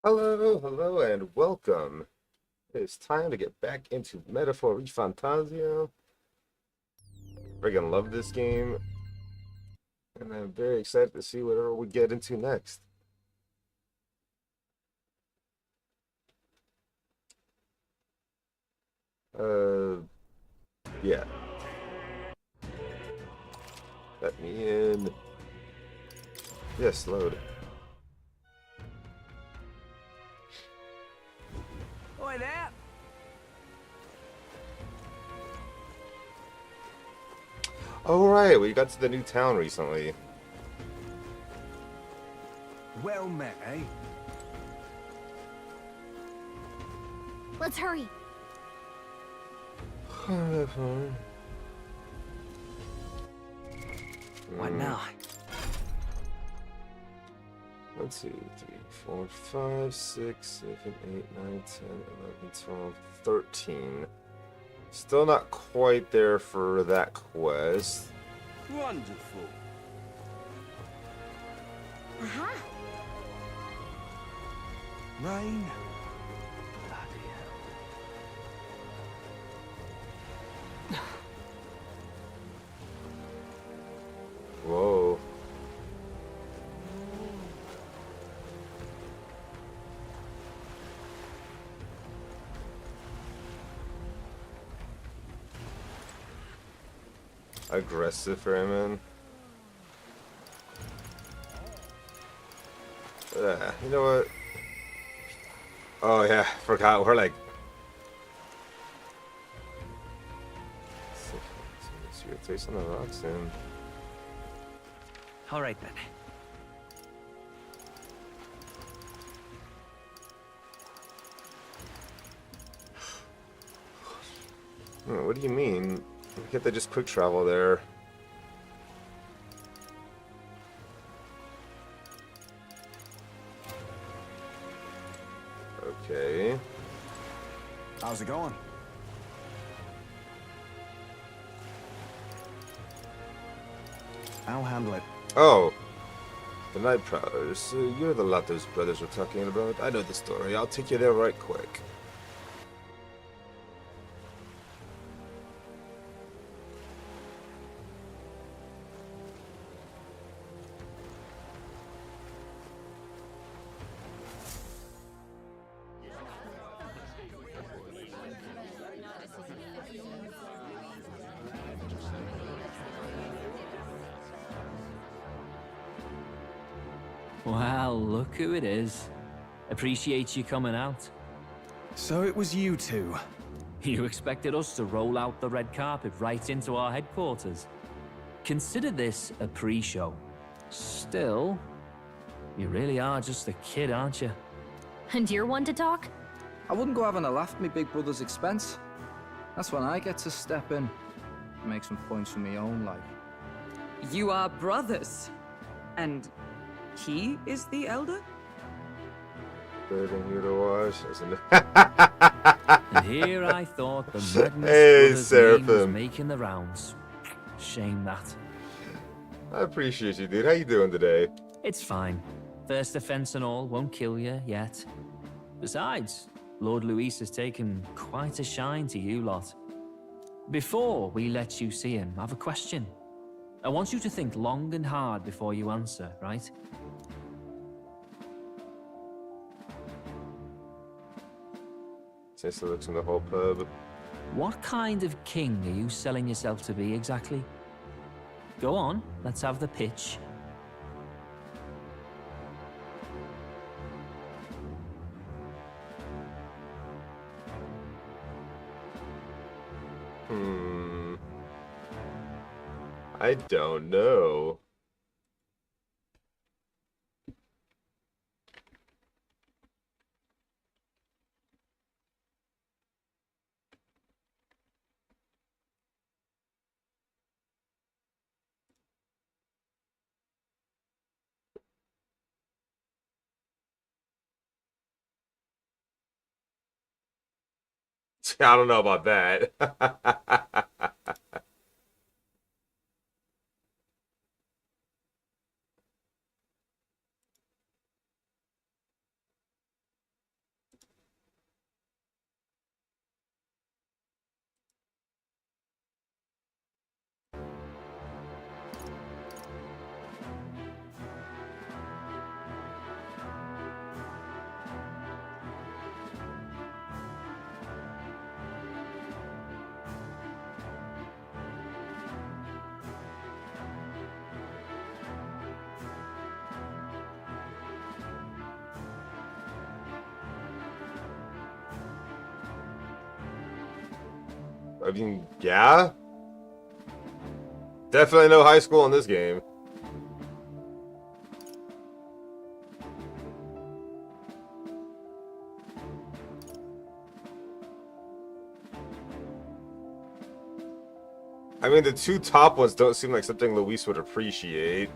Hello, hello, and welcome. It's time to get back into Metaphor ReFantazio. Friggin' love this game, and I'm very excited to see whatever we get into next. Uh, yeah, let me in. Yes, load. Oi there! All right, we got to the new town recently. Well met, eh? Let's hurry. What Hmm. now? 1, 2, 3, 4, 5, 6, 7, 8, 9, 10, 11, 12, 13. Still not quite there for that quest. Wonderful. Aha! Rain? Bloody Whoa. Aggressive for him, man. You know what? Oh yeah, forgot. We're like. See your taste on the rocks, soon. All right then. What do you mean? Can't they just quick travel there? Okay. How's it going? I'll handle it. Oh, the Night Prowlers. You're the lot those brothers were talking about. I know the story. I'll take you there right quick. Well, look who it is. Appreciate you coming out. So it was you two. You expected us to roll out the red carpet right into our headquarters. Consider this a pre-show. Still, you really are just a kid, aren't you? And you're one to talk? I wouldn't go having a laugh at me big brother's expense. That's when I get to step in and make some points for my own life. You are brothers. And he is the elder? Better you to watch, isn't it? And here I thought the Magnus Hey, Brothers name was Seraphim. making the rounds. Shame that. I appreciate you, dude. How you doing today? It's fine. First offense and all won't kill you yet. Besides, Lord Luis has taken quite a shine to you lot. Before we let you see him, I have a question. I want you to think long and hard before you answer, right? Since looks in the whole pub. What kind of king are you selling yourself to be exactly? Go on, let's have the pitch. Hmm. I don't know. I don't know about that. I mean, yeah. Definitely no high school in this game. I mean, the two top ones don't seem like something Luis would appreciate.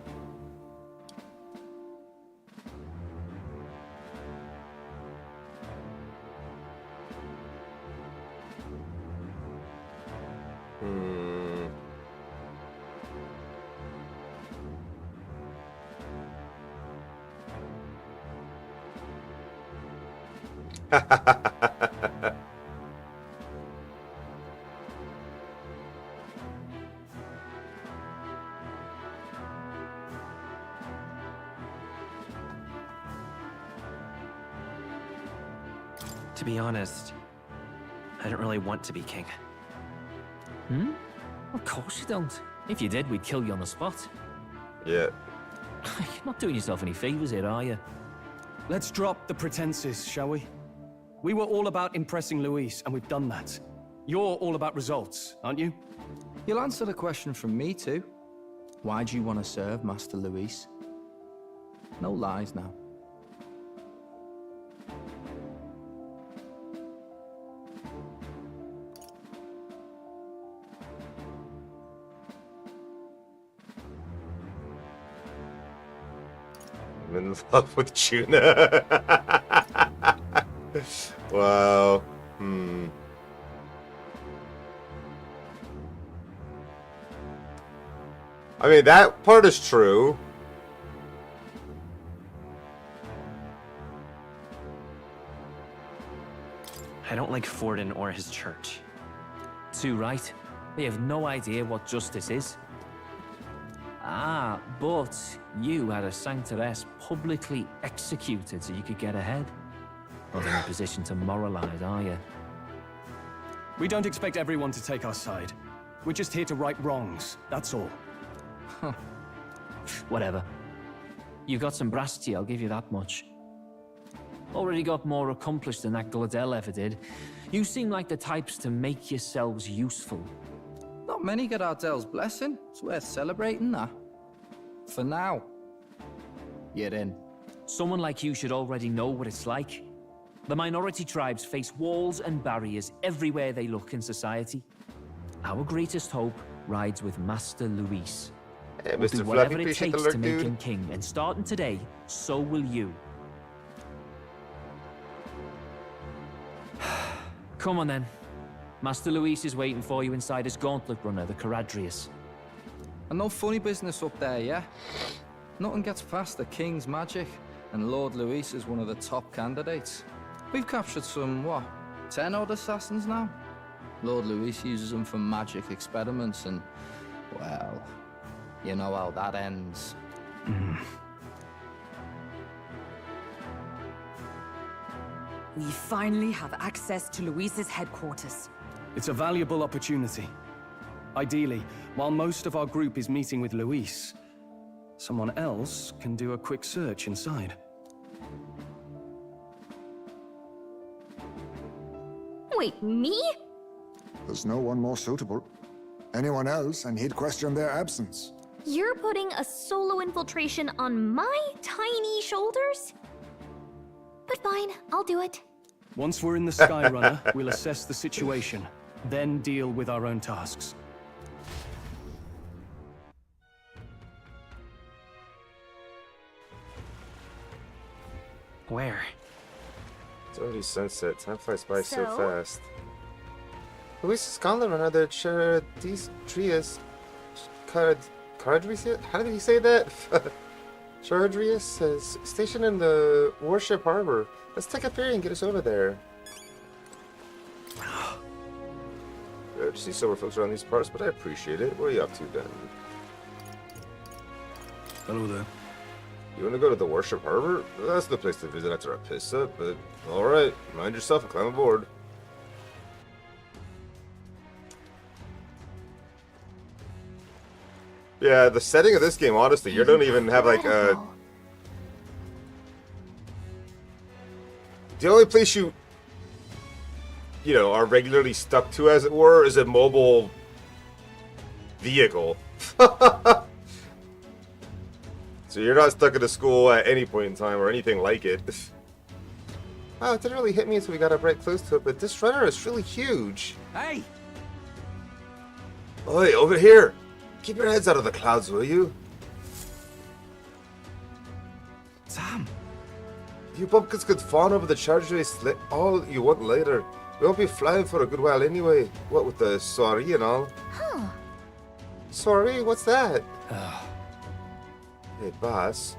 Hmm. To be honest, I don't really want to be king. Hmm? Of course you don't. If you did, we'd kill you on the spot. Yeah. You're not doing yourself any favors here, are you? Let's drop the pretenses, shall we? We were all about impressing Luis, and we've done that. You're all about results, aren't you? You'll answer the question from me too. Why do you want to serve Master Luis? No lies now. I'm in love with Juna. Wow. Hmm. I mean, that part is true. I don't like Forden or his church. Too right. They have no idea what justice is. Ah, but you had a Sanctoress publicly executed so you could get ahead. Not in a position to moralize, are you? We don't expect everyone to take our side. We're just here to right wrongs, that's all. Whatever. You got some brass to you, I'll give you that much. Already got more accomplished than that Gladel ever did. You seem like the types to make yourselves useful. Not many get Ardel's blessing. It's worth celebrating that. For now. You're in. Someone like you should already know what it's like. The minority tribes face walls and barriers everywhere they look in society. Our greatest hope rides with Master Luis. Hey, We'll Mr. do Fluffy, whatever it appreciate the takes lurk, to make dude. him king, and starting today, so will you. Come on then. Master Luis is waiting for you inside his gauntlet runner, the Caradrius. And no funny business up there, yeah? Nothing gets past the King's magic, and Lord Luis is one of the top candidates. We've captured some, what, 10 odd assassins now? Lord Luis uses them for magic experiments, and, well, you know how that ends. We finally have access to Luis's headquarters. It's a valuable opportunity. Ideally, while most of our group is meeting with Luis, someone else can do a quick search inside. Wait, me? There's no one more suitable. Anyone else, and he'd question their absence. You're putting a solo infiltration on my tiny shoulders? But fine, I'll do it. Once we're in the Skyrunner, we'll assess the situation, then deal with our own tasks. Where? It's already sunset. Time flies by so So? fast. Luis is gone, another Charadrius. Caradrius? How did he say that? Charadrius is stationed in the Warship Harbor. Let's take a ferry and get us over there. I see sober folks around these parts, but I appreciate it. What are you up to, Ben? Hello there. You want to go to the Warship Harbor? That's the place to visit after a piss up, but alright. Mind yourself and climb aboard. Yeah, the setting of this game, honestly, you don't even have like a... Incredible. The only place you... you know, are regularly stuck to, as it were, is a mobile vehicle. So you're not stuck at a school at any point in time or anything like it. Wow, it didn't really hit me until we got up right close to it, but this runner is really huge. Hey! Oi, over here! Keep your heads out of the clouds, will you? Sam! You bumpkins could fawn over the charge race all you want later. We won't be flying for a good while anyway. What with the soiree and all. Huh. Soiree? What's that? Hey, boss.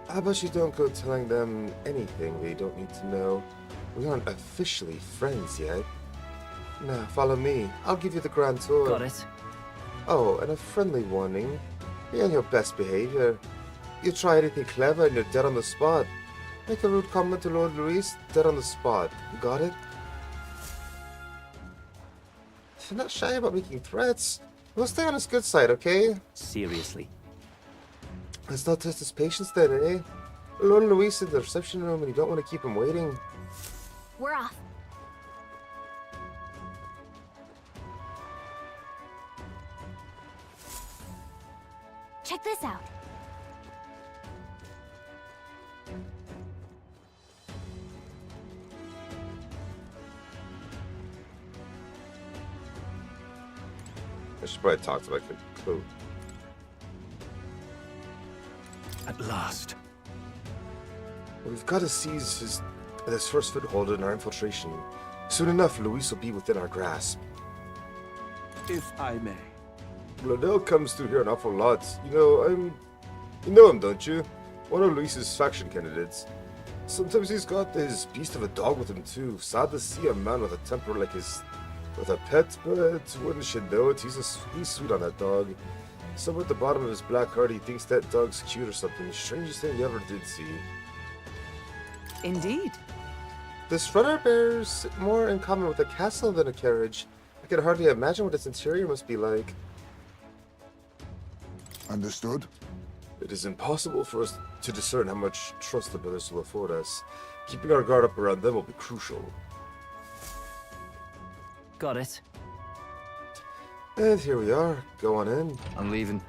How about you don't go telling them anything they don't need to know? We aren't officially friends yet. Now, follow me. I'll give you the grand tour. Got it. Oh, and a friendly warning. Be on your best behavior. You try anything clever and you're dead on the spot. Make a rude comment to Lord Luis, dead on the spot. Got it? You're not shy about making threats. We'll stay on his good side, okay? Seriously. Let's not test his patience then, eh? Lord Luis in the reception room and you don't want to keep him waiting. We're off. Check this out. I should probably talk to my clue. At last. We've got to seize this first foothold in our infiltration. Soon enough, Luis will be within our grasp. If I may. Bladel comes through here an awful lot. You know him, don't you? One of Luis's faction candidates. Sometimes he's got his beast of a dog with him too. Sad to see a man with a temper like his, with a pet, but wouldn't you know it? He's sweet on that dog. Somewhere at the bottom of his black heart, he thinks that dog's cute or something. Strangest thing you ever did see. Indeed. This runner bears more in common with a castle than a carriage. I can hardly imagine what its interior must be like. Understood? It is impossible for us to discern how much trust the brothers will afford us. Keeping our guard up around them will be crucial. Got it. And here we are. Go on in. I'm leaving.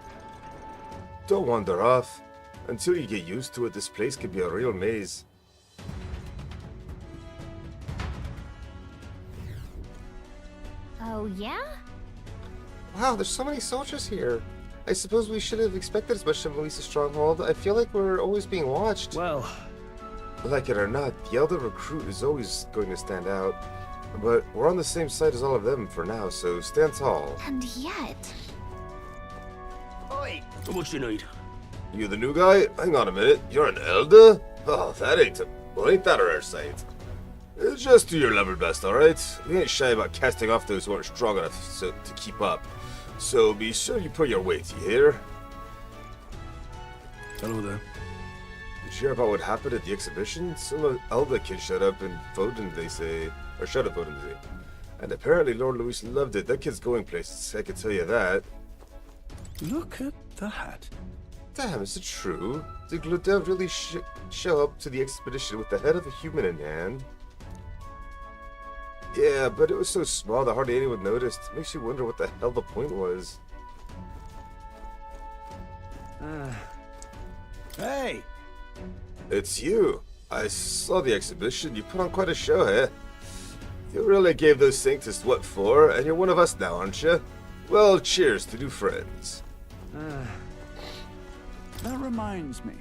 Don't wander off. Until you get used to it, this place can be a real maze. Oh, yeah? Wow, there's so many soldiers here. I suppose we should have expected as much from Luis's stronghold. I feel like we're always being watched. Well, Like it or not, the elder recruit is always going to stand out. But we're on the same side as all of them for now, so stand tall. And yet... Oi! What you need? You the new guy? Hang on a minute. You're an elder? Oh, that ain't that a rare sight? Just do your level best, alright? We ain't shy about casting off those who aren't strong enough to keep up. So be sure you put your weight, you hear? hello there. Did you hear about what happened at the exhibition? Some elder kid showed up in Foden, they say. Or showed up Foden, they say. And apparently Lord Luis loved it. That kid's going places, I can tell you that. Look at that. Damn, is it true? Did Glodel really show up to the expedition with the head of a human in hand? Yeah, but it was so small that hardly anyone noticed. Makes you wonder what the hell the point was. Hey! It's you. I saw the exhibition. You put on quite a show, eh? You really gave those Sanctus what for, and you're one of us now, aren't you? Well, cheers to new friends. That reminds me.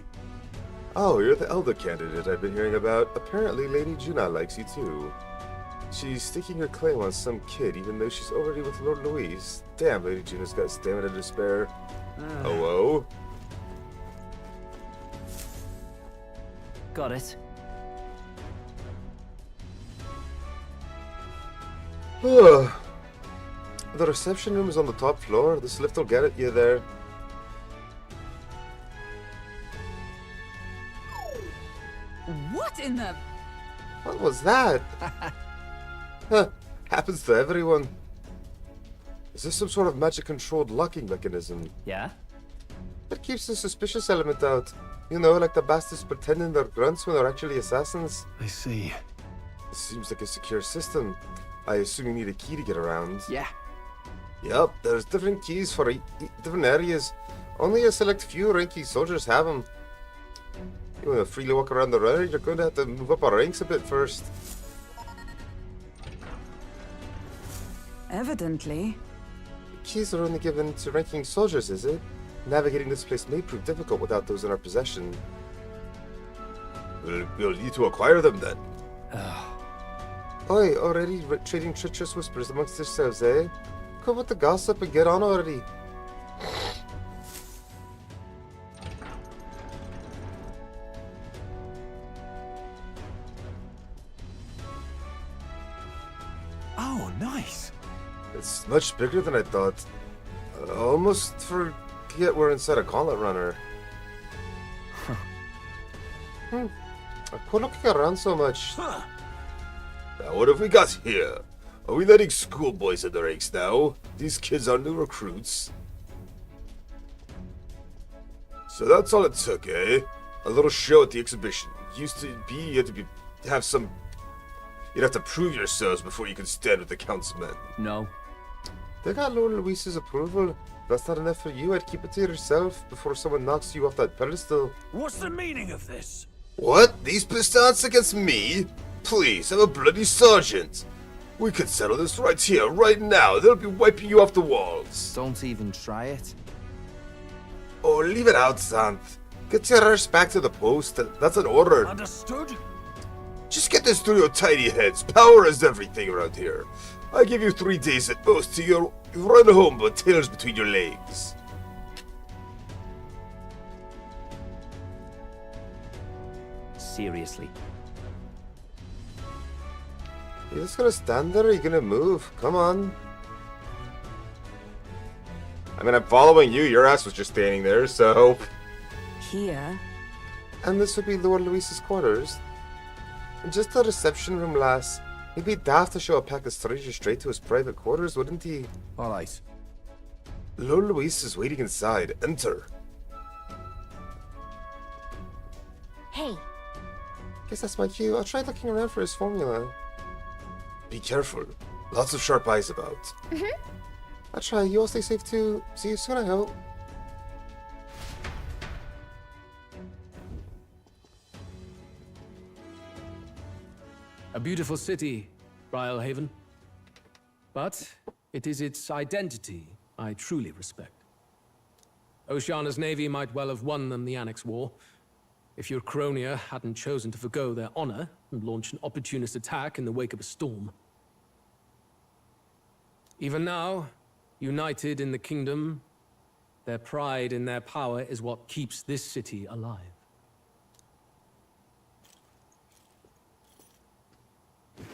Oh, you're the elder candidate I've been hearing about. Apparently, Lady Juna likes you too. She's staking her claim on some kid, even though she's already with Lord Luis. Damn, Lady Juna's got stamina to spare. Hello? Got it. The reception room is on the top floor. This lift will get you there. What in the... What was that? Huh, happens to everyone. Is this some sort of magic-controlled locking mechanism? Yeah? That keeps the suspicious element out. You know, like the bastards pretending they're grunts when they're actually assassins. I see. It seems like a secure system. I assume you need a key to get around. Yeah. Yup, there's different keys for different areas. Only a select few ranky soldiers have them. You want to freely walk around the runner, you're going to have to move up our ranks a bit first. Evidently. Keys are only given to ranking soldiers, is it? Navigating this place may prove difficult without those in our possession. We'll need to acquire them then. Oi, already trading treacherous whispers amongst yourselves, eh? Come with the gossip and get on already. Oh, nice. It's much bigger than I thought. I almost forget we're inside a gauntlet runner. I quit looking around so much. Now, what have we got here? Are we letting schoolboys in the ranks now? These kids are new recruits. So that's all it took, eh? A little show at the exhibition. Used to be you had to have some. You'd have to prove yourselves before you could stand with the Count's men. No. They got Lord Luis's approval. If that's not enough for you, I'd keep it to yourself before someone knocks you off that pedestal. What's the meaning of this? What? These pistons against me? Please, I'm a bloody sergeant. We could settle this right here, right now. They'll be wiping you off the walls. Don't even try it. Oh, leave it out, Sant. Get your arse back to the post. That's an order. Understood? Just get this through your tiny heads. Power is everything around here. I give you 3 days at most till you run home with tails between your legs. Seriously. You just gonna stand there or are you gonna move? Come on. I mean, I'm following you. Your ass was just standing there, so... Here. And this would be Lord Luis's quarters. Just a reception room, lass. He'd be daft to show a pack of strangers straight to his private quarters, wouldn't he? All right. Lord Luis is waiting inside. Enter. Hey, Guess that's my cue. I'll try looking around for his formula. Be careful. Lots of sharp eyes about. I'll try. You all stay safe too. See you soon, I hope. A beautiful city, Brialhaven. But it is its identity I truly respect. Oceana's navy might well have won them the Annex War, if your Cronia hadn't chosen to forgo their honor and launch an opportunist attack in the wake of a storm. Even now, united in the kingdom, their pride in their power is what keeps this city alive.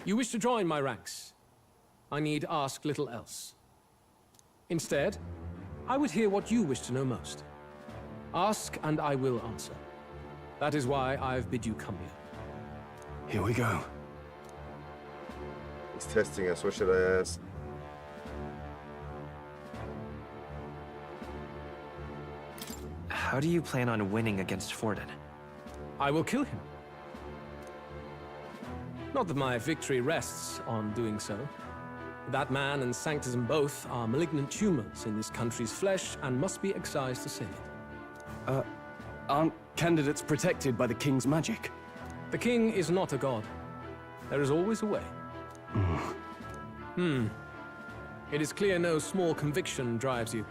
You wish to join my ranks. I need ask little else. Instead, I would hear what you wish to know most. Ask and I will answer. That is why I've bid you come here. Here we go. He's testing us. What should I ask? How do you plan on winning against Forden? I will kill him. Not that my victory rests on doing so. That man and Sanctism both are malignant tumors in this country's flesh and must be excised to save it. Aren't candidates protected by the king's magic? The king is not a god. There is always a way. It is clear no small conviction drives you.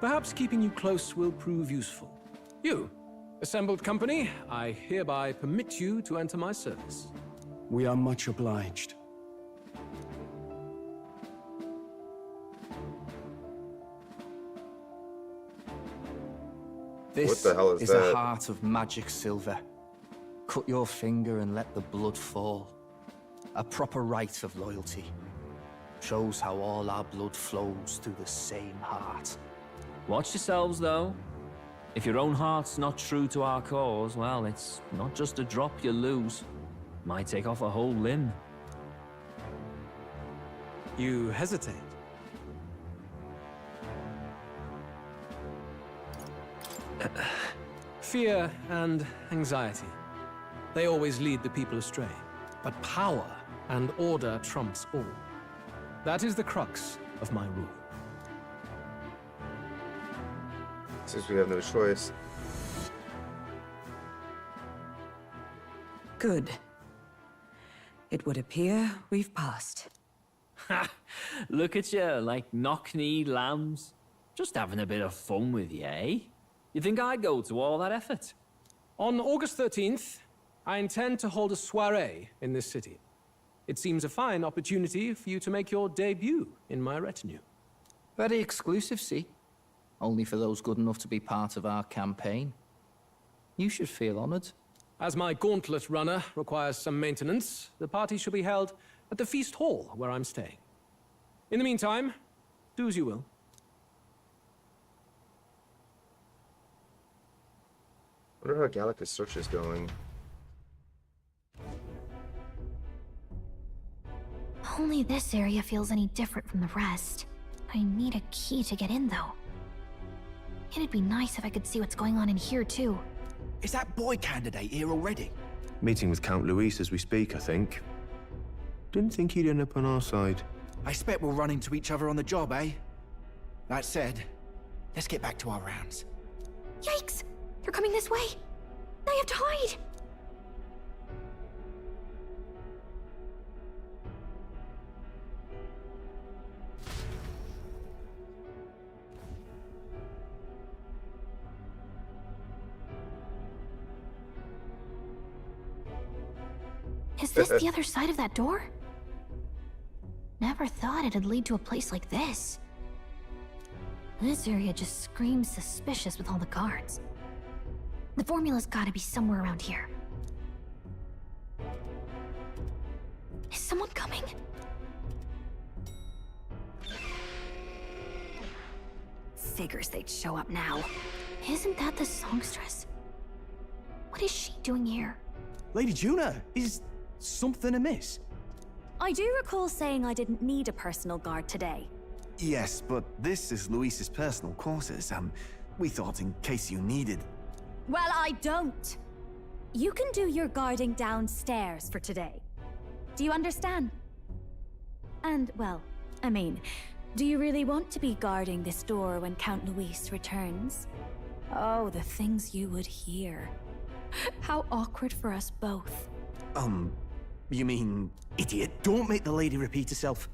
Perhaps keeping you close will prove useful. You, assembled company, I hereby permit you to enter my service. We are much obliged. This What the hell is a that? heart of magic silver. Cut your finger and let the blood fall. A proper rite of loyalty. Shows how all our blood flows through the same heart. Watch yourselves, though. If your own heart's not true to our cause, well, it's not just a drop you lose. Might take off a whole limb. You hesitate. Fear and anxiety. They always lead the people astray. But power and order trumps all. That is the crux of my rule. Since we have no choice. Good. It would appear we've passed. Ha! Look at you, like knock-kneed lambs. Just having a bit of fun with you, eh? You think I'd go to all that effort? On August 13th, I intend to hold a soiree in this city. It seems a fine opportunity for you to make your debut in my retinue. Very exclusive, see? Only for those good enough to be part of our campaign. You should feel honored. As my gauntlet runner requires some maintenance, the party shall be held at the feast hall where I'm staying. In the meantime, do as you will. I wonder how Gallica's search is going. Only this area feels any different from the rest. I need a key to get in, though. It'd be nice if I could see what's going on in here, too. Is that boy candidate here already? Meeting with Count Luis as we speak, I think. Didn't think he'd end up on our side. I expect we'll run into each other on the job, eh? That said, let's get back to our rounds. Yikes! They're coming this way! I have to hide! Is this the other side of that door? Never thought it'd lead to a place like this. This area just screams suspicious with all the guards. The formula's gotta be somewhere around here. Is someone coming? Figures they'd show up now. Isn't that the songstress? What is she doing here? Lady Juna, is something amiss? I do recall saying I didn't need a personal guard today. Yes, but this is Luis's personal quarters. We thought in case you needed. Well, I don't. You can do your guarding downstairs for today. Do you understand? And, well, I mean, do you really want to be guarding this door when Count Luis returns? Oh, the things you would hear. How awkward for us both. You mean, idiot, don't make the lady repeat herself.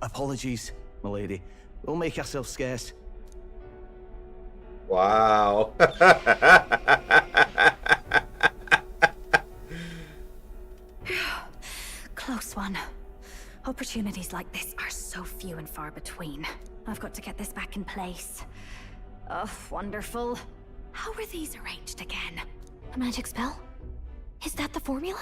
Apologies, my lady. We'll make ourselves scarce. Wow. Close one. Opportunities like this are so few and far between. I've got to get this back in place. Oh, wonderful. How were these arranged again? A magic spell? Is that the formula?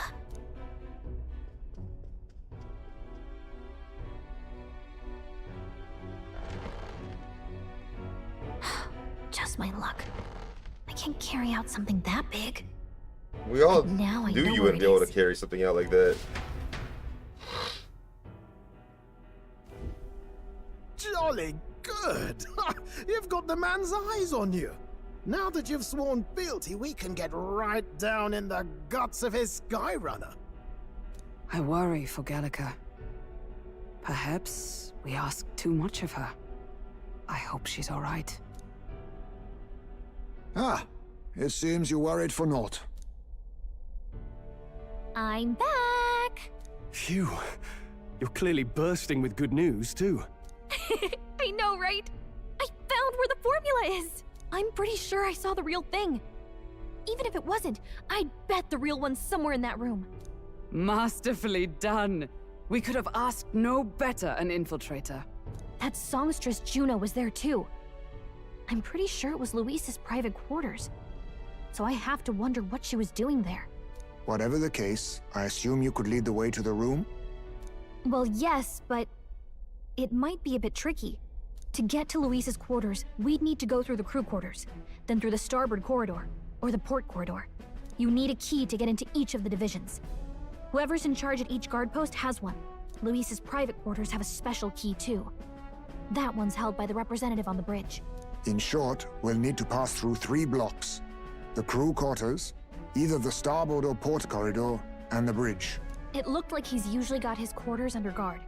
Just my luck. I can't carry out something that big. We all But now I knew know you where wouldn't it be able is. to carry something out like that. Jolly good! You've got the man's eyes on you. Now that you've sworn fealty, we can get right down in the guts of his Skyrunner. I worry for Gallica. Perhaps we ask too much of her. I hope she's all right. Ah, it seems you worried for naught. I'm back! Phew. You're clearly bursting with good news, too. I know, right? I found where the formula is! I'm pretty sure I saw the real thing. Even if it wasn't, I'd bet the real one's somewhere in that room. Masterfully done. We could have asked no better an infiltrator. That songstress Juno was there too. I'm pretty sure it was Luis's private quarters. So I have to wonder what she was doing there. Whatever the case, I assume you could lead the way to the room? Well, yes, but it might be a bit tricky. To get to Luis's quarters, we'd need to go through the crew quarters, then through the starboard corridor, or the port corridor. You need a key to get into each of the divisions. Whoever's in charge at each guard post has one. Luis's private quarters have a special key too. That one's held by the representative on the bridge. In short, we'll need to pass through 3 blocks. The crew quarters, either the starboard or port corridor, and the bridge. It looked like he's usually got his quarters under guard.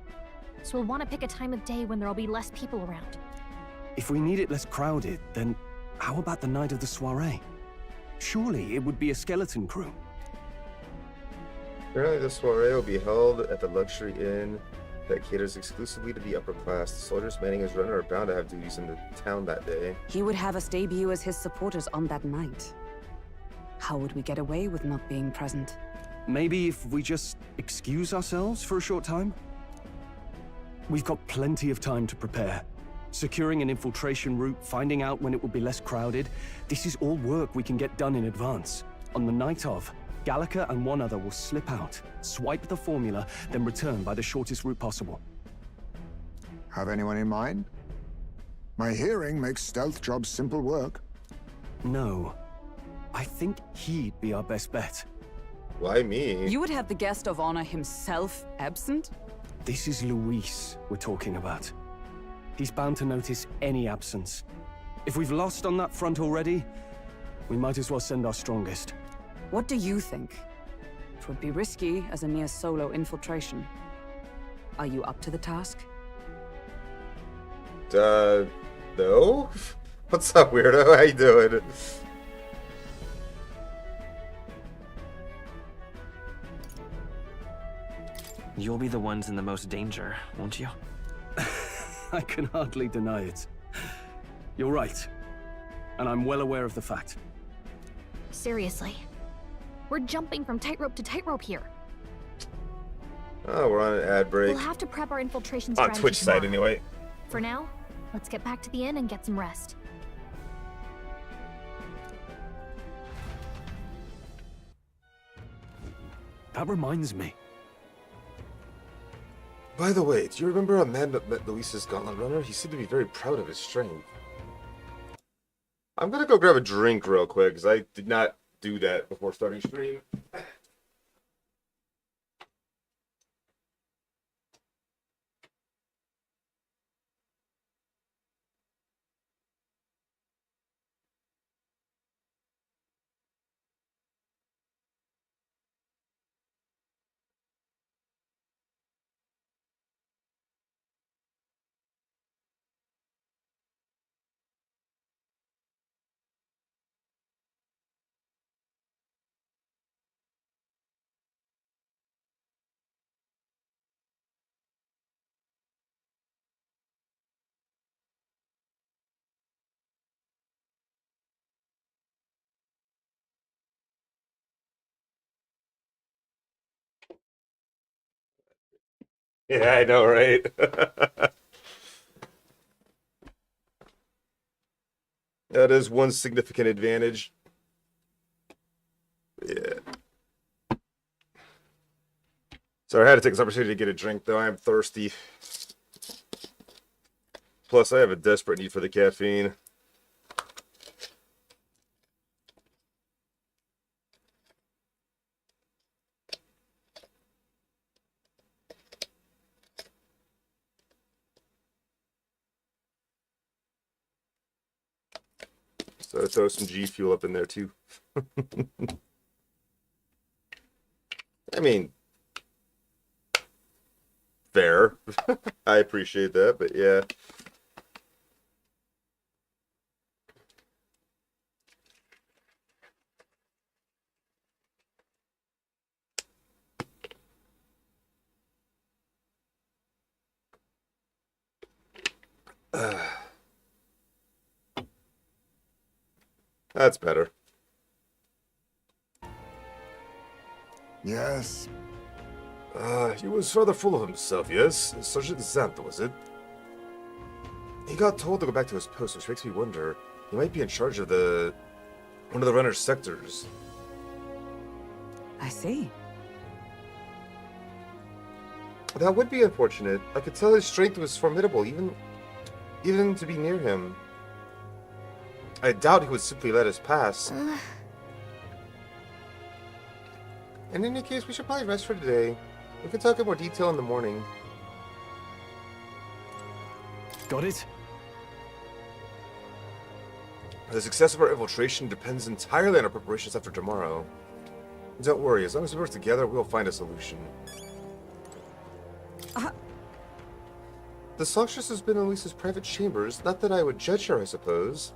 So we'll want to pick a time of day when there'll be less people around. If we need it less crowded, then how about the night of the soiree? Surely it would be a skeleton crew. Apparently the soiree will be held at the luxury inn that caters exclusively to the upper class. The soldiers manning his runner are bound to have duties in the town that day. He would have us debut as his supporters on that night. How would we get away with not being present? Maybe if we just excuse ourselves for a short time? We've got plenty of time to prepare. Securing an infiltration route, finding out when it will be less crowded, this is all work we can get done in advance. On the night of, Gallica and one other will slip out, swipe the formula, then return by the shortest route possible. Have anyone in mind? My hearing makes stealth jobs simple work. No. I think he'd be our best bet. Why me? You would have the guest of honor himself absent? This is Luis we're talking about. He's bound to notice any absence. If we've lost on that front already, we might as well send our strongest. What do you think? It would be risky as a near solo infiltration. Are you up to the task? No? What's up, weirdo? How you doing? You'll be the ones in the most danger, won't you? I can hardly deny it. You're right. And I'm well aware of the fact. Seriously. We're jumping from tightrope to tightrope here. Oh, we're on an ad break. We'll have to prep our infiltration On strategy Twitch side, tomorrow. anyway. For now, let's get back to the inn and get some rest. That reminds me. By the way, do you remember a man that met Luis's gauntlet runner? He seemed to be very proud of his strength. I'm gonna go grab a drink real quick, because I did not do that before starting stream. Yeah, I know, right? That is one significant advantage. Yeah. Sorry, I had to take this opportunity to get a drink, though. I am thirsty. Plus, I have a desperate need for the caffeine. So throw some G Fuel up in there too. I mean, fair. I appreciate that, but yeah. That's better. Yes. He was rather full of himself, yes? Sergeant Xantha, was it? He got told to go back to his post, which makes me wonder. He might be in charge of one of the runner's sectors. I see. That would be unfortunate. I could tell his strength was formidable, even to be near him. I doubt he would simply let us pass. In any case, we should probably rest for today. We can talk in more detail in the morning. Got it? The success of our infiltration depends entirely on our preparations after tomorrow. Don't worry, as long as we work together, we'll find a solution. The songstress has been in Luisa's private chambers. Not that I would judge her, I suppose.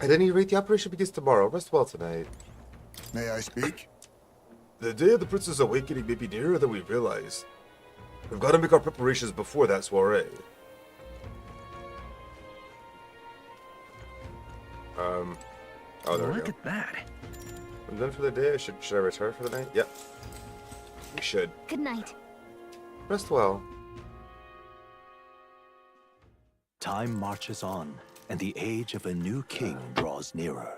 At any rate, the operation begins tomorrow. Rest well tonight. May I speak? The day of the prince's awakening may be nearer than we realize. We've got to make our preparations before that soiree. Oh, there we go. Look at that. I'm done for the day. Should I retire for the night? Yep. We should. Good night. Rest well. Time marches on, and the age of a new king draws nearer.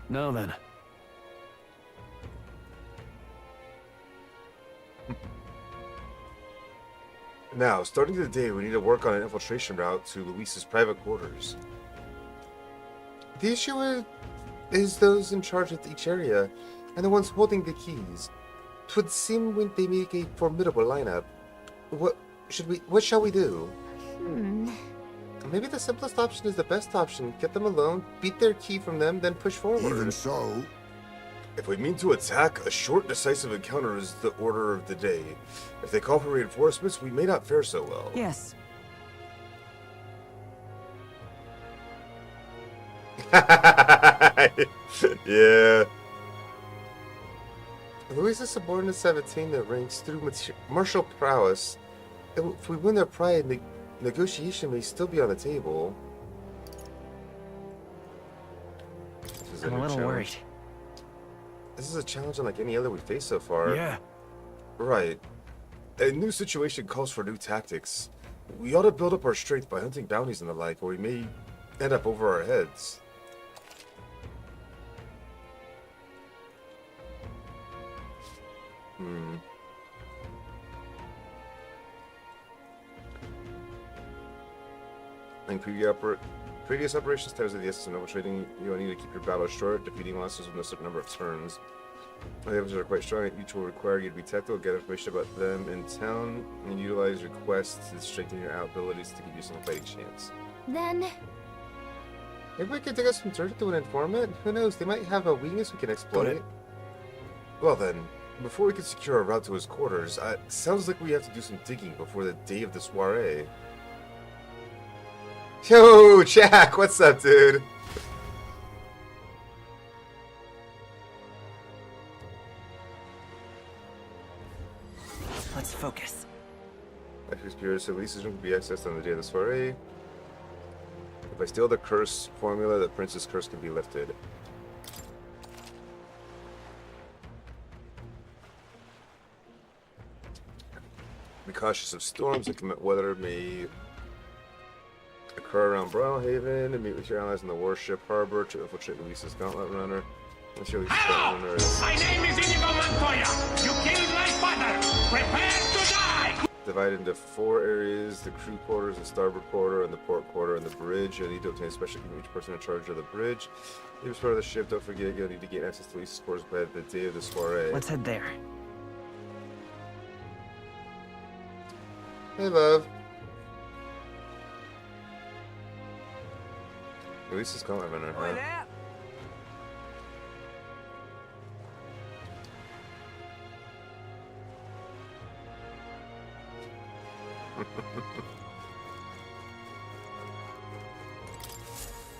Now then. Now, starting today, we need to work on an infiltration route to Luis's private quarters. The issue is those in charge of each area, and the ones holding the keys. 'Twould seem when they make a formidable lineup. What shall we do? Maybe the simplest option is the best option. Get them alone, beat their key from them, then push forward. Even so, if we mean to attack, a short, decisive encounter is the order of the day. If they call for reinforcements, we may not fare so well. Yes. Yeah. Luisa's subordinates have attained their ranks through martial prowess. If we win their pride, negotiation may still be on the table. I'm a little worried. This is a challenge unlike any other we've faced so far. Yeah. Right. A new situation calls for new tactics. We ought to build up our strength by hunting bounties and the like, or we may end up over our heads. In previous operations, times of the essence of noble trading, you will need to keep your battle short, defeating monsters within a certain number of turns. The others are quite strong, each will require you to be tactical, get information about them in town, and utilize your quests to strengthen your abilities to give you some fighting chance. Then, maybe we could dig us some dirt to an informant? Who knows, they might have a weakness we can exploit. Well then, before we can secure a route to his quarters, sounds like we have to do some digging before the day of the soiree. Yo, Jack, what's up, dude? Let's focus. Life Spirit, so Lisa's room can be accessed on the day of the soiree. If I steal the curse formula, the prince's curse can be lifted. Be cautious of storms. Inclement weather may occur around Brawlhaven, and meet with your allies in the warship harbor to infiltrate Luisa's Gauntlet Runner. Hello! My name is Inigo Montoya! You killed my father! Prepare to die! Divided into 4 areas: the crew quarters, the starboard quarter, and the port quarter, and the bridge. You'll need to obtain a special key from each person in charge of the bridge. If you're part of the ship, don't forget you'll need to gain access to Luisa's quarters by the day of the soiree. Let's head there. Hey, love. Luisa's Gauntlet Runner, huh?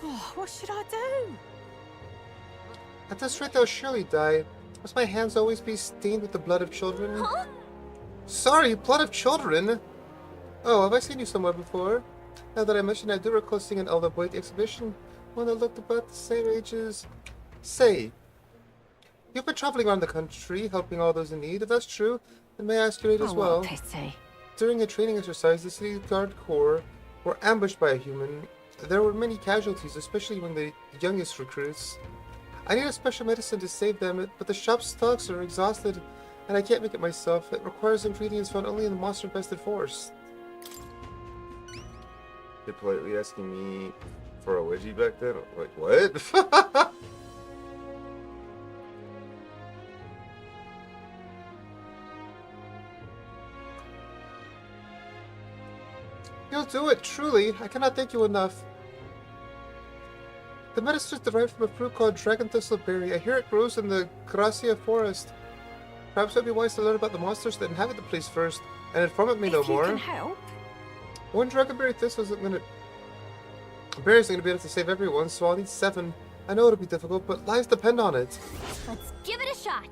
Oh, what should I do? At this rate, they'll surely die. Must my hands always be stained with the blood of children? Huh? Sorry, blood of children? Oh, have I seen you somewhere before? Now that I mention it, I do recall seeing an elder boy at the exhibition. One that looked about the same age as... Say, you've been traveling around the country, helping all those in need. If that's true, then may I ask your age as well? What a pity. During a training exercise, the city guard corps were ambushed by a human. There were many casualties, especially when the youngest recruits. I need a special medicine to save them, but the shop's stocks are exhausted, and I can't make it myself. It requires ingredients found only in the monster-infested forest. They're politely asking me for a wedgie back then? Like, what? You'll do it, truly. I cannot thank you enough. The medicine is derived from a fruit called dragon thistleberry. I hear it grows in the Gracia forest. Perhaps it would be wise to learn about the monsters that inhabit the place first, and inform it me no more. If you can help. One dragonberry thistle isn't gonna... Berries are gonna be able to save everyone, so I'll need 7. I know it'll be difficult, but lives depend on it. Let's give it a shot.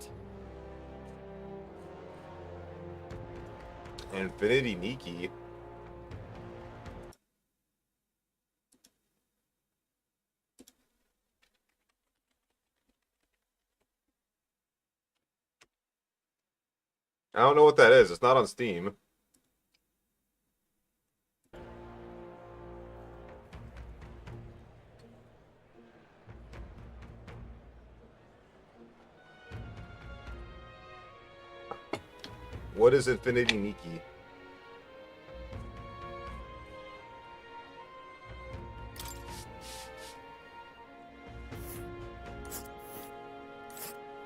Infinity Nikki. I don't know what that is. It's not on Steam. What is Infinity Nikki?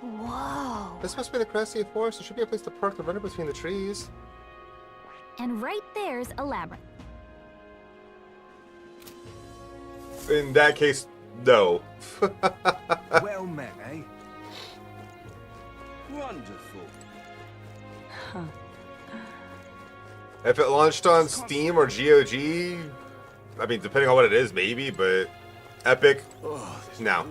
Whoa. This must be the Gracia forest. There should be a place to park the runner between the trees. And right there's a labyrinth. In that case, no. Well met, eh? Wonderful. If it launched on Steam or GOG, I mean, depending on what it is, maybe, but Epic, no.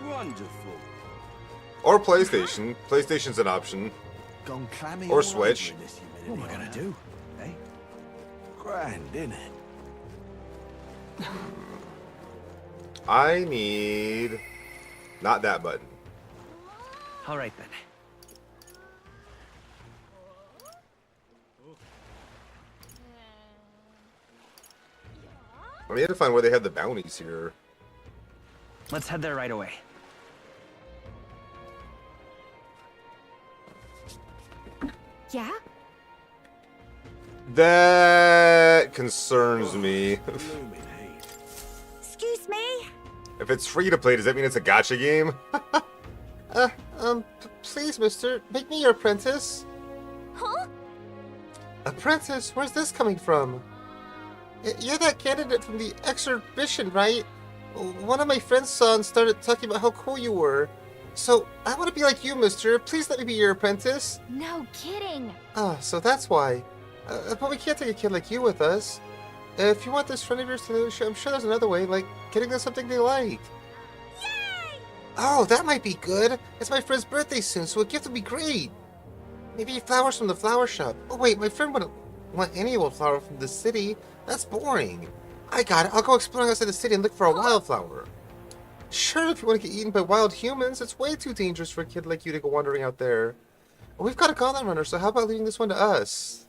Wonderful. Or PlayStation. PlayStation's an option. Gone clammy Or Switch. What am I gonna do? Eh? Grand, innit? I need... not that button. All right then. I need to find where they have the bounties here. Let's head there right away. Yeah? That concerns me. Excuse me? If it's free to play, does that mean it's a gacha game? Please, mister, make me your apprentice. Huh? Apprentice? Where's this coming from? You're that candidate from the exhibition, right? One of my friends saw and started talking about how cool you were. So, I want to be like you, mister. Please let me be your apprentice. No kidding. Ah, so that's why. But we can't take a kid like you with us. If you want this friend of yours to lose, I'm sure there's another way, like getting them something they like. Yay! Oh, that might be good. It's my friend's birthday soon, so a gift would be great. Maybe flowers from the flower shop. Oh wait, my friend wouldn't want any old flower from the city. That's boring. I got it. I'll go exploring outside the city and look for a wildflower. Sure, if you want to get eaten by wild humans, it's way too dangerous for a kid like you to go wandering out there. We've got a gauntlet runner, so how about leaving this one to us?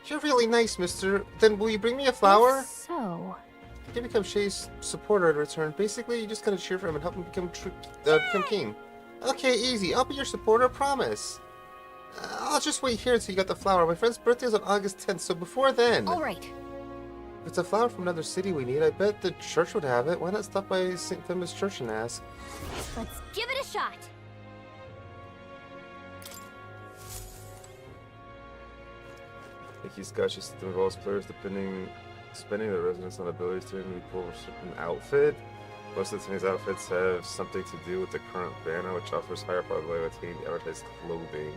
You're really nice, mister. Then will you bring me a flower? If so... You can become Shay's supporter in return. Basically, you just gotta cheer for him and help him become king. Okay, easy. I'll be your supporter, promise. I'll just wait here until you got the flower. My friend's birthday is on August 10th, so before then. All right. If it's a flower from another city we need, I bet the church would have it. Why not stop by St. Thomas Church and ask? Let's give it a shot. Mickey's Gacha system involves players spending their residence on abilities to pull a certain outfit. Most of these outfits have something to do with the current banner, which offers higher probability of attaining advertised clothing.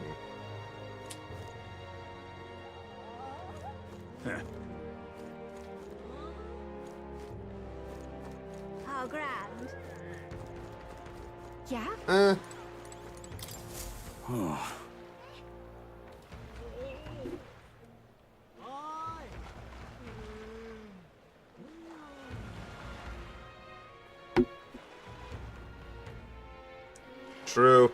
How grand. Yeah? True.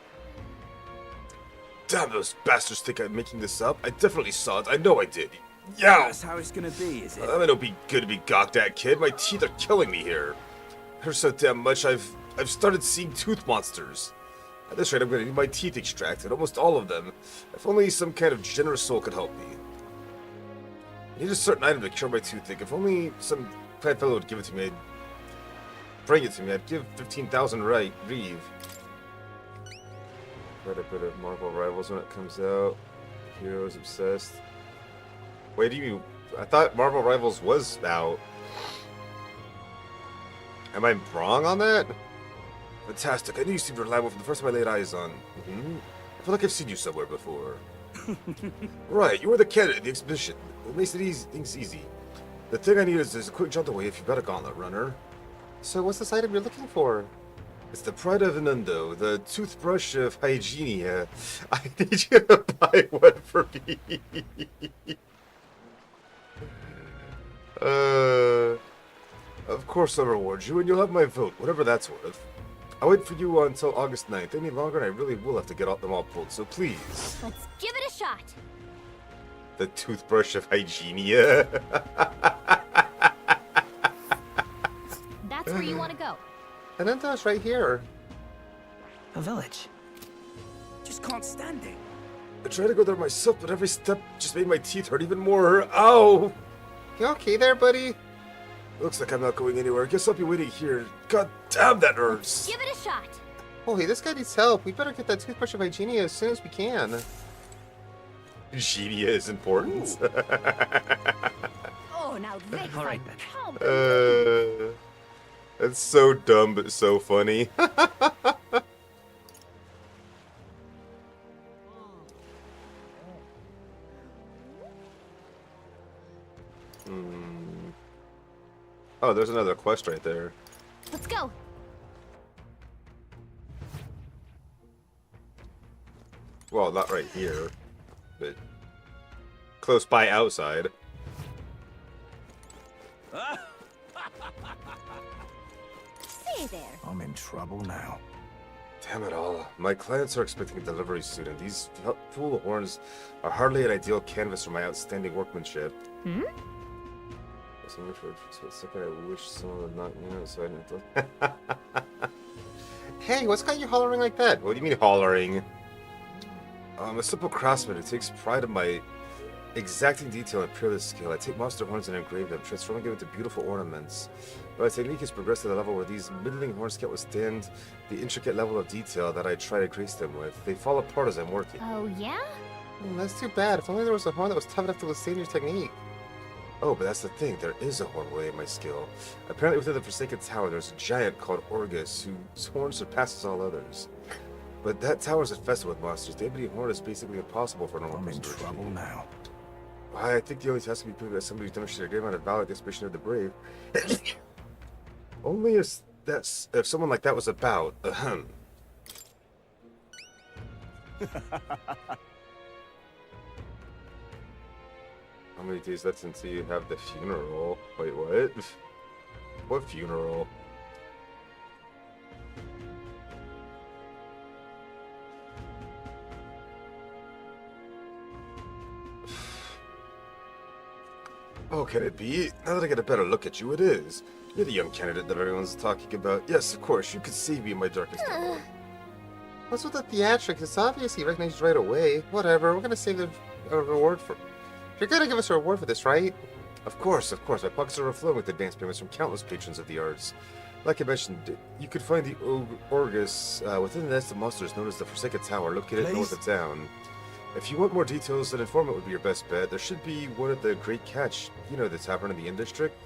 Damn, those bastards think I'm making this up. I definitely saw it. I know I did. Yeah. That's how it's gonna be, is it? I mean, it'll be good to be gawked at, kid. My teeth are killing me here. I heard so damn much. I've started seeing tooth monsters. At this rate, I'm gonna need my teeth extracted, almost all of them. If only some kind of generous soul could help me. I need a certain item to cure my toothache. If only some fat fellow would give it to me, bring it to me. I'd give 15,000 right, Reeve. Quite a bit of Marvel Rivals when it comes out. Heroes Obsessed. Wait, do you... I thought Marvel Rivals was out. Am I wrong on that? Fantastic. I knew you seemed reliable from the first time I laid eyes on. I feel like I've seen you somewhere before. Right, you were the candidate at the exhibition. It makes things easy. The thing I need is a quick jump away if you've got a gauntlet runner. So what's this item you're looking for? It's the Pride of Inundo, the toothbrush of Hygienia. I need you to buy one for me. Of course I'll reward you, and you'll have my vote, whatever that's worth. I'll wait for you until August 9th. Any longer, and I really will have to get them all pulled, so please. Let's give it a shot. The toothbrush of Hygienia. That's where you want to go. Inundo's right here. A village. Just can't stand it. I tried to go there myself, but every step just made my teeth hurt even more. Ow! You okay there, buddy? Looks like I'm not going anywhere. Guess I'll be waiting here. God damn, that hurts. Give it a shot. Oh, hey, this guy needs help. We better get that toothbrush of Hygienia as soon as we can. Hygienia is important. Oh, now this. All right, then. That's so dumb, but so funny. Oh, there's another quest right there. Let's go. Well, not right here, but close by outside. Stay there. I'm in trouble now. Damn it all. My clients are expecting a delivery soon, and these fool horns are hardly an ideal canvas for my outstanding workmanship. So much for a second, I wish someone would not, so I didn't have to... Hey, what's got you hollering like that? What do you mean hollering? I'm a simple craftsman who takes pride in my exacting detail and peerless skill. I take monster horns and engrave them, transforming them into beautiful ornaments. My technique has progressed to the level where these middling horns can't withstand the intricate level of detail that I try to grace them with. They fall apart as I'm working. Oh, yeah? That's too bad. If only there was a horn that was tough enough to withstand your technique. Oh, but that's the thing. There is a horn weighing my skill. Apparently within the Forsaken Tower, there's a giant called Orgus, whose horn surpasses all others. But that tower's infested with monsters. The ebony horn is basically impossible for a normal person to achieve. I'm in trouble now. I think the only task can be proved by somebody who's demonstrated a great amount of valor at the exhibition of the brave. Only if someone like that was about. Ahem. How many days left until you have the funeral? Wait, what? What funeral? Oh, can it be? Now that I get a better look at you, it is. You're the young candidate that everyone's talking about. Yes, of course, you could save me in my darkest hour. What's with the theatrics? It's obvious he recognized right away. Whatever, we're gonna save a reward for... You're gonna give us a reward for this, right? Of course, of course. My pockets are overflowing with advance payments from countless patrons of the arts. Like I mentioned, you could find the Orgus within the nest of monsters known as the Forsaken Tower, located north of town. If you want more details, an informant would be your best bet. There should be one at the Great Catch, you know, the tavern in the Inn District.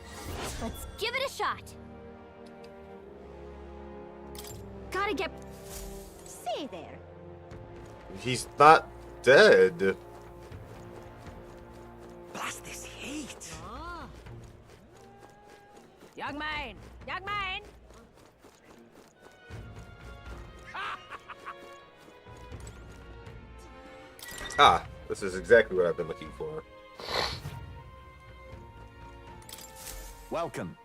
Let's give it a shot. Gotta get... Stay there. He's not dead. Blast this heat. Young man! Young man! Ah, this is exactly what I've been looking for. Welcome.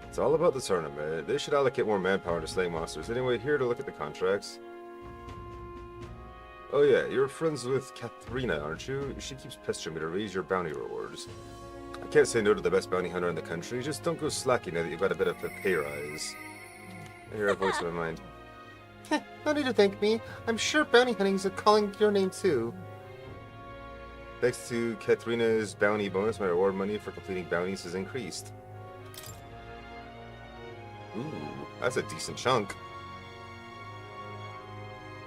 It's all about the tournament. They should allocate more manpower to slaying monsters. Anyway, here to look at the contracts. Oh yeah, you're friends with Katharina, aren't you? She keeps pestering me to raise your bounty rewards. I can't say no to the best bounty hunter in the country. Just don't go slacking now that you've got a bit of a pay rise. I hear a voice in my mind. No need to thank me. I'm sure bounty hunting is calling your name too. Thanks to Katharina's bounty bonus, my reward money for completing bounties has increased. Ooh, that's a decent chunk.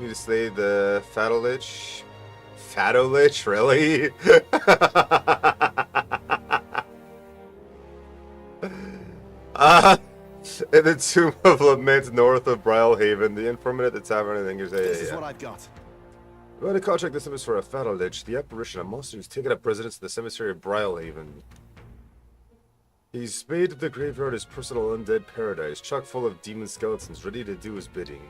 Need to slay the Fatolich. Fatolich, really? In the Tomb of Lament north of Brylehaven, the informant at the tavern, I think is This is what I've got. We're going to contract the Simmons for a Fatolich, the apparition, a monster who's taken up residence in the cemetery of Brylehaven. He's made the graveyard his personal undead paradise, chock full of demon skeletons ready to do his bidding.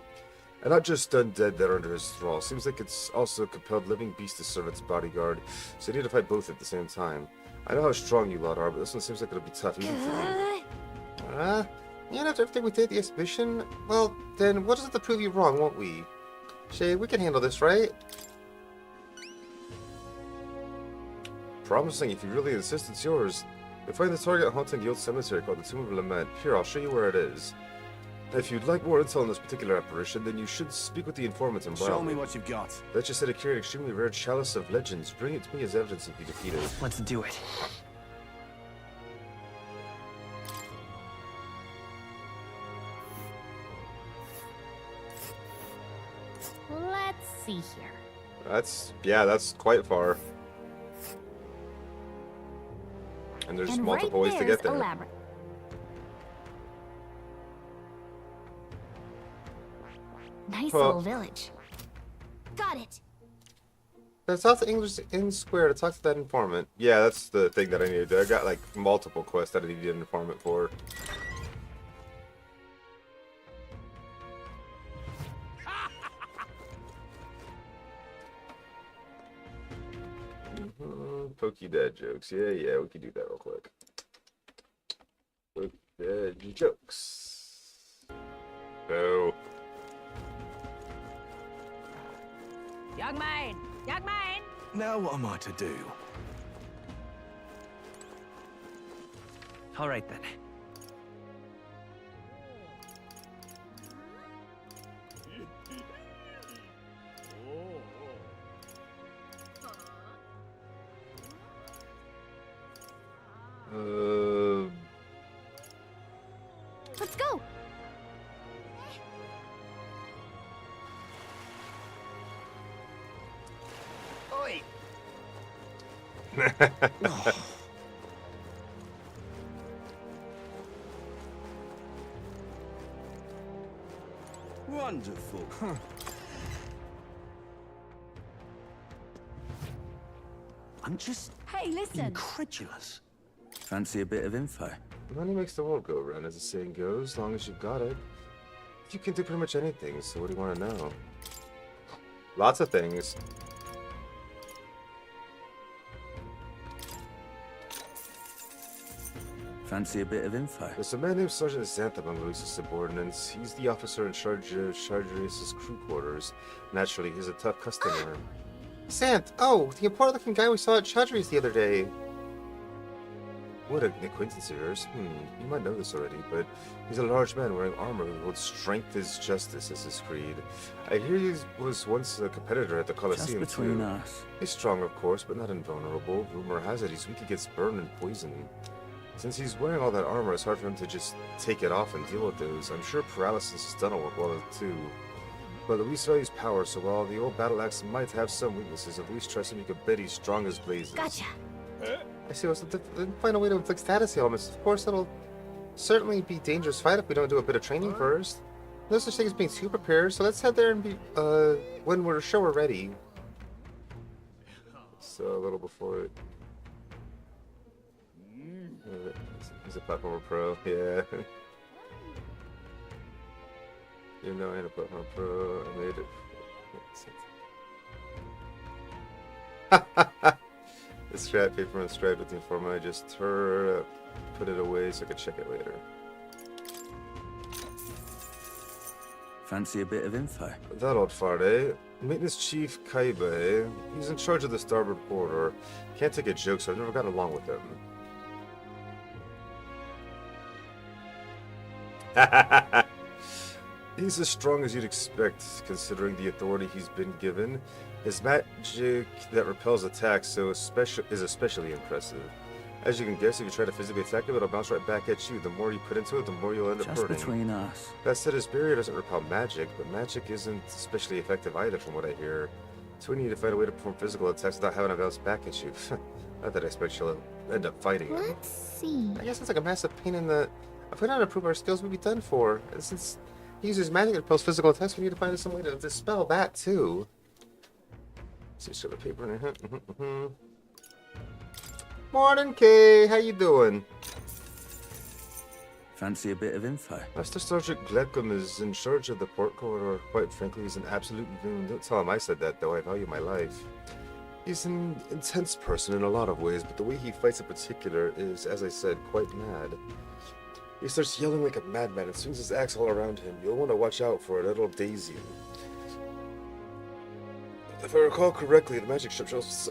And not just undead that are under his thrall. Seems like it's also compelled living beast to serve its bodyguard, so you need to fight both at the same time. I know how strong you lot are, but this one seems like it'll be tough even for you. You after everything we did at the exhibition? Well, then we'll just have to prove you wrong, won't we? Shay, we can handle this, right? Promising, if you really insist, it's yours. You'll find the target haunting the old cemetery called the Tomb of Lament. Here, I'll show you where it is. If you'd like more intel on this particular apparition, then you should speak with the informant in Show me what you've got. That just said to carry an extremely rare chalice of legends. Bring it to me as evidence if you defeat it. Let's do it. Let's see here. That's quite far. And there's multiple ways to get there. Nice little village. Got it. There's also English Inn Square to talk to that informant. Yeah, that's the thing that I need to do. I got like multiple quests that I need an informant for. Pokey dad jokes. Yeah, we can do that real quick. Pokey dad jokes. No. Young man! Young man! Now what am I to do? All right then. Let's go. Oi! Wonderful. I'm just Hey, listen. incredulous. Fancy a bit of info? Money makes the world go round, as the saying goes, as long as you've got it. You can do pretty much anything, so what do you want to know? Lots of things. Fancy a bit of info? There's a man named Sergeant Xanth among Luis's subordinates. He's the officer in charge of Chardrius' crew quarters. Naturally, he's a tough customer. Xanth! Oh, the important-looking guy we saw at Chardrius the other day. What an acquaintance of yours. You might know this already, but he's a large man wearing armor who holds strength is justice as his creed. I hear he was once a competitor at the Colosseum, Just between too. us. He's strong, of course, but not invulnerable. Rumor has it he's weak against burn and poison. Since he's wearing all that armor, it's hard for him to just take it off and deal with those. I'm sure paralysis has done a work well, too. But Luis values power, so while the old battle axe might have some weaknesses, if Luis trusts him, you could bet he's strong as blazes. Gotcha. I see. Let's find a way to inflict status ailments. Of course, it'll certainly be a dangerous fight if we don't do a bit of training first. No such thing as being too prepared, so let's head there and be, when we're sure we're ready. So, a little before it. He's a platformer pro, yeah. You know, I ain't a platformer pro. I made it. The strap paper and strap with the informant. I just put it away so I could check it later. Fancy a bit of info? That old fart, eh? Maintenance Chief Kaiba, eh? He's in charge of the starboard corridor. Can't take a joke, so I've never gotten along with him. He's as strong as you'd expect, considering the authority he's been given. His magic that repels attacks is especially impressive. As you can guess, if you try to physically attack him, it'll bounce right back at you. The more you put into it, the more you'll end up Just hurting. between us. That said, his barrier doesn't repel magic, but magic isn't especially effective either from what I hear. So we need to find a way to perform physical attacks without having to bounce back at you. Not that I expect she'll end up fighting him. Let's see. I guess it's like a massive pain in the... If we don't improve our skills, we'd be done for. And since he uses magic to repel physical attacks, we need to find some way to dispel that too. Let's see, show the paper in here. Morning, Kay. How you doing? Fancy a bit of info? Master Sergeant Gleckham is in charge of the port corridor. Quite frankly, he's an absolute boon. Don't tell him I said that, though. I value my life. He's an intense person in a lot of ways, but the way he fights in particular is, as I said, quite mad. He starts yelling like a madman and swings his axe all around him. You'll want to watch out for it. It'll daze you. If I recall correctly, the magic ship shows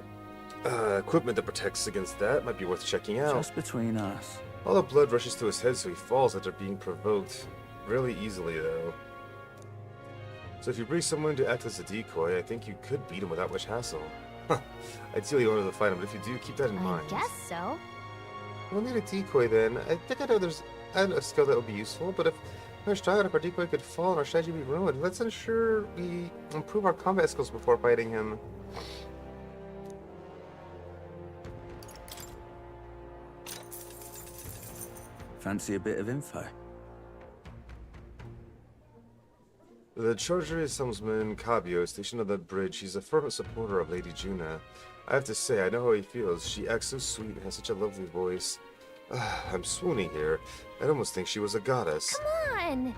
equipment that protects against that. Might be worth checking out. Just between us. All the blood rushes to his head, so he falls after being provoked. Really easily, though. So if you bring someone to act as a decoy, I think you could beat him without much hassle. Ideally, you wanted to fight him, but if you do, keep that in mind. I guess so. We'll need a decoy then. I think I know there's a skill that would be useful, but if we're strong enough, our decoy could fall and our strategy be ruined. Let's ensure we improve our combat skills before fighting him. Fancy a bit of info? The Chargery helmsman Cabio, stationed on the bridge, he's a fervent supporter of Lady Juna. I have to say, I know how he feels. She acts so sweet and has such a lovely voice. I'm swooning here. I'd almost think she was a goddess. Come on!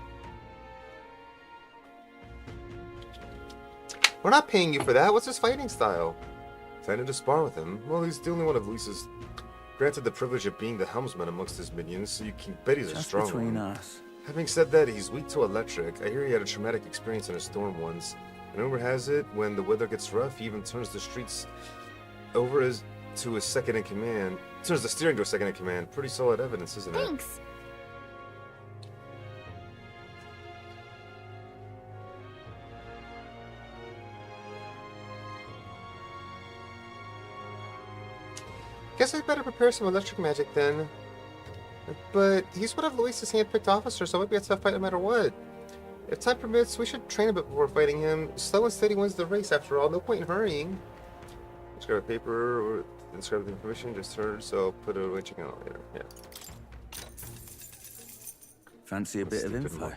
We're not paying you for that. What's his fighting style? Planning to spar with him? Well, he's the only one of Luis's granted the privilege of being the helmsman amongst his minions, so you can bet he's a strong between one. us. Having said that, he's weak to electric. I hear he had a traumatic experience in a storm once. And rumor has it, when the weather gets rough, he even turns the streets over to his second in command. Turns the steering to a second in command. Pretty solid evidence, isn't it? Thanks. Guess I'd better prepare some electric magic then. But he's one of Luis's hand-picked officers, so I might be a tough fight no matter what. If time permits, we should train a bit before fighting him. Slow and steady wins the race, after all. No point in hurrying. Just grab a paper or inscribe the information just heard, so I'll put it away, check it out later. Yeah. Fancy a bit of info?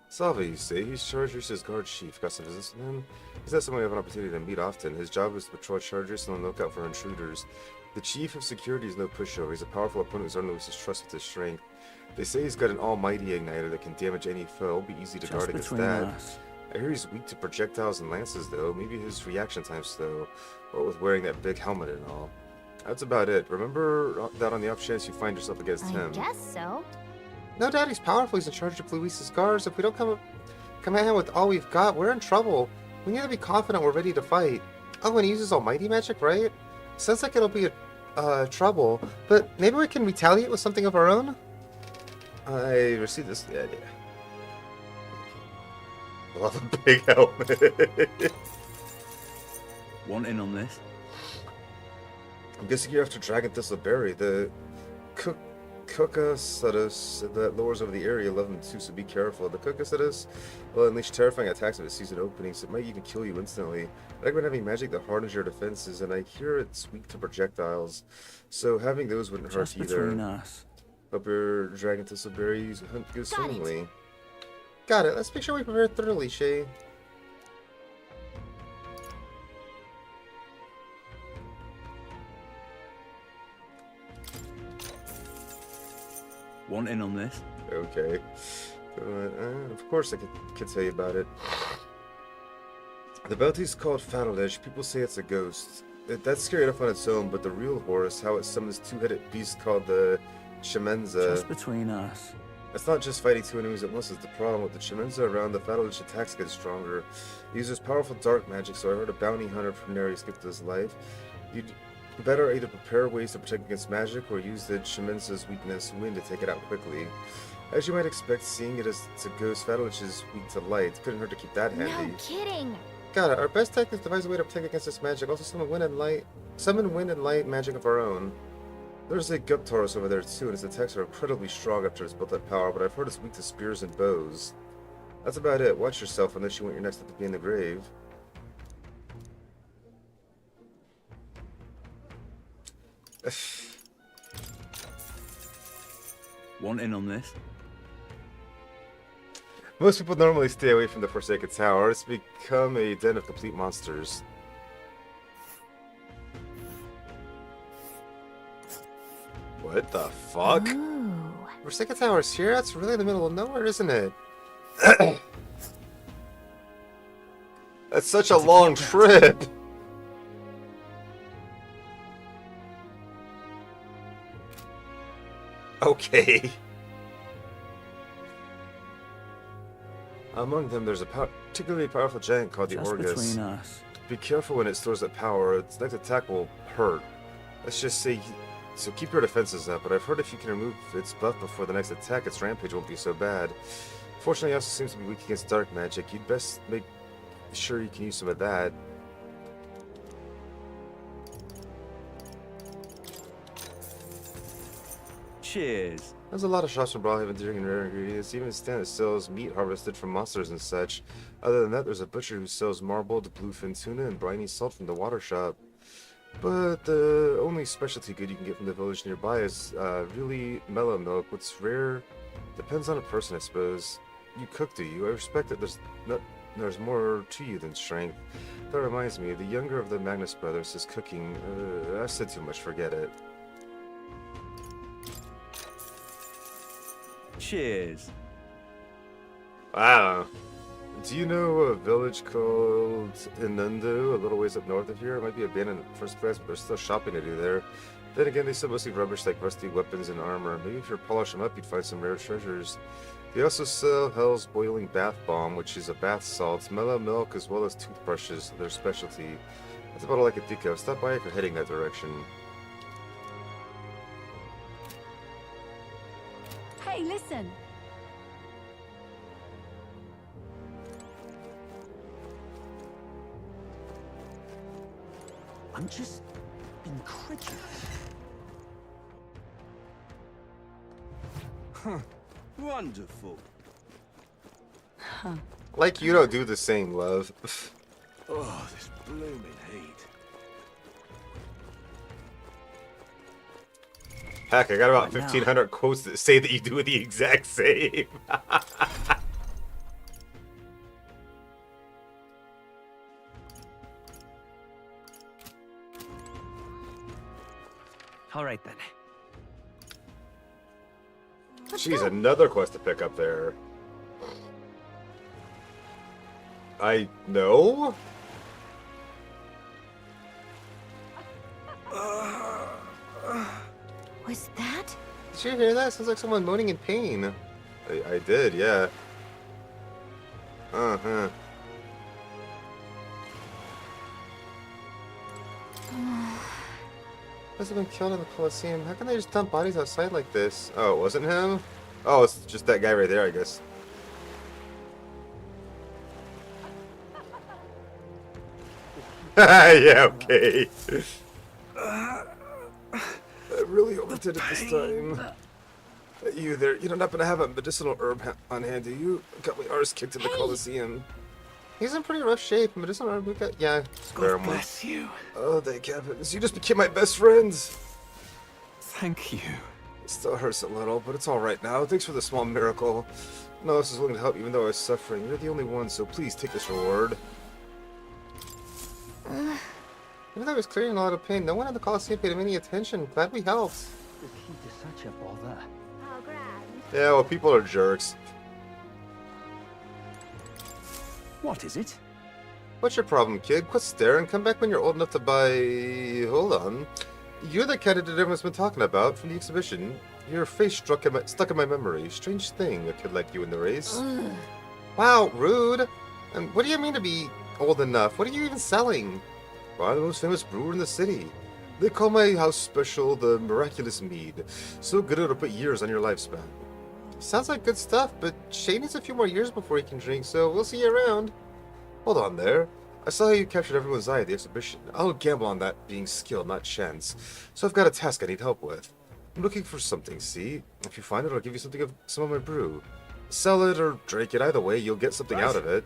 Salve, you say? He's Chargeris' guard chief. Got some business with him? He's not someone we have an opportunity to meet often. His job is to patrol Chargeris and on the lookout for intruders. The chief of security is no pushover. He's a powerful opponent who's earned Luis's trust with his strength. They say he's got an almighty igniter that can damage any foe. It'll be easy to guard against that. Us. I hear he's weak to projectiles and lances, though. Maybe his reaction time's slow. What with wearing that big helmet and all. That's about it. Remember that on the off chance you find yourself against him. I guess so. No doubt he's powerful. He's in charge of Luis's guards. If we don't come at him with all we've got, we're in trouble. We need to be confident we're ready to fight. Oh, and he uses almighty magic, right? Sounds like it'll be trouble, but maybe we can retaliate with something of our own? I received this idea. I love a big helmet. Want in on this? I'm guessing you're after Dragon Thistleberry. The Cucasadus that lowers over the area 11-2, so be careful. The Cucasadus will unleash terrifying attacks at its season openings. It might even kill you instantly. I recommend having magic that hardens your defenses, and I hear it's weak to projectiles, so having those wouldn't hurt Just either. between us. Hope your Dragon Thistleberries hunt goes swimmingly. Got it. Let's make sure we prepare thoroughly, Shay. Want in on this? Okay. Of course I could tell you about it. The bounty's called Fatal Edge. People say it's a ghost. That's scary enough on its own, but the real horror is how it summons two-headed beast called the Chimenza. Just between us. It's not just fighting two enemies at once is the problem. With the Chimenza around, the Fatal Edge attacks get stronger. He uses powerful dark magic, so I heard a bounty hunter from Neri skipped his life. You'd better either prepare ways to protect against magic or use the Chimenza's weakness, wind, to take it out quickly. As you might expect, seeing it as it's a ghost, Fatal Edge is weak to light. Couldn't hurt to keep that handy. No kidding. got it. Our best tech is devise a way to protect against this magic. Also summon wind and light magic of our own. There's a Guptaurus over there too, and its attacks are incredibly strong after it's built that power, but I've heard it's weak to spears and bows. That's about it. Watch yourself unless you want your next step to be in the grave. Want in on this? Most people normally stay away from the Forsaken Tower. It's become a den of complete monsters. What the fuck? Ooh. Forsaken Tower's here? That's really in the middle of nowhere, isn't it? That's such a long trip. Okay. Among them, there's a particularly powerful giant called the Just Orgus. between us. Be careful when it stores that power. Its next attack will hurt. Let's just say, so keep your defenses up. But I've heard if you can remove its buff before the next attack, its rampage won't be so bad. Fortunately, it also seems to be weak against dark magic. You'd best make sure you can use some of that. Cheers. There's a lot of shops from Brawlhaven dealing in rare ingredients, even a stand that sells meat harvested from monsters and such. Other than that, there's a butcher who sells marbled bluefin tuna and briny salt from the water shop. But the only specialty good you can get from the village nearby is really mellow milk. What's rare depends on a person, I suppose. You cook, do you? I respect that there's more to you than strength. That reminds me, the younger of the Magnus brothers is cooking. I said too much, forget it. Cheers. Wow. Do you know a village called Inundu, a little ways up north of here? It might be abandoned at first glance, but there's still shopping to do there. Then again, they sell mostly rubbish like rusty weapons and armor. Maybe if you polish them up, you'd find some rare treasures. They also sell Hell's Boiling Bath Bomb, which is a bath salt, mellow milk, as well as toothbrushes, their specialty. That's about all I can think of. Stop by if you're heading that direction. Hey, listen. I'm just incredulous. Huh. Wonderful. Like you don't do the same, love. Oh, this blooming heat. Heck, I got about Right now. 1,500 quotes that say that you do the exact same. All right then. Jeez, another quest to pick up there. I know? Was that? Did you hear that? Sounds like someone moaning in pain. I did, yeah. Uh-huh. Must have been killed in the Colosseum. How can they just dump bodies outside like this? Oh, it wasn't him? Oh, it's just that guy right there, I guess. Yeah, okay. I really overdid it this time. You there, you don't happen to have a medicinal herb on hand, do you? Got my arse kicked in the Colosseum. He's in pretty rough shape. Medicinal herb, we got, yeah. God bless you. Oh, thank heavens. You just became my best friends. Thank you. It still hurts a little, but it's alright now. Thanks for the small miracle. No one else is willing to help even though I was suffering. You're the only one, so please take this reward. Even though I was clearing a lot of pain, no one in the Colosseum paid him any attention. Glad we helped. This heat is such a bother. How grand. Yeah, well, people are jerks. What is it? What's your problem, kid? Quit staring. Come back when you're old enough to buy... Hold on. You're the candidate everyone's been talking about from the exhibition. Your face stuck in my memory. Strange thing, a kid like you in the race. Ugh. Wow, rude. And what do you mean to be old enough? What are you even selling? Well, I'm the most famous brewer in the city. They call my house special the Miraculous Mead. So good it'll put years on your lifespan. Sounds like good stuff, but Shay needs a few more years before he can drink, so we'll see you around. Hold on there. I saw how you captured everyone's eye at the exhibition. I'll gamble on that being skill, not chance. So I've got a task I need help with. I'm looking for something, see? If you find it, I'll give you some of my brew. Sell it or drink it, either way, you'll get something out of it.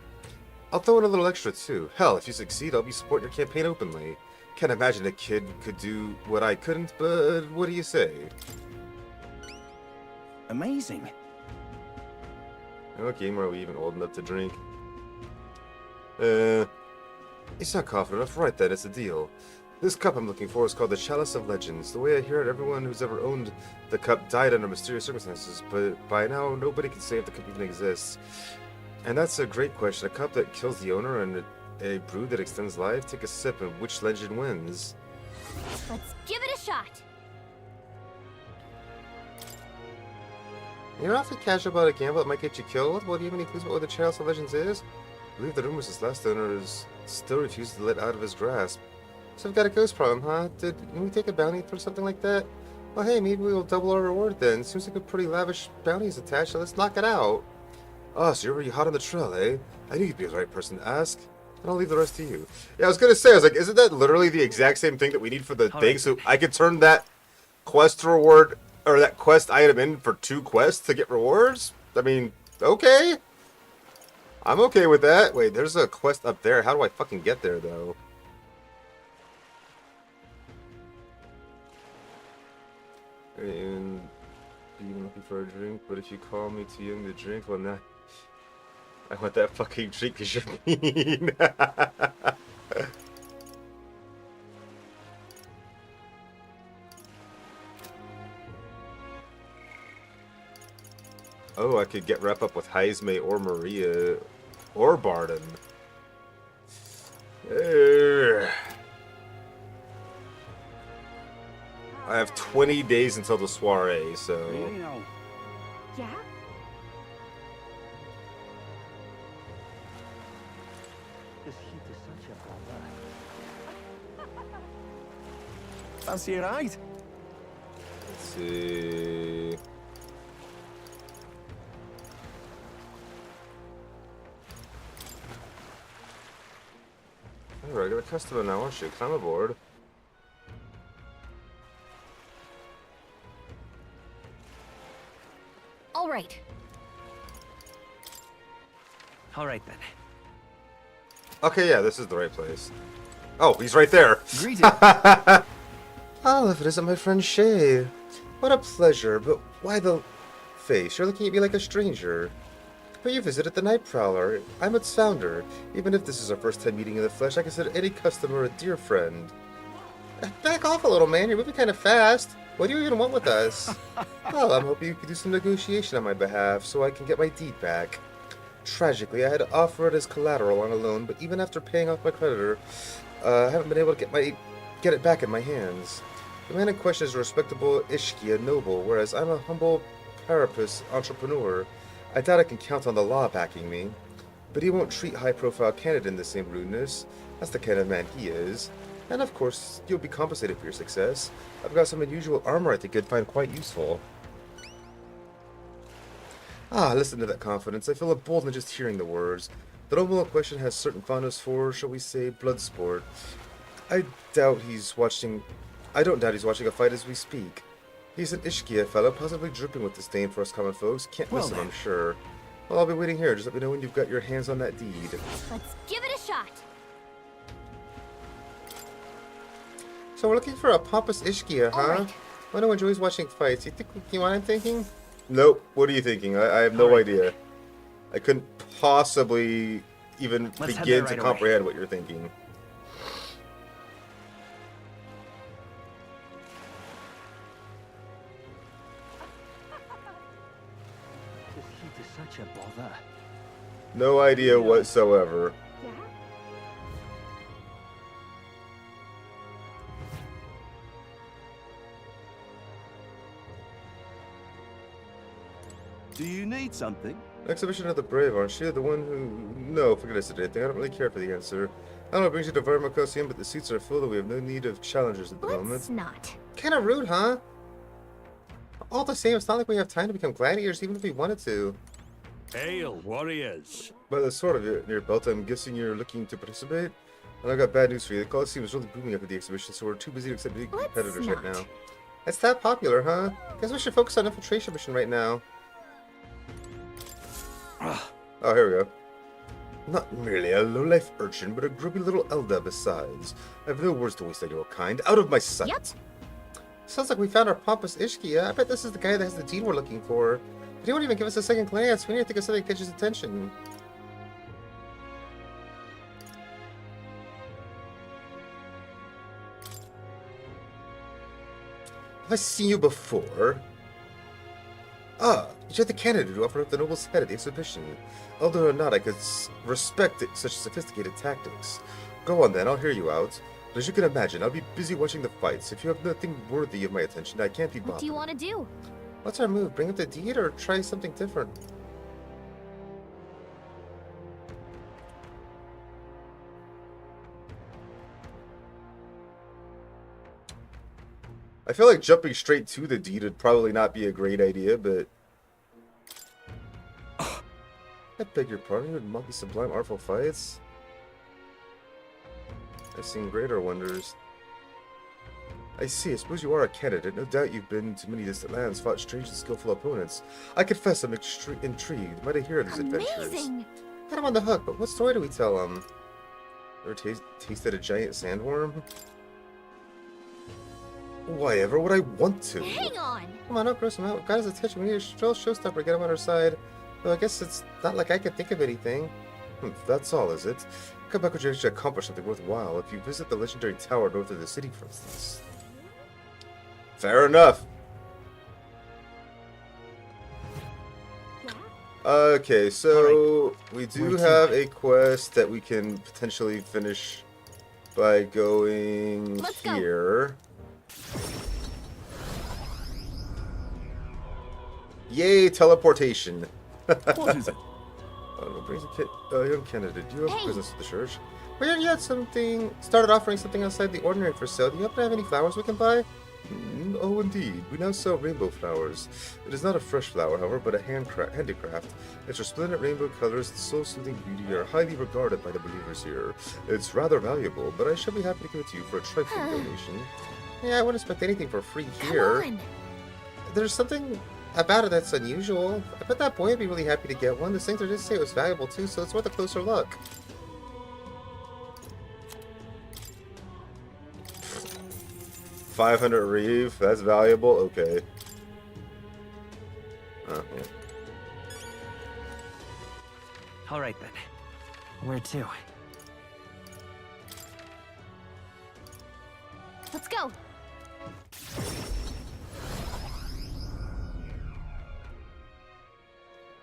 I'll throw in a little extra too. Hell, if you succeed, I'll be supporting your campaign openly. Can't imagine a kid could do what I couldn't, but what do you say? Amazing. What game are we even old enough to drink? It's not confident enough. Right then, it's a deal. This cup I'm looking for is called the Chalice of Legends. The way I hear it, everyone who's ever owned the cup died under mysterious circumstances, but by now, nobody can say if the cup even exists. And that's a great question. A cup that kills the owner and a brew that extends life? Take a sip and which legend wins? Let's give it a shot. You're awfully casual about a gamble that might get you killed. Well, do you have any clues about what the Chalice of Legends is? I believe the rumors his last owner is still refused to let out of his grasp. So I've got a ghost problem, huh? Didn't we take a bounty for something like that? Well, hey, maybe we'll double our reward then. Seems like a pretty lavish bounty's attached, so let's knock it out. Oh, so you're already hot on the trail, eh? I knew you'd be the right person to ask. And I'll leave the rest to you. Yeah, I was gonna say, I was like, isn't that literally the exact same thing that we need for the thing? So I could turn that quest reward, or that quest item in for 2 quests to get rewards? I mean, okay. I'm okay with that. Wait, there's a quest up there. How do I fucking get there, though? And being looking for a drink, but if you call me too young to drink, well, nah. I want that fucking drink because you're mean. Oh, I could wrap up with Heisme or Maria or Barden. I have 20 days until the soiree, so... Yeah? Fancy a ride? Let's see... Alright, I got a customer now, aren't you? Climb aboard. All right. All right then. Okay, yeah, this is the right place. Oh, he's right there. Greeting. Oh, if it isn't my friend Shay. What a pleasure, but why the face? You're looking at me like a stranger. But you visited the Night Prowler. I'm its founder. Even if this is our first time meeting in the flesh, I consider any customer a dear friend. Back off a little, man. You're moving kind of fast. What do you even want with us? Well, I'm hoping you could do some negotiation on my behalf so I can get my deed back. Tragically, I had to offer it as collateral on a loan, but even after paying off my creditor, I haven't been able to get it back in my hands. The man in question is a respectable Ishkia noble, whereas I'm a humble Parapus entrepreneur. I doubt I can count on the law backing me. But he won't treat high-profile candidate in the same rudeness. That's the kind of man he is. And of course, you'll be compensated for your success. I've got some unusual armor I think you'd find quite useful. Ah, listen to that confidence. I feel emboldened just hearing the words. The noble in question has certain fondness for, shall we say, blood sport. I don't doubt he's watching a fight as we speak. He's an Ishkia fellow, possibly dripping with disdain for us common folks. Can't miss him, I'm sure. Well, I'll be waiting here. Just let me know when you've got your hands on that deed. Let's give it a shot. So we're looking for a pompous Ishkia, huh? Alright. One who enjoys watching fights. You know what I'm thinking? Nope. What are you thinking? I have no idea. I couldn't possibly even begin to comprehend what you're thinking. This heat is such a bother. No idea whatsoever. Do you need something? Exhibition of the Brave, aren't you? The one who... No, forget I said anything. I don't really care for the answer. I don't know, it brings you to Verma Coliseum, but the seats are full and we have no need of challengers at the moment. Let's not. Kinda rude, huh? All the same, it's not like we have time to become gladiators, even if we wanted to. Hail, warriors! By the sword of your belt, I'm guessing you're looking to participate? And I got bad news for you. The Coliseum is really booming after the exhibition, so we're too busy to accept any competitors right not. now. It's that popular, huh? Guess we should focus on infiltration mission right now. Oh, here we go. Not merely a low-life urchin, but a grubby little Elda besides. I have no words to waste on your kind. Out of my sight! Yep. Sounds like we found our pompous Ishkia. I bet this is the guy that has the deed we're looking for. But he won't even give us a second glance. We need to think of something that catches his attention. Have I seen you before? Ah, you're the candidate who offered up the noble's head at the exhibition. Elder or not, I could respect such sophisticated tactics. Go on then, I'll hear you out. But as you can imagine, I'll be busy watching the fights. If you have nothing worthy of my attention, I can't be bothered. What do you want to do? What's our move? Bring up the deed or try something different? I feel like jumping straight to the deed would probably not be a great idea, but... I beg your pardon, you would mock these sublime artful fights? I've seen greater wonders. I see, I suppose you are a candidate. No doubt you've been to many distant lands, fought strange and skillful opponents. I confess I'm intrigued. Might I hear of these adventures? Amazing! Got him on the hook, but what story do we tell him? Ever tasted a giant sandworm? Why ever would I want to? Hang on! Come on, don't gross him out. Got his attention. We need a showstopper to get him on our side. Though I guess it's not like I can think of anything. That's all, is it? Come back when you actually accomplish something worthwhile. If you visit the legendary tower north of the city, for instance. Fair enough. Okay, so we do have a quest that we can potentially finish by going here. Yay, teleportation. What is it? Brings a young candidate. Do you have business with the church? We already had started offering something outside the ordinary for sale. Do you happen to have any flowers we can buy? Oh, indeed. We now sell rainbow flowers. It is not a fresh flower, however, but a handicraft. Its resplendent rainbow colors and soul-soothing beauty are highly regarded by the believers here. It's rather valuable, but I shall be happy to give it to you for a trifling donation. Yeah, I wouldn't expect anything for free here. Come on. There's something about it that's unusual. I bet that boy would be really happy to get one. The Sanctor did say it was valuable too, so it's worth a closer look. $500 Reeve, that's valuable? Okay. Oh, yeah. Alright then. Where to? Let's go!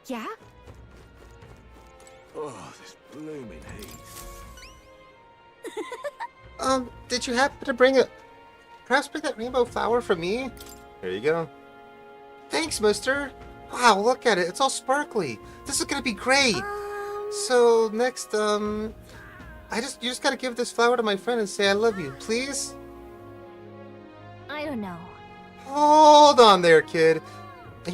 Yeah? Oh, this blooming heat. Did you happen to perhaps bring that rainbow flower for me? Here you go. Thanks, mister. Wow, look at it. It's all sparkly. This is gonna be great. So, next, you just gotta give this flower to my friend and say I love you, please? I don't know. Hold on there, kid. I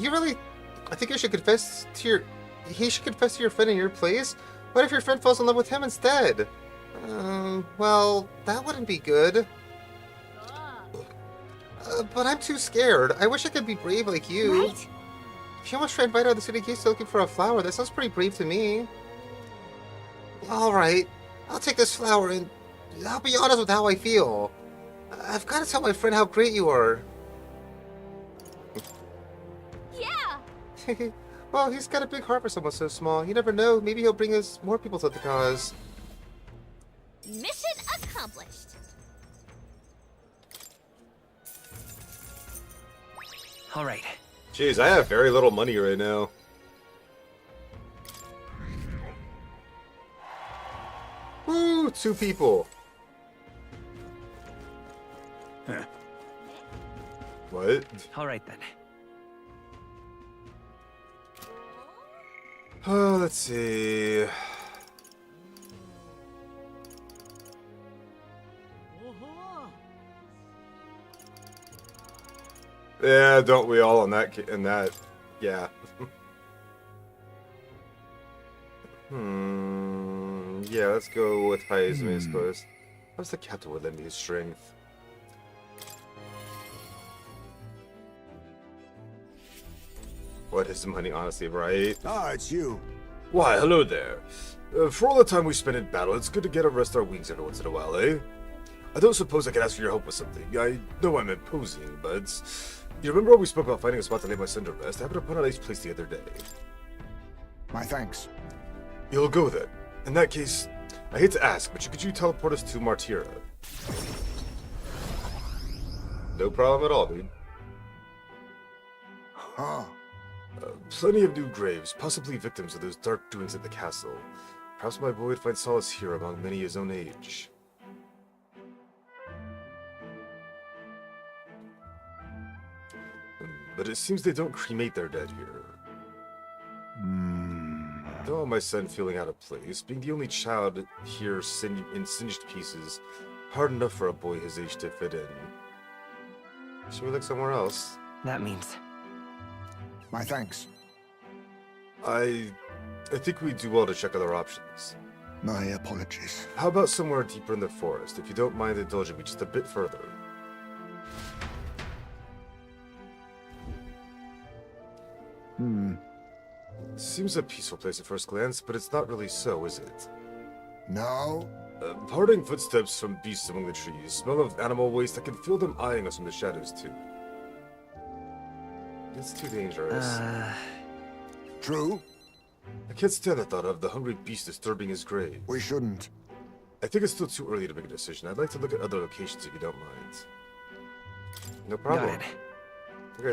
think you should confess to he should confess to your friend in your place? What if your friend falls in love with him instead? Well, that wouldn't be good. But I'm too scared. I wish I could be brave like you. Right? If you almost tried right out of the city gates looking for a flower, that sounds pretty brave to me. Alright, I'll take this flower and I'll be honest with how I feel. I've got to tell my friend how great you are. Yeah! Well, he's got a big heart for someone so small. You never know. Maybe he'll bring us more people to the cause. Mission accomplished. Alright. Jeez, I have very little money right now. Woo! 2 people. Huh. What? Alright then. Oh, let's see. Yeah, don't we all in that? Yeah. Yeah, let's go with Hyzme, I suppose. How's the captain would lend me his strength? What is money, honestly, right? Ah, it's you. Why, hello there. For all the time we spend in battle, it's good to get to rest our wings every once in a while, eh? I don't suppose I could ask for your help with something. I know I'm imposing, but... You remember when we spoke about finding a spot to lay my son to rest? I happened upon a nice place the other day. My thanks. You'll go then. In that case, I hate to ask, but could you teleport us to Martira? No problem at all, dude. Huh. Plenty of new graves, possibly victims of those dark doings at the castle. Perhaps my boy would find solace here among many his own age. But it seems they don't cremate their dead here. Though my son feeling out of place, being the only child here in singed pieces, hard enough for a boy his age to fit in. Should we look somewhere else? That means... My thanks. I think we do well to check other options. My apologies. How about somewhere deeper in the forest, if you don't mind indulging me just a bit further? Seems a peaceful place at first glance, but it's not really so, is it? No? Parting footsteps from beasts among the trees, smell of animal waste. I can feel them eyeing us from the shadows, too. It's too dangerous. True? I can't stand the thought of the hungry beast disturbing his grave. We shouldn't. I think it's still too early to make a decision. I'd like to look at other locations if you don't mind. No problem.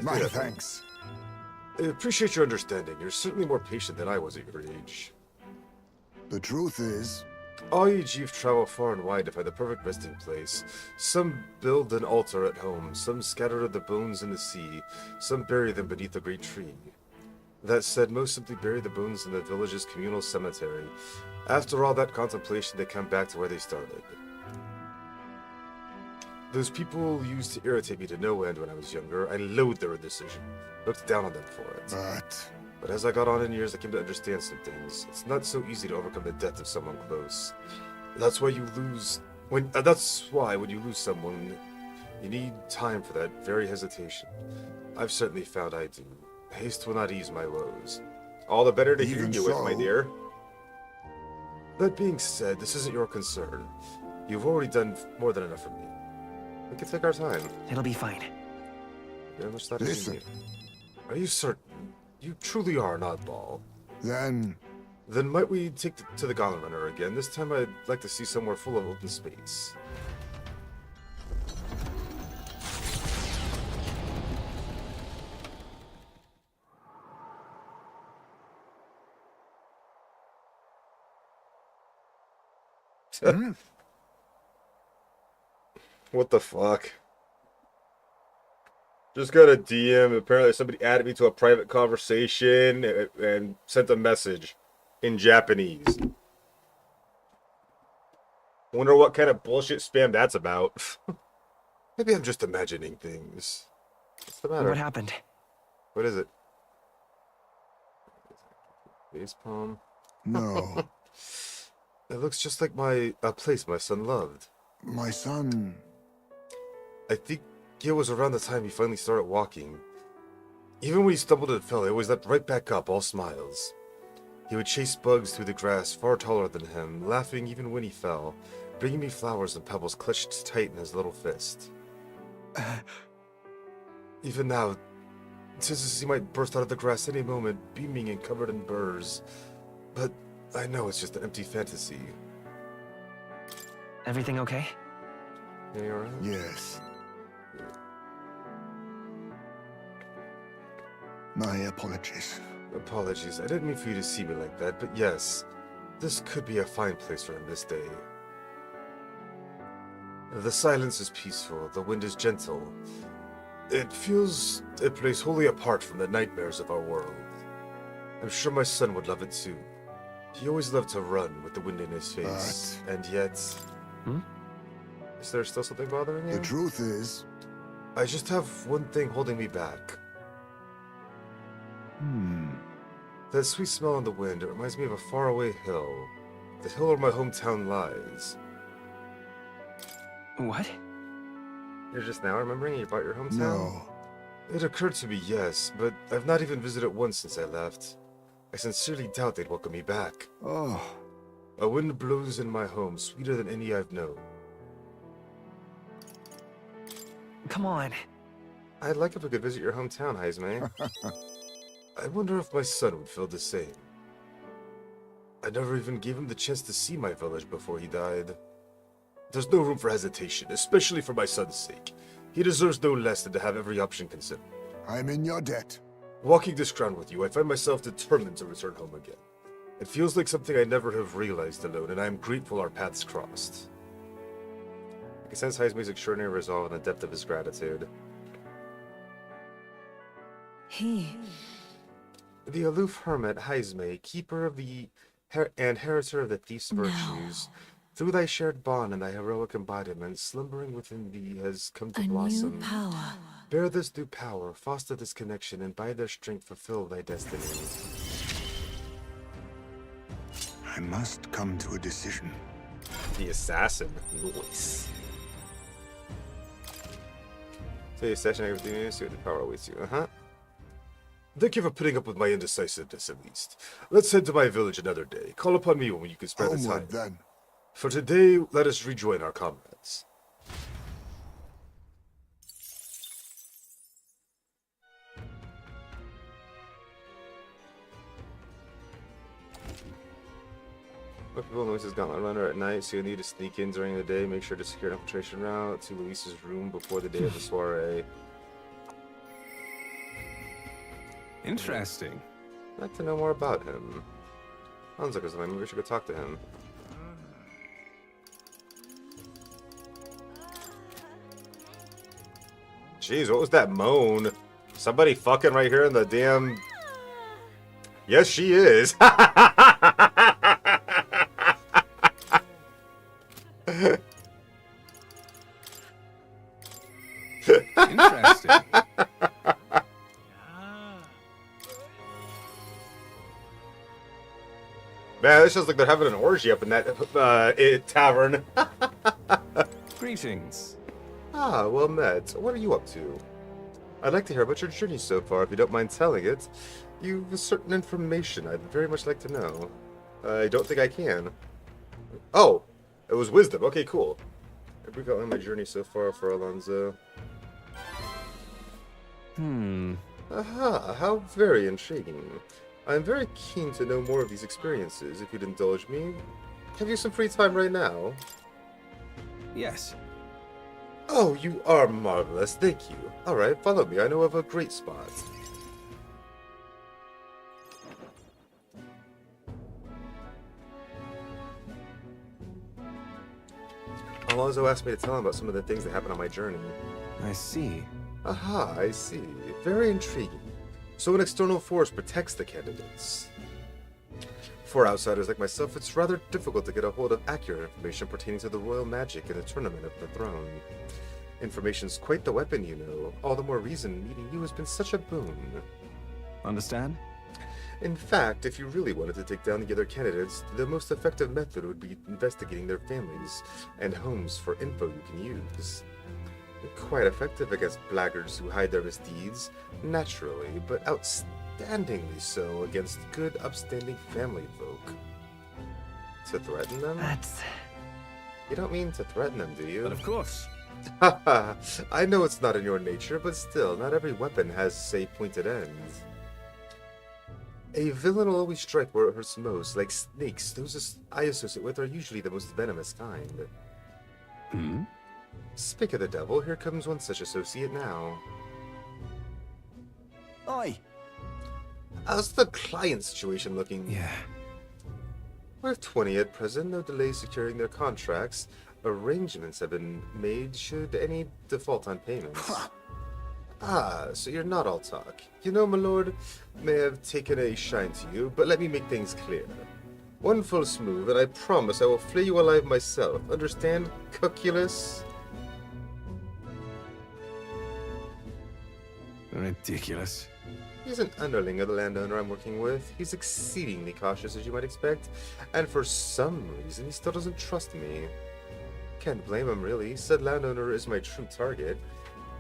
My thanks. I appreciate your understanding. You're certainly more patient than I was at your age. The truth is... All you Jeeves travel far and wide to find the perfect resting place. Some build an altar at home, some scatter the bones in the sea, some bury them beneath a great tree. That said, most simply bury the bones in the village's communal cemetery. After all that contemplation, they come back to where they started. Those people used to irritate me to no end when I was younger. I loathed their indecision, looked down on them for it. But as I got on in years, I came to understand some things. It's not so easy to overcome the death of someone close. That's why you lose... that's why when you lose someone, you need time for that very hesitation. I've certainly found I do. Haste will not ease my woes. All the better to hear you with, my dear. That being said, this isn't your concern. You've already done more than enough for me. We can take our time. It'll be fine. Yeah, much that is you. Are you certain? You truly are an oddball. Then might we take to the Gauntlet Runner again? This time I'd like to see somewhere full of open space. What the fuck? Just got a DM. Apparently somebody added me to a private conversation and sent a message in Japanese. Wonder what kind of bullshit spam that's about. Maybe I'm just imagining things. What's the matter? What happened? What is it? Face palm? No. It looks just like a place my son loved. My son... I think it was around the time he finally started walking. Even when he stumbled and fell, he always leapt right back up, all smiles. He would chase bugs through the grass far taller than him, laughing even when he fell, bringing me flowers and pebbles clutched tight in his little fist. Even now, it seems as he might burst out of the grass any moment, beaming and covered in burrs. But I know it's just an empty fantasy. Everything okay? Yeah, you alright? Yes. My apologies. Apologies. I didn't mean for you to see me like that, but yes, this could be a fine place for him this day. The silence is peaceful, the wind is gentle. It feels a place wholly apart from the nightmares of our world. I'm sure my son would love it too. He always loved to run with the wind in his face, and yet... Is there still something bothering you? The truth is... I just have one thing holding me back. That sweet smell in the wind, it reminds me of a faraway hill. The hill where my hometown lies. What? You're just now remembering you bought your hometown? No. It occurred to me, yes, but I've not even visited once since I left. I sincerely doubt they'd welcome me back. Oh. A wind blows in my home, sweeter than any I've known. Come on. I'd like if we could visit your hometown, Heisme. I wonder if my son would feel the same. I never even gave him the chance to see my village before he died. There's no room for hesitation, especially for my son's sake. He deserves no less than to have every option considered. I'm in your debt. Walking this ground with you, I find myself determined to return home again. It feels like something I never have realized alone, and I am grateful our paths crossed. I can sense Heisme's extraordinary resolve and the depth of his gratitude. The aloof hermit Heisme, keeper of the and heritor of the thief's virtues, through thy shared bond and thy heroic embodiment, slumbering within thee has come to blossom. New power. Bear this new power, foster this connection, and by their strength fulfill thy destiny. I must come to a decision. The assassin. Nice. So you session everything, see what the power awaits you, Thank you for putting up with my indecisiveness, at least. Let's head to my village another day. Call upon me when you can spare the time. Onward, then. For today, let us rejoin our comrades. Most people know Luis's gauntlet runner at night, so you'll need to sneak in during the day. Make sure to secure an infiltration route to Luis's room before the day of the soiree. Interesting. I'd like to know more about him. Sounds like maybe we should go talk to him. Jeez, what was that moan? Somebody fucking right here in the damn... Yes, she is. Interesting. Man, this sounds like they're having an orgy up in that tavern. Greetings. Ah, well met. What are you up to? I'd like to hear about your journey so far, if you don't mind telling it. You've certain information I'd very much like to know. I don't think I can. Oh, it was wisdom. Okay, cool. I brief outline my journey so far for Alonso. Aha, how very intriguing. I'm very keen to know more of these experiences, if you'd indulge me. Have you some free time right now? Yes. Oh, you are marvelous, thank you. Alright, follow me, I know of a great spot. Alonso asked me to tell him about some of the things that happened on my journey. I see. Aha, I see. Very intriguing. So an external force protects the candidates. For outsiders like myself, it's rather difficult to get a hold of accurate information pertaining to the royal magic in the Tournament of the Throne. Information's quite the weapon, you know. All the more reason meeting you has been such a boon. Understand? In fact, if you really wanted to take down the other candidates, the most effective method would be investigating their families and homes for info you can use. Quite effective against blackguards who hide their misdeeds, naturally, but outstandingly so against good, upstanding family folk. To threaten them? You don't mean to threaten them, do you? But of course. Haha, I know it's not in your nature, but still, not every weapon has, say, pointed ends. A villain will always strike where it hurts most, like snakes. Those I associate with are usually the most venomous kind. Speak of the devil, here comes one such associate now. Oi! How's the client situation looking? Yeah. We're 20 at present, no delays securing their contracts. Arrangements have been made should any default on payments. Ah, so you're not all talk. You know, my lord, may have taken a shine to you, but let me make things clear. One false move, and I promise I will flay you alive myself. Understand, Cuculus? Ridiculous. He's an underling of the landowner I'm working with. He's exceedingly cautious, as you might expect, and for some reason he still doesn't trust me. Can't blame him, really. Said landowner is my true target.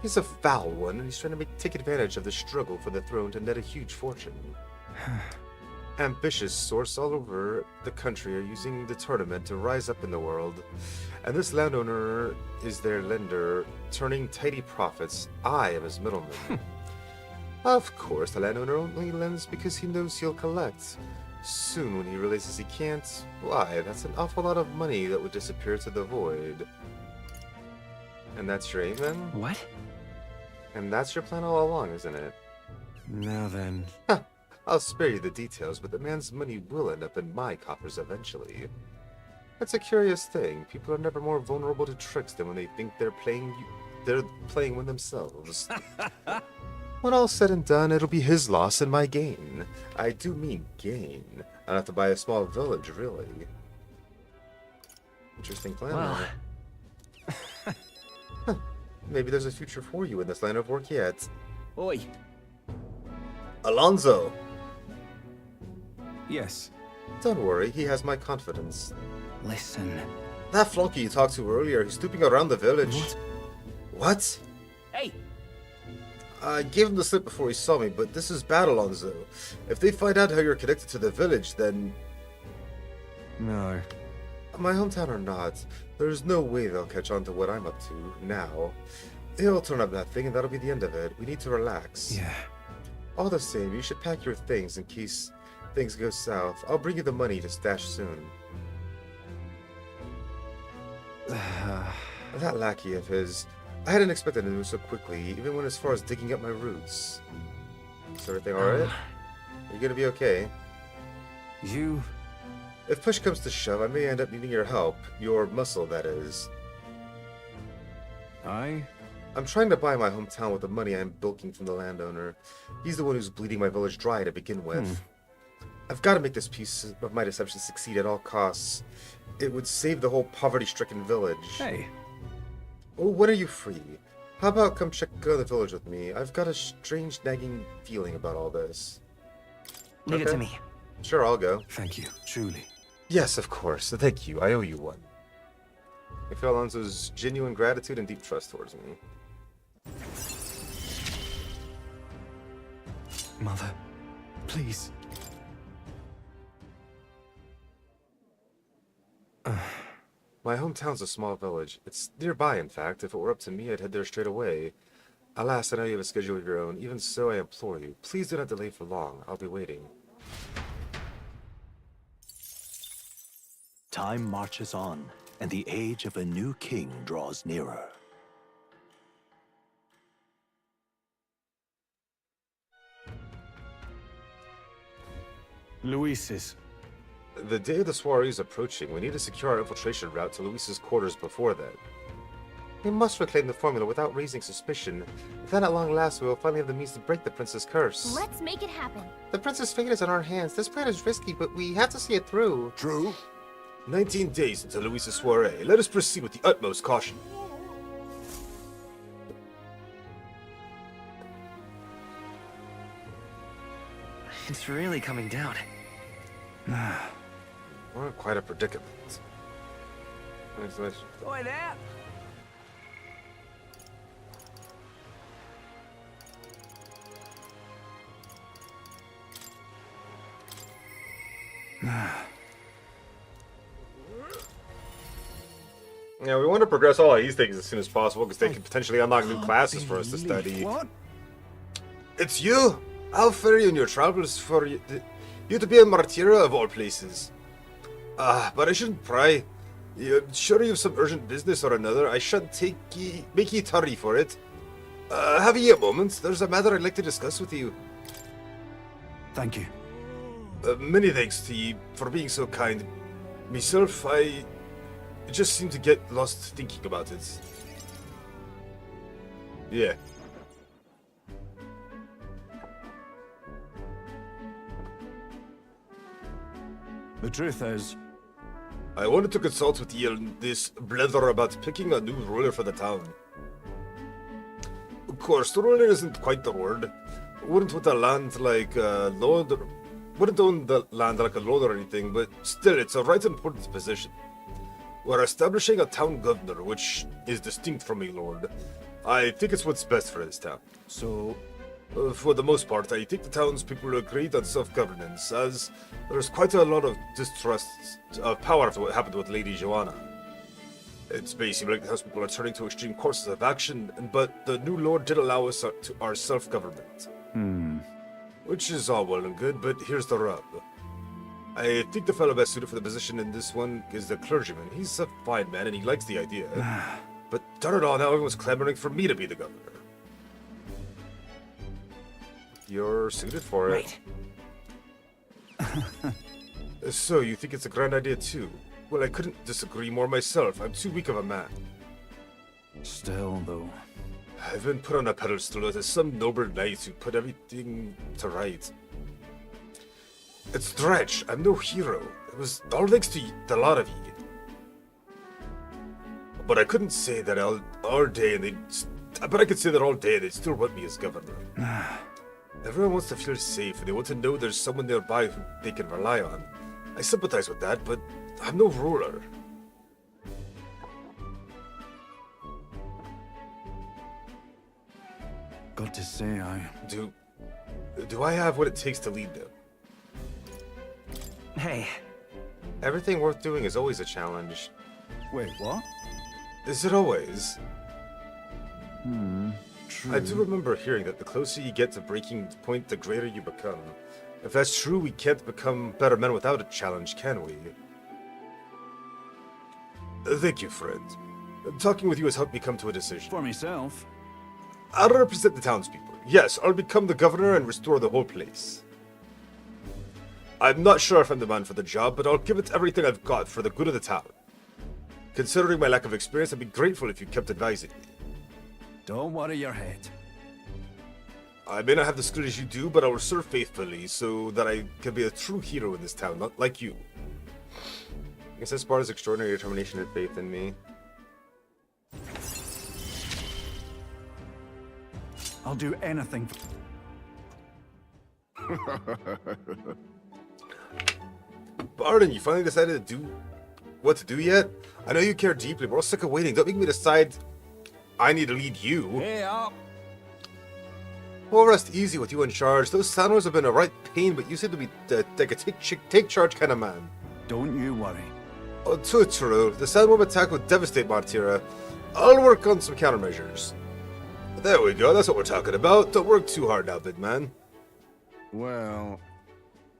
He's a foul one, and he's trying to take advantage of the struggle for the throne to net a huge fortune. Ambitious source all over the country are using the tournament to rise up in the world. And this landowner is their lender, turning tidy profits. I am his middleman. Of course, the landowner only lends because he knows he'll collect. Soon, when he realizes he can't, why, that's an awful lot of money that would disappear to the void. And that's your aim, then? What? And that's your plan all along, isn't it? Now then. Huh. I'll spare you the details, but the man's money will end up in my coffers eventually. It's a curious thing. People are never more vulnerable to tricks than when they think they're playing with themselves. When all's said and done, it'll be his loss and my gain. I do mean gain. I'll have to buy a small village, really. Interesting plan. Well. Huh. Maybe there's a future for you in this line of work yet. Oi. Alonso! Yes. Don't worry, he has my confidence. Listen. That flunky you talked to earlier, he's snooping around the village. What? Hey! I gave him the slip before he saw me, but this is bad, Alonso. If they find out how you're connected to the village, then... No. My hometown or not, there's no way they'll catch on to what I'm up to, now. He'll turn up nothing, and that'll be the end of it. We need to relax. Yeah. All the same, you should pack your things in case things go south. I'll bring you the money to stash soon. That lackey of his... I hadn't expected him to move so quickly, even when as far as digging up my roots. Is everything alright? Are you gonna be okay? You... If push comes to shove, I may end up needing your help. Your muscle, that is. I'm trying to buy my hometown with the money I'm bilking from the landowner. He's the one who's bleeding my village dry to begin with. I've got to make this piece of my deception succeed at all costs. It would save the whole poverty-stricken village. Hey. Oh, when are you free? How about come check out the village with me? I've got a strange nagging feeling about all this. Leave it to me. Sure, I'll go. Thank you, truly. Yes, of course. Thank you. I owe you one. I feel Alonso's genuine gratitude and deep trust towards me. Mother, please. My hometown's a small village. It's nearby, in fact. If it were up to me, I'd head there straight away. Alas, I know you have a schedule of your own. Even so, I implore you, please do not delay for long. I'll be waiting. Time marches on, and the age of a new king draws nearer. Luis's. The day of the soiree is approaching. We need to secure our infiltration route to Luis's quarters before that. We must reclaim the formula without raising suspicion. Then at long last we will finally have the means to break the prince's curse. Let's make it happen. The prince's fate is in our hands. This plan is risky, but we have to see it through. True. 19 days until Luis's soiree. Let us proceed with the utmost caution. It's really coming down. We're in quite a predicament. Oi there! Yeah, we want to progress all of these things as soon as possible because they can potentially unlock new classes for us to study. What? It's you! How fare you in your travels for you to be a Martyra of all places? But I shouldn't pry. Sure you have some urgent business or another. I shan't make ye tarry for it. Have ye a moment? There's a matter I'd like to discuss with you. Thank you. Many thanks to ye for being so kind. Myself, I just seem to get lost thinking about it. Yeah. The truth is, I wanted to consult with ye on this blether about picking a new ruler for the town. Of course, the ruler isn't quite the word. Wouldn't want the land like a lord. Wouldn't own the land like a lord or anything, but still, it's a right important position. We're establishing a town governor, which is distinct from a lord. I think it's what's best for this town. So, For the most part, I think the townspeople agreed on self-governance, as there's quite a lot of distrust of power after what happened with Lady Joanna. It's basically like the townspeople are turning to extreme courses of action, but the new lord did allow us to our self-government. Which is all well and good, but here's the rub. I think the fellow best suited for the position in this one is the clergyman. He's a fine man and he likes the idea. But darn it all, now everyone's clamoring for me to be the governor. You're suited for it. Right. So, you think it's a grand idea too? Well, I couldn't disagree more myself. I'm too weak of a man. still, though. I've been put on a pedestal as some noble knight who put everything to right. It's Dredge. I'm no hero. It was all thanks to the lot of ye. But I couldn't say that all day and but I could say that all day and they'd still want me as governor. Everyone wants to feel safe and they want to know there's someone nearby who they can rely on. I sympathize with that, but I'm no ruler. Got to say, Do I have what it takes to lead them? Hey. Everything worth doing is always a challenge. Wait, what? Is it always? True. I do remember hearing that the closer you get to breaking point, the greater you become. If that's true, we can't become better men without a challenge, can we? Thank you, friend. Talking with you has helped me come to a decision. For myself. I'll represent the townspeople. Yes, I'll become the governor and restore the whole place. I'm not sure if I'm the man for the job, but I'll give it everything I've got for the good of the town. Considering my lack of experience, I'd be grateful if you kept advising me. Don't worry your head. I may not have the skills you do, but I will serve faithfully so that I can be a true hero in this town, not like you. I guess Sparta's extraordinary determination and faith in me. I'll do anything. Bardin, you finally decided to do what to do yet? I know you care deeply, but we're all sick of waiting. Don't make me decide I need to lead you. Hey up! We'll rest easy with you in charge. Those Sanros have been a right pain, but you seem to be like a take charge kind of man. Don't you worry. Oh, too true. The Sandworm attack would devastate Martira. I'll work on some countermeasures. There we go, that's what we're talking about. Don't work too hard now, big man. Well...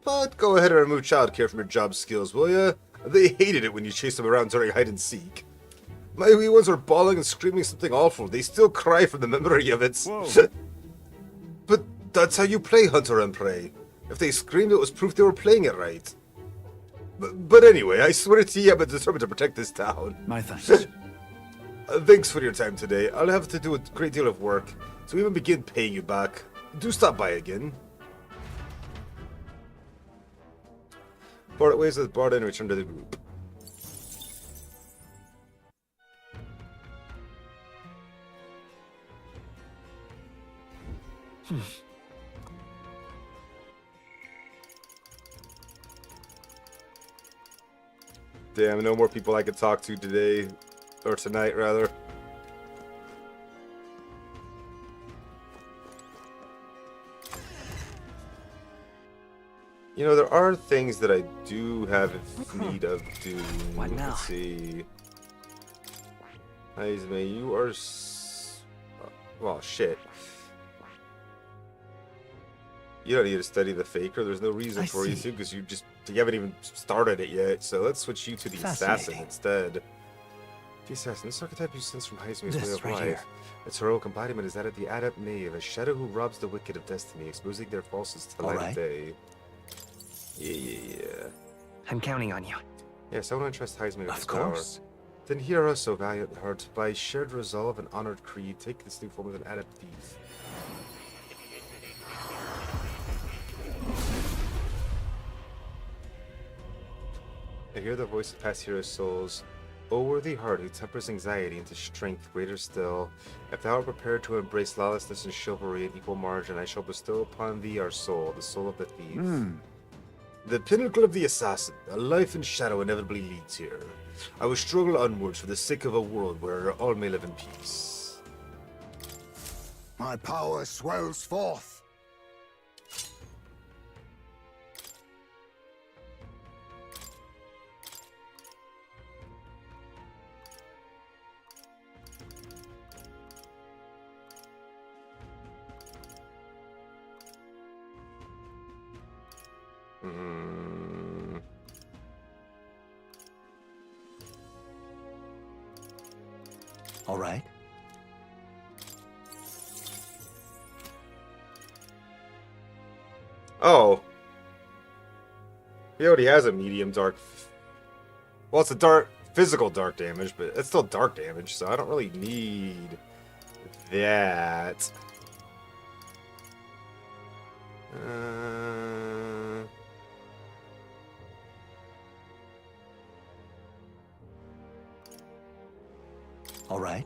But go ahead and remove childcare from your job skills, will ya? They hated it when you chased them around during hide and seek. My wee ones were bawling and screaming something awful. They still cry from the memory of it. But that's how you play Hunter and Prey. If they screamed, it was proof they were playing it right. But anyway, I swear to you, I'm determined to protect this town. My thanks. Thanks for your time today. I'll have to do a great deal of work to even begin paying you back. Do stop by again. Part ways with Barda and return to the group. Damn, no more people I could talk to today. Or tonight, rather. You know, there are things that I do have need of doing. What now? Let's see. Heisme, you are... well, shit. You don't need to study the Faker. There's no reason for you to, because you haven't even started it yet. So let's switch you to the Assassin instead. The Assassin, this archetype you sense from Heisme's way of life. Its heroic embodiment is that of the adept knave, a shadow who robs the wicked of destiny, exposing their falseness to the light of day. Yeah. I'm counting on you. Yes, I want to entrust Heisme with Of his power. course. Then hear us, O valiant heart, by shared resolve and honored creed, take this new form of an adept thief. I hear the voice of past heroes' souls. O worthy heart who tempers anxiety into strength greater still, if thou art prepared to embrace lawlessness and chivalry in equal margin, I shall bestow upon thee our soul, the soul of the thief. The pinnacle of the assassin, a life in shadow inevitably leads here. I will struggle onwards for the sake of a world where all may live in peace. My power swells forth. All right. Oh. He already has a medium dark. Well, it's a dark, physical dark damage, but it's still dark damage, so I don't really need that. All right.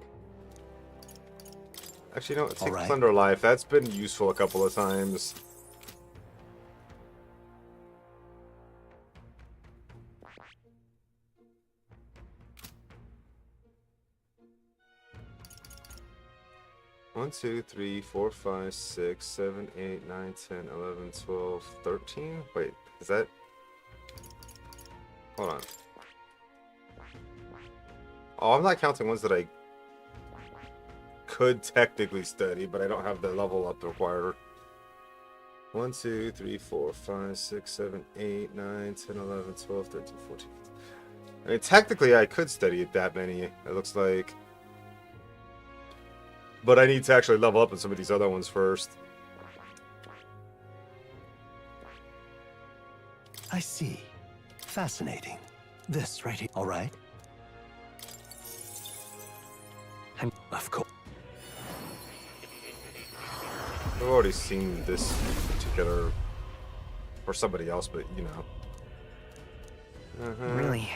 Actually, no, take right. Plunder Life. That's been useful a couple of times. One, 2, 3, 4, 5, 6, 7, 8, 9, 10, 11, 12, 13. Wait, is that? Hold on. Oh, I'm not counting ones that I could technically study, but I don't have the level up required. 1, 2, 3, 4, 5, 6, 7, 8, 9, 10, 11, 12, 13, 14. I mean, technically I could study that many, it looks like. But I need to actually level up in some of these other ones first. I see. Fascinating. This right here. All right. Of course. I've already seen this particular for somebody else, but you know. Really?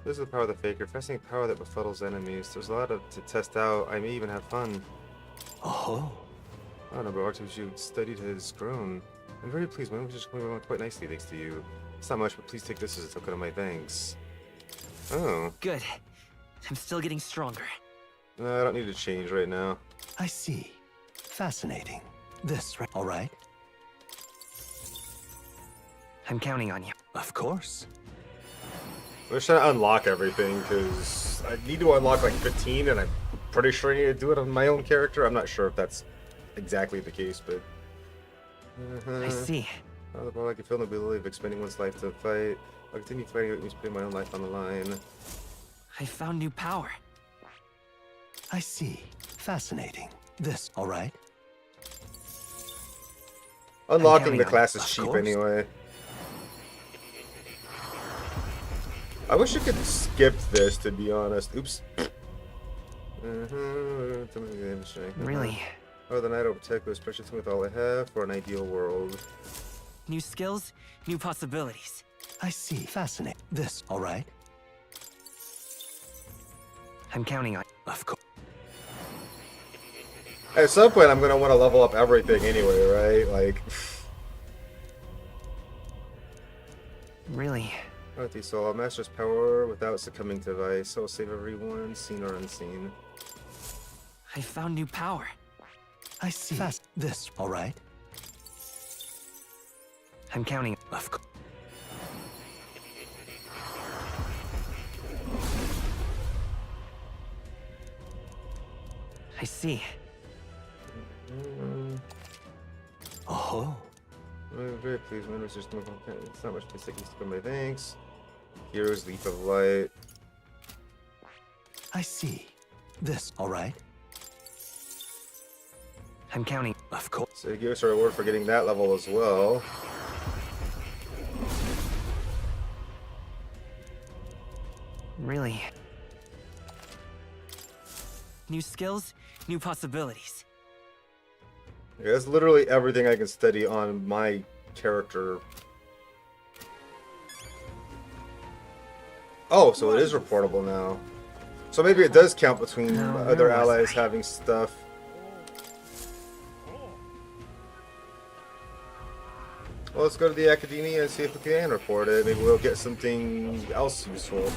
This is the power of the Faker, fascinating power that befuddles enemies. There's a lot to test out. I may even have fun. Oh. Oh, number of arts you studied has grown. I'm very pleased. My language is going along quite nicely thanks to you. It's not much, but please take this as a token of my thanks. Oh. Good. I'm still getting stronger. No, I don't need to change right now. I see. Fascinating. This right. All right. I'm counting on you. Of course. I'm just trying to unlock everything, because I need to unlock like 15, and I'm pretty sure I need to do it on my own character. I'm not sure if that's exactly the case, but... I see. Oh, the more I can feel the ability of expending one's life to fight. I'll continue fighting, it means putting my own life on the line. I found new power. I see. Fascinating. This. All right. Unlocking the class is cheap anyway. I wish you could skip this, to be honest. Oops. Really? Oh, the night will protect with precious with all I have for an ideal world. New skills, new possibilities. I see. Fascinating. This. All right. I'm counting on. Of course. At some point, I'm gonna want to level up everything anyway, right? Like. Really? Alright, so I'll master's power without succumbing to vice. I'll save everyone, seen or unseen. I found new power. I see. This. All right. I'm counting. Of course. I see. Oh. I'm very pleased. My just it's not much place that used to go. My thanks. Hero's Leap of Light. I see. This. All right. I'm counting. Of course. So give us a reward for getting that level as well. Really? New skills, new possibilities. Yeah, that's literally everything I can study on my character. Oh, so it is reportable now. So maybe it does count between other allies having stuff. Well, let's go to the academia and see if we can report it. Maybe we'll get something else useful.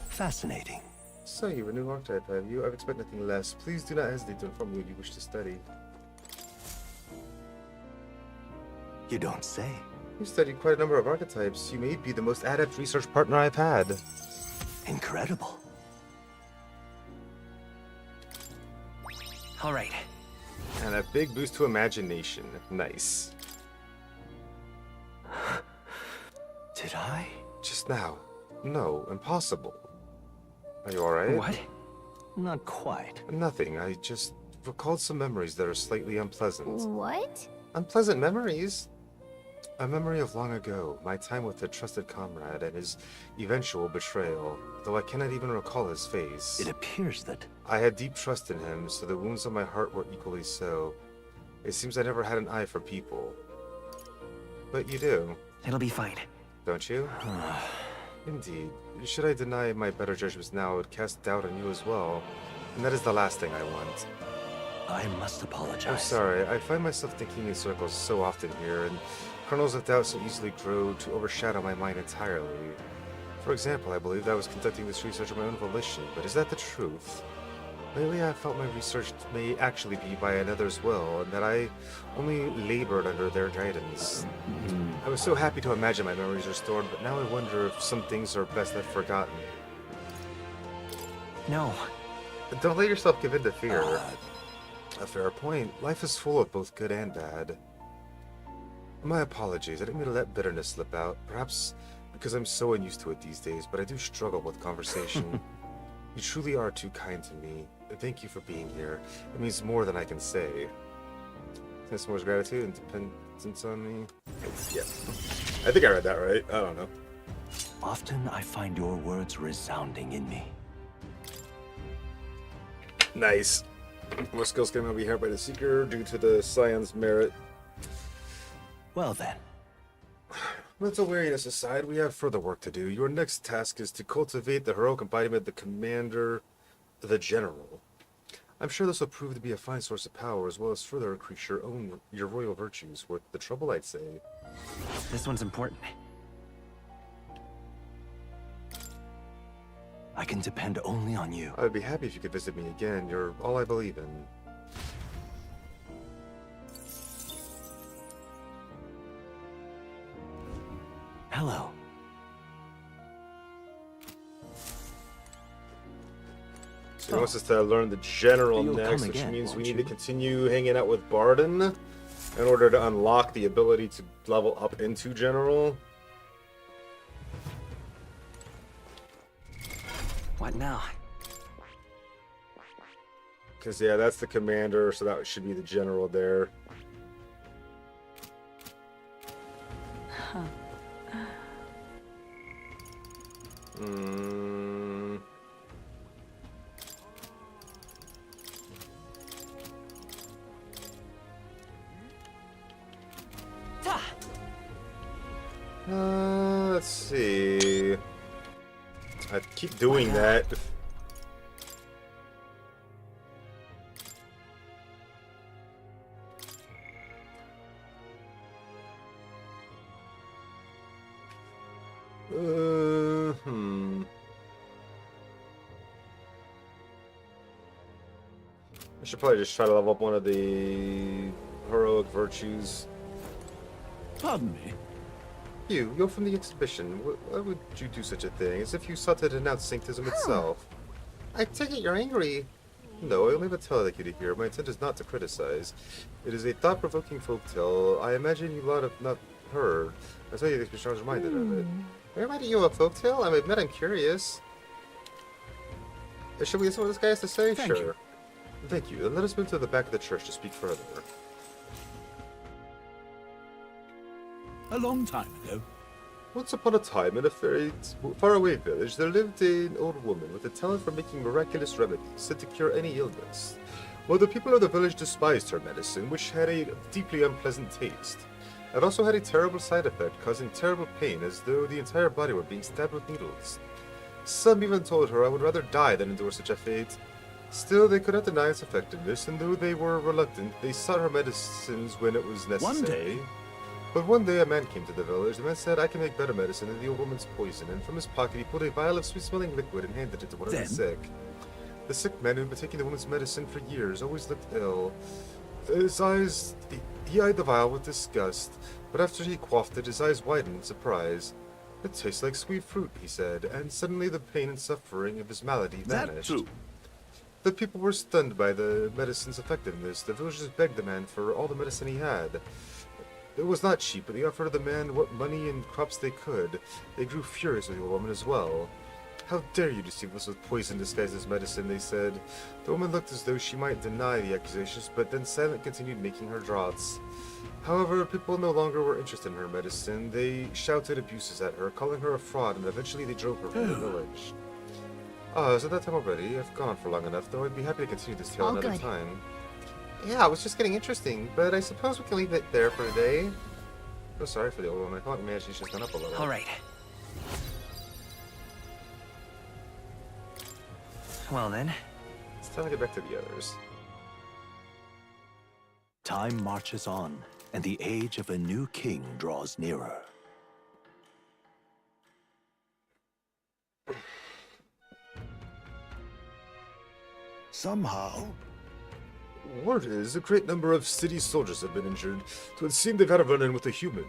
Fascinating. So you a new archetype, have you? I expect nothing less. Please do not hesitate to inform me what you wish to study. You don't say. You've studied quite a number of archetypes. You may be the most adept research partner I've had. Incredible. All right. And a big boost to imagination. Nice. Did I? Just now. No, impossible. Are you alright? What? Not quite. Nothing. I just recalled some memories that are slightly unpleasant. What? Unpleasant memories? A memory of long ago, my time with a trusted comrade and his eventual betrayal, though I cannot even recall his face. It appears that... I had deep trust in him, so the wounds on my heart were equally so. It seems I never had an eye for people. But you do. It'll be fine. Don't you? Indeed. Should I deny my better judgments now, it would cast doubt on you as well. And that is the last thing I want. I must apologize. I'm sorry. I find myself thinking in circles so often here, and kernels of doubt so easily grow to overshadow my mind entirely. For example, I believed I was conducting this research of my own volition, but is that the truth? Lately, I felt my research may actually be by another's will, and that I only labored under their guidance. I was so happy to imagine my memories restored, but now I wonder if some things are best left forgotten. No. Don't let yourself give in to fear. A fair point. Life is full of both good and bad. My apologies. I didn't mean to let bitterness slip out. Perhaps because I'm so unused to it these days, but I do struggle with conversation. You truly are too kind to me. Thank you for being here. It means more than I can say. Sensmore's gratitude and dependence on me. Yeah. I think I read that right. I don't know. Often I find your words resounding in me. Nice. More skills can now be inherited by the Seeker due to the Scion's merit. Well then. Mental weariness aside, we have further work to do. Your next task is to cultivate the heroic embodiment of the Commander, the General. I'm sure this will prove to be a fine source of power, as well as further increase your royal virtues. Worth the trouble, I'd say. This one's important. I can depend only on you. I'd be happy if you could visit me again. You're all I believe in. Hello. So he wants us to learn the General You'll next, come which again, means we won't need you? to continue hanging out with Barden in order to unlock the ability to level up into General. What now? Because, yeah, that's the Commander, so that should be the General there. Huh. Let's see. I keep doing that. I should probably just try to level up one of the heroic virtues. Pardon me? You're from the exhibition. Why would you do such a thing? As if you sought to denounce Sanctism itself. I take it you're angry. No, I only have a tale like you to hear. My intent is not to criticize. It is a thought-provoking folktale. I imagine you lot have not heard. I tell you, the exhibition I was reminded of it. Am I reminding you of a folktale? I admit I'm curious. Should we listen to what this guy has to say? Thank Sure. you. Thank you. Then let us move to the back of the church to speak further. A long time ago. Once upon a time, in a very faraway village, there lived an old woman with a talent for making miraculous remedies said to cure any illness. While the people of the village despised her medicine, which had a deeply unpleasant taste. It also had a terrible side effect, causing terrible pain as though the entire body were being stabbed with needles. Some even told her I would rather die than endure such a fate. Still, they could not deny its effectiveness, and though they were reluctant, they sought her medicines when it was necessary. One day, But one day a man came to the village. The man said, I can make better medicine than the old woman's poison, and from his pocket he pulled a vial of sweet-smelling liquid and handed it to one of the sick. The sick man who had been taking the woman's medicine for years always looked ill. His eyes... He eyed the vial with disgust, but after he quaffed it, his eyes widened in surprise. It tastes like sweet fruit, he said, and suddenly the pain and suffering of his malady vanished. The people were stunned by the medicine's effectiveness. The villagers begged the man for all the medicine he had. It was not cheap, but they offered the man what money and crops they could. They grew furious with the old woman as well. How dare you deceive us with poison disguised as medicine, they said. The woman looked as though she might deny the accusations, but then silently continued making her draughts. However, people no longer were interested in her medicine. They shouted abuses at her, calling her a fraud, and eventually they drove her from the village. Ah, is it that time already? I've gone on for long enough, though I'd be happy to continue this tale another time. Yeah, it was just getting interesting, but I suppose we can leave it there for today. Oh, sorry for the old woman. I thought maybe she's just gone up a little. All right. Well then. It's time to get back to the others. Time marches on, and the age of a new king draws nearer. Somehow, word is a great number of city soldiers have been injured. It would seem they've had a run-in with a human.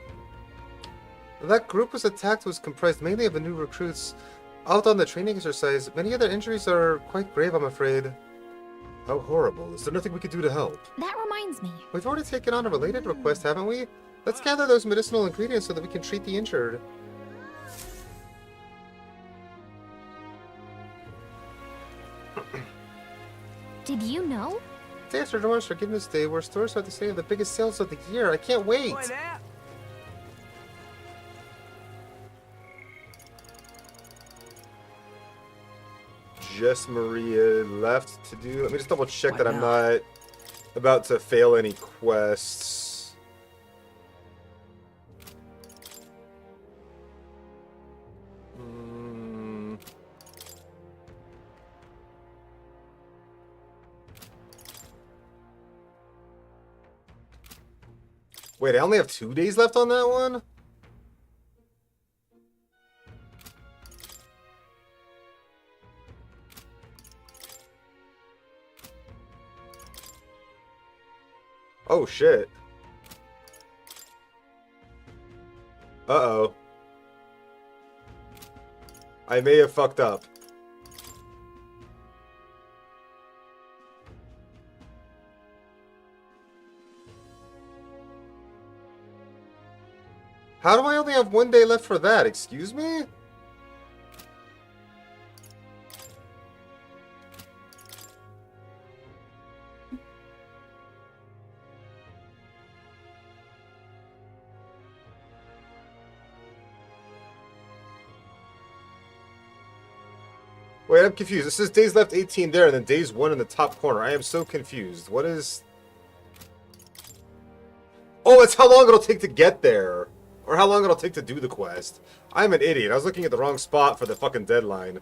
That group was attacked was comprised mainly of the new recruits out on the training exercise. Many of their injuries are quite grave, I'm afraid. How horrible. Is there nothing we could do to help? That reminds me. We've already taken on a related request, haven't we? Let's gather those medicinal ingredients so that we can treat the injured. Did you know? Day after tomorrow's Forgiveness Day, where stores are the same the biggest sales of the year. I can't wait! Just Maria left to do. Let me just double check that I'm not about to fail any quests. Wait, I only have 2 days left on that one? Oh, shit. Uh-oh. I may have fucked up. How do I only have 1 day left for that? Excuse me? Wait, I'm confused. It says days left 18 there, and then days 1 in the top corner. I am so confused. What is... Oh, it's how long it'll take to get there. Or how long it'll take to do the quest. I'm an idiot. I was looking at the wrong spot for the fucking deadline.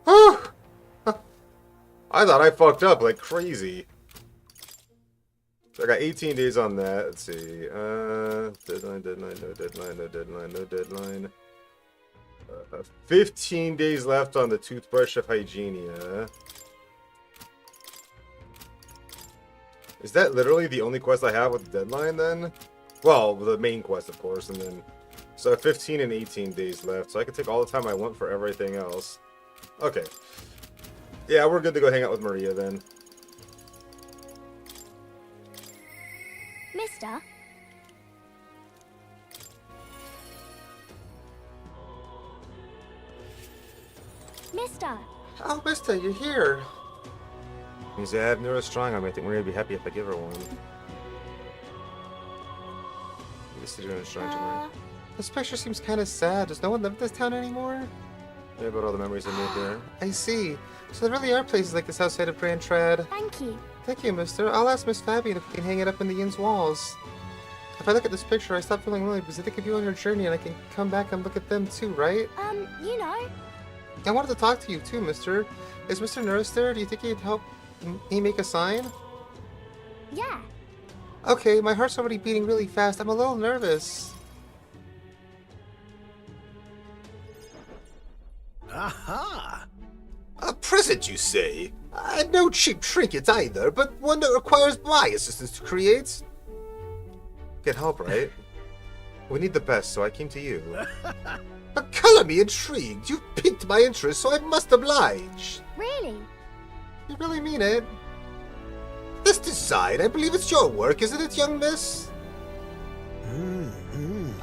I thought I fucked up like crazy. So I got 18 days on that. Let's see. Deadline, no deadline, no deadline, no deadline. 15 days left on the Toothbrush of Hygienia. Is that literally the only quest I have with the deadline then? Well, the main quest, of course, and then... So 15 and 18 days left, so I can take all the time I want for everything else. Okay. Yeah, we're good to go hang out with Maria then. Mister? Mister! Oh, Mister, you're here! Means I have Nero strong on me. I think Maria would be happy if I give her one. This picture seems kind of sad. Does no one live in this town anymore? Maybe about all the memories I made there. I see. So there really are places like this outside of Brantrad. Thank you. Thank you, mister. I'll ask Miss Fabian if we can hang it up in the inn's walls. If I look at this picture, I stop feeling lonely because I think of you on your journey and I can come back and look at them too, right? You know. I wanted to talk to you too, mister. Is Mr. Nurse there? Do you think he'd help me make a sign? Yeah. Okay, my heart's already beating really fast. I'm a little nervous. Aha! A present, you say? No cheap trinket either, but one that requires my assistance to create. Can help, right? We need the best, so I came to you. But color me intrigued. You've piqued my interest, so I must oblige. Really? You really mean it? This design, I believe it's your work, isn't it, young miss?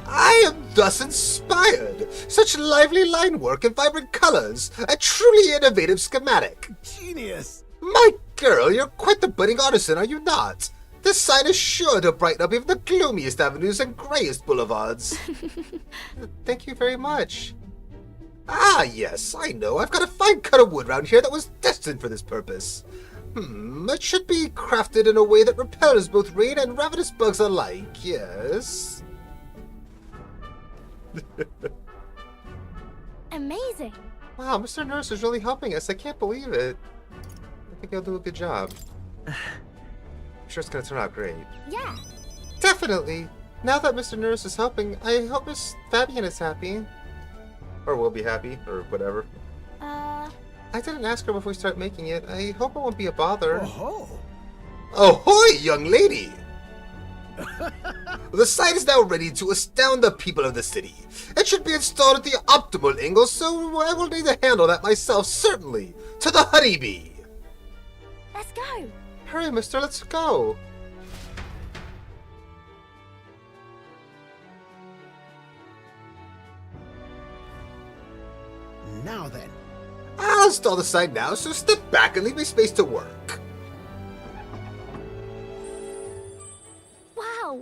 I am thus inspired. Such lively line work and vibrant colors. A truly innovative schematic. Genius! My girl, you're quite the budding artisan, are you not? This sign is sure to brighten up even the gloomiest avenues and grayest boulevards. Thank you very much. Ah, yes, I know. I've got a fine cut of wood round here that was destined for this purpose. It should be crafted in a way that repels both rain and ravenous bugs alike, yes? Amazing. Wow, Mr. Nurse is really helping us. I can't believe it. I think he'll do a good job. I'm sure it's gonna turn out great. Yeah. Definitely. Now that Mr. Nurse is helping, I hope Miss Fabian is happy. Or will be happy, or whatever. I didn't ask her before we start making it. I hope it won't be a bother. Oh-ho! Ahoy, young lady! The site is now ready to astound the people of the city. It should be installed at the optimal angle, so I will need to handle that myself, certainly. To the honeybee! Let's go. Hurry, mister, let's go. Now then. I'll install the site now, so step back and leave me space to work. Wow.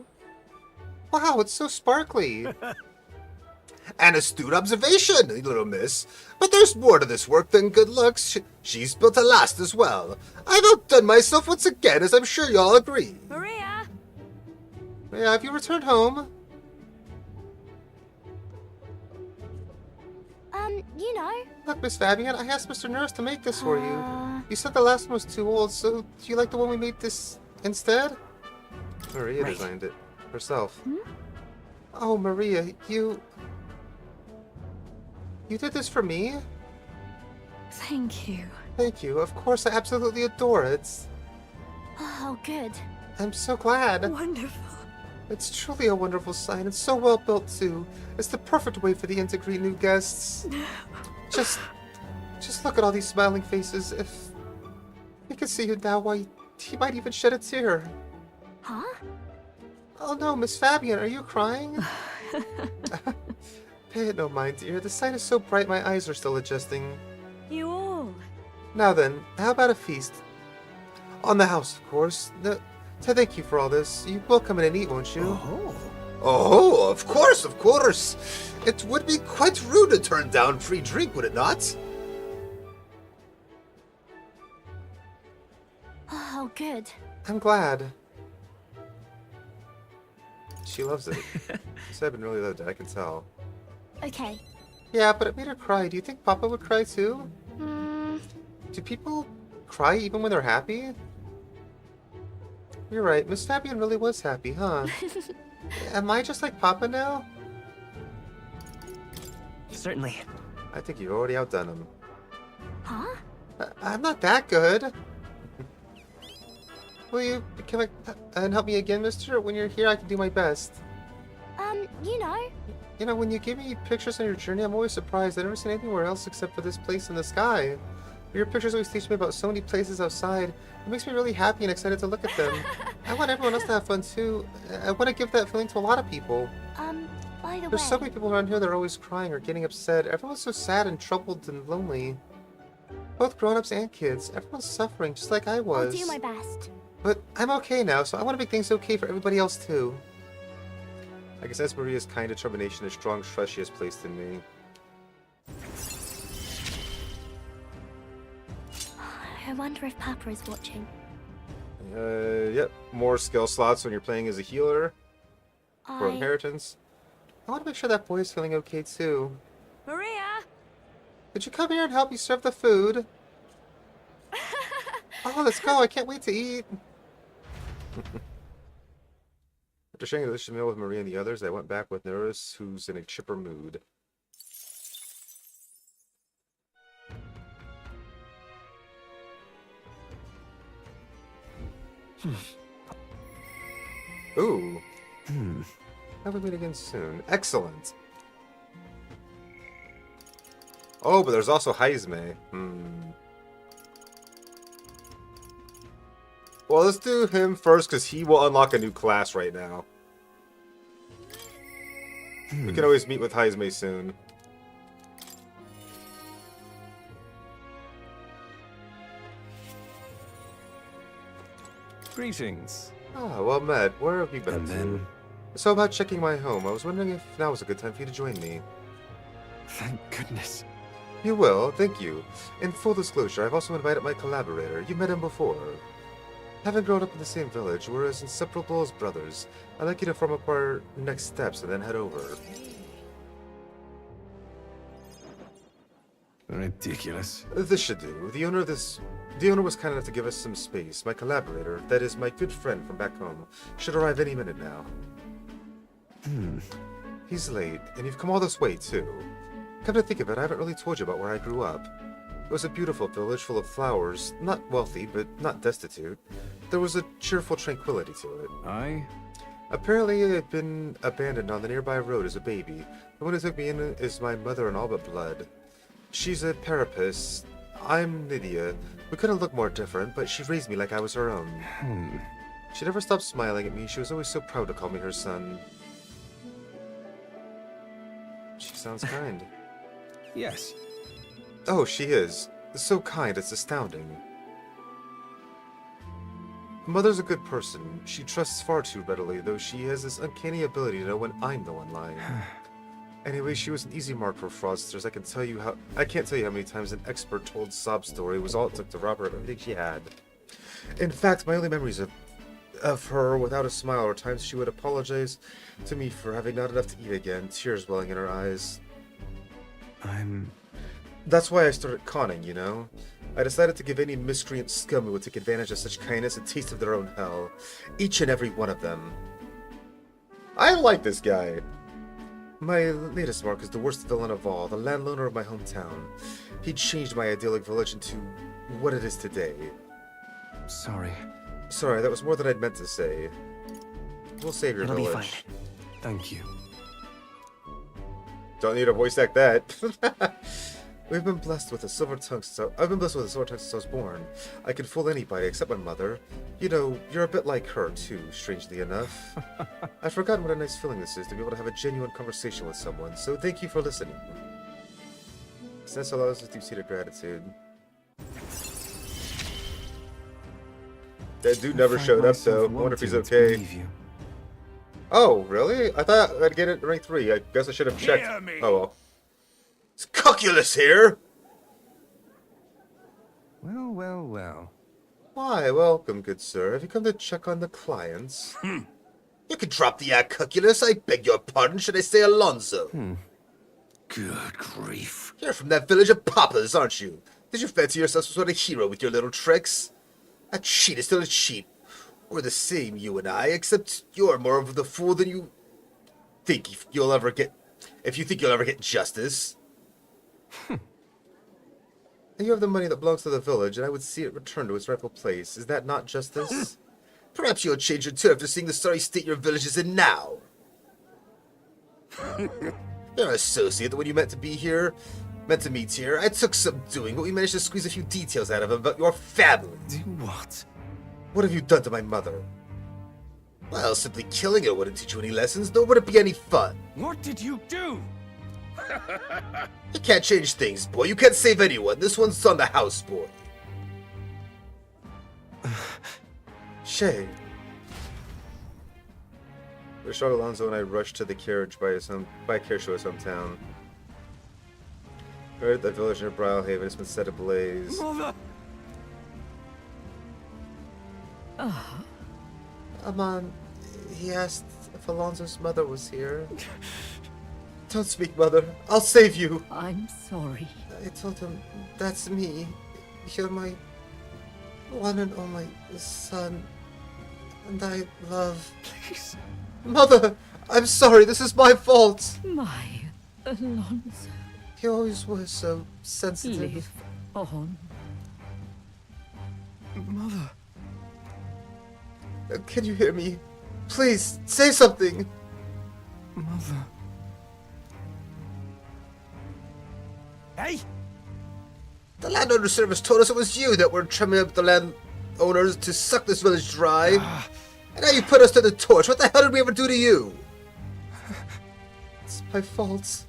Wow, it's so sparkly. An astute observation, little miss. But there's more to this work than good looks. She's built to last as well. I've outdone myself once again, as I'm sure y'all agree. Maria! Yeah, have you returned home? You know. Look, Miss Fabian, I asked Mr. Nurse to make this for you. You said the last one was too old, so do you like the one we made this instead? Maria designed it herself. Oh, Maria, you did this for me? Thank you. Thank you. Of course, I absolutely adore it. Oh, good. I'm so glad. Wonderful. It's truly a wonderful sign. It's so well built, too. It's the perfect way for the inn to greet new guests. Just look at all these smiling faces. If he could see you now, why, he might even shed a tear. Huh? Oh no, Miss Fabian, are you crying? Pay it no mind, dear. The sight is so bright my eyes are still adjusting. You all. Now then, how about a feast? On the house, of course. To thank you for all this. You will come in and eat, won't you? Oh, of course, of course. It would be quite rude to turn down free drink, would it not? Oh, good. I'm glad. She loves it. Sebin really loved it, I can tell. Okay. Yeah, but it made her cry. Do you think Papa would cry too? Do people cry even when they're happy? You're right, Miss Fabian really was happy, huh? Am I just like Papa now? Certainly. I think you've already outdone him. Huh? I'm not that good. Will you come and help me again, mister? When you're here, I can do my best. You know. You know, when you give me pictures on your journey, I'm always surprised. I've never seen anywhere else except for this place in the sky. Your pictures always teach me about so many places outside. It makes me really happy and excited to look at them. I want everyone else to have fun too. I want to give that feeling to a lot of people. By the There's way. so many people around here that are always crying or getting upset. Everyone's so sad and troubled and lonely. Both grown-ups and kids. Everyone's suffering just like I was. I'll do my best. But I'm okay now, so I want to make things okay for everybody else too. I guess that's Maria's kind determination and strong trust she has placed in me. I wonder if Papa is watching. Yep. More skill slots when you're playing as a healer. For inheritance. I want to make sure that boy is feeling okay too. Maria! Could you come here and help me serve the food? Oh, let's go. I can't wait to eat. After sharing a delicious meal with Maria and the others, I went back with Nerys, who's in a chipper mood. Ooh. Have we meet again soon? Excellent. Oh, but there's also Heisme. Well, let's do him first, because he will unlock a new class right now. We can always meet with Heisme soon. Greetings. Ah, well met. Where have you been And up to? then- So about checking my home, I was wondering if now was a good time for you to join me. Thank goodness. You will, thank you. In full disclosure, I've also invited my collaborator. You met him before. Having grown up in the same village, we're as inseparable as brothers. I'd like you to form up our next steps and then head over. Ridiculous. This should do. The owner was kind enough to give us some space. My collaborator, that is my good friend from back home, should arrive any minute now. He's late, and you've come all this way, too. Come to think of it, I haven't really told you about where I grew up. It was a beautiful village full of flowers, not wealthy, but not destitute. There was a cheerful tranquility to it. Aye? Apparently, it had been abandoned on the nearby road as a baby. The one who took me in is my mother in all but blood. She's a Parapus. I'm Nydia. We couldn't look more different, but she raised me like I was her own. She never stopped smiling at me. She was always so proud to call me her son. She sounds kind. Yes. Oh, she is. So kind, it's astounding. Mother's a good person. She trusts far too readily, though she has this uncanny ability to know when I'm the one lying. Anyway, she was an easy mark for fraudsters. I can't tell you how many times an expert told sob story was all it took to rob her of everything she had. In fact, my only memories of her without a smile are times she would apologize to me for having not enough to eat again, tears welling in her eyes. That's why I started conning, you know? I decided to give any miscreant scum who would take advantage of such kindness a taste of their own hell. Each and every one of them. I like this guy. My latest mark is the worst villain of all, the landowner of my hometown. He changed my idyllic village into what it is today. Sorry. Sorry, that was more than I'd meant to say. We'll save your It'll village. be fine. Thank you. Don't need to voice act that. I've been blessed with a silver tongue since I was born. I can fool anybody except my mother. You know, you're a bit like her too, strangely enough. I've forgotten what a nice feeling this is to be able to have a genuine conversation with someone, so thank you for listening. This allows us deep-seated gratitude. That dude never showed up though. I wonder if he's okay. Oh, really? I thought I'd get it rank 3. I guess I should have checked. Hear me. Oh well. Is Cuculus here? Well, well, well. Why, welcome, good sir. Have you come to check on the clients? You can drop the Cuculus. I beg your pardon. Should I say Alonso? Good grief. You're from that village of papas, aren't you? Did you fancy yourself some sort of hero with your little tricks? A cheat is still a cheat. We're the same, you and I, except you're more of the fool than you think you'll ever get. If you think you'll ever get justice. You have the money that belongs to the village, and I would see it returned to its rightful place. Is that not justice? Perhaps you'll change your tune after seeing the sorry state your village is in now. You're an associate when you meant to meet here. I took some doing, but we managed to squeeze a few details out of him about your family. Do what? What have you done to my mother? Well, simply killing her wouldn't teach you any lessons, nor would it be any fun. What did you do? You can't change things, boy. You can't save anyone. This one's on the house, boy. Shay. Rashad Alonso and I rushed to the carriage by carriage to his hometown. Right at the village near Brylehaven has been set ablaze. Mother! Aman, he asked if Alonso's mother was here. Don't speak, mother. I'll save you. I'm sorry. I told him, that's me. You're my one and only son. And I love... Please, Mother, I'm sorry, this is my fault. My Alonso, He always was so sensitive. live on. Mother. Can you hear me? Please, say something. Mother. Hey! The landowner service told us it was you that were trimming up the landowners to suck this village dry. And now you put us to the torch. What the hell did we ever do to you? It's my fault.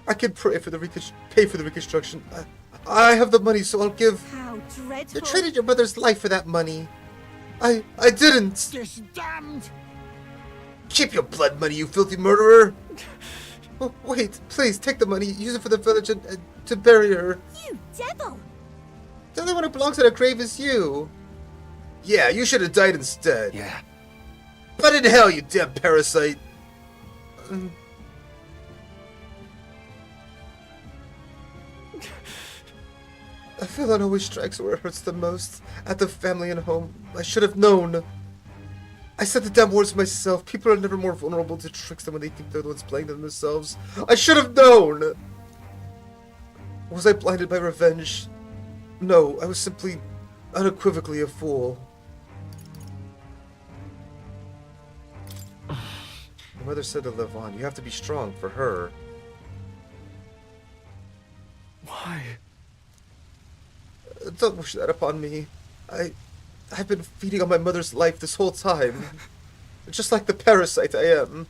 I can pay for the reconstruction. I have the money, so I'll give. How dreadful. You traded your mother's life for that money. I didn't. This damned. Keep your blood money, you filthy murderer. Oh, wait, please take the money. Use it for the village and to bury her. You devil! The only one who belongs in a grave is you. Yeah, you should have died instead. Yeah. But in hell, you damn parasite. I feel that always strikes where it hurts the most. At the family and home. I should have known. I said the damn words myself. People are never more vulnerable to tricks than when they think they're the ones playing them themselves. I should have known! Was I blinded by revenge? No, I was simply unequivocally a fool. My mother said to live on. You have to be strong for her. Why? Don't wish that upon me. I've been feeding on my mother's life this whole time. Just like the parasite I am.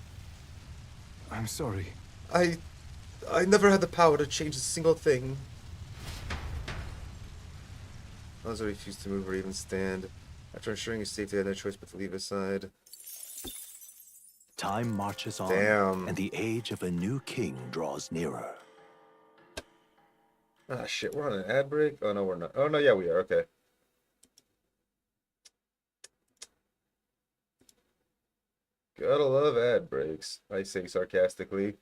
I'm sorry. I never had the power to change a single thing. Those who refused to move or even stand. After ensuring his safety, I had no choice but to leave his side. Time marches on, Damn. and the age of a new king draws nearer. Ah, shit, we're on an ad break? Oh, no, we're not. Oh, no, yeah, we are. Okay. Gotta love ad breaks, I say sarcastically.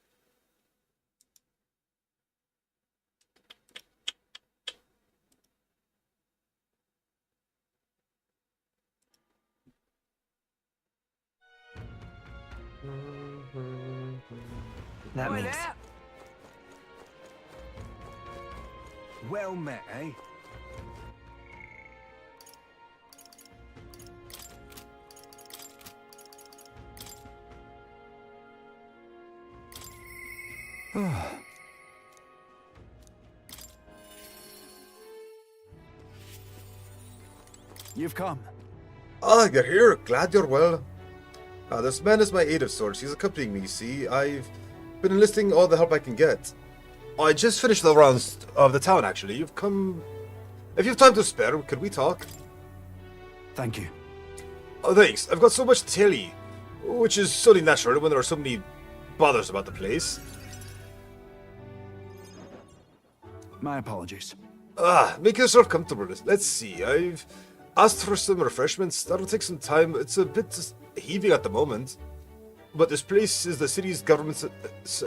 That Oi means there. Well met, eh? You've come. Ah, you're here. Glad you're well. This man is my aide of sorts. He's accompanying me, you see. I've been enlisting all the help I can get. I just finished the rounds of the town, actually. You've come... If you have time to spare, could we talk? Thank you. Oh, thanks. I've got so much to tell you. Which is only natural when there are so many bothers about the place. My apologies. Make yourself comfortable. Let's see. I've asked for some refreshments. That'll take some time. It's a bit heaving at the moment. But this place is the city's government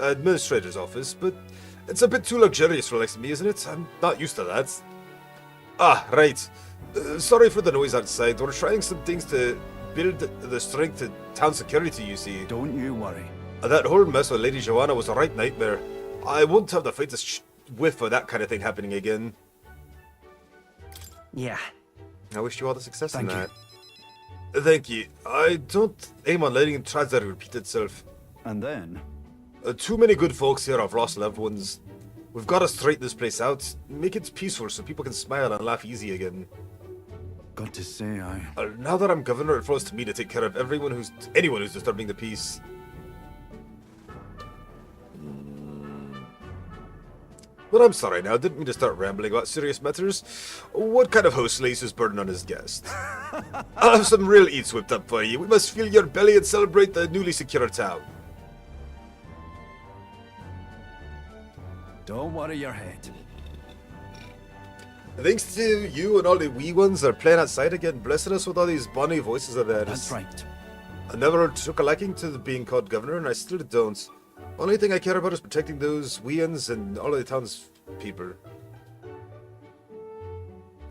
administrator's office, but it's a bit too luxurious for like me, isn't it? I'm not used to that. Ah, right. Sorry for the noise outside. We're trying some things to build the strength to town security, you see. Don't you worry. That whole mess with Lady Joanna was a right nightmare. I won't have the faintest whiff of that kind of thing happening again. yeah. I wish you all the success in Thank you. that. Thank you. I don't aim on letting tragedy repeat itself. And then? Too many good folks here have lost loved ones. We've got to straighten this place out, make it peaceful so people can smile and laugh easy again. Got to say, Now that I'm governor, it falls to me to take care of anyone who's disturbing the peace. But I'm sorry now, didn't mean to start rambling about serious matters. What kind of host lays his burden on his guest? I'll have some real eats whipped up for you. We must fill your belly and celebrate the newly secure town. don't worry your head. Thanks to you and all the wee ones that are playing outside again, blessing us with all these bonny voices of theirs. That's right. I never took a liking to being called governor, and I still don't. Only thing I care about is protecting those weans and all of the town's people.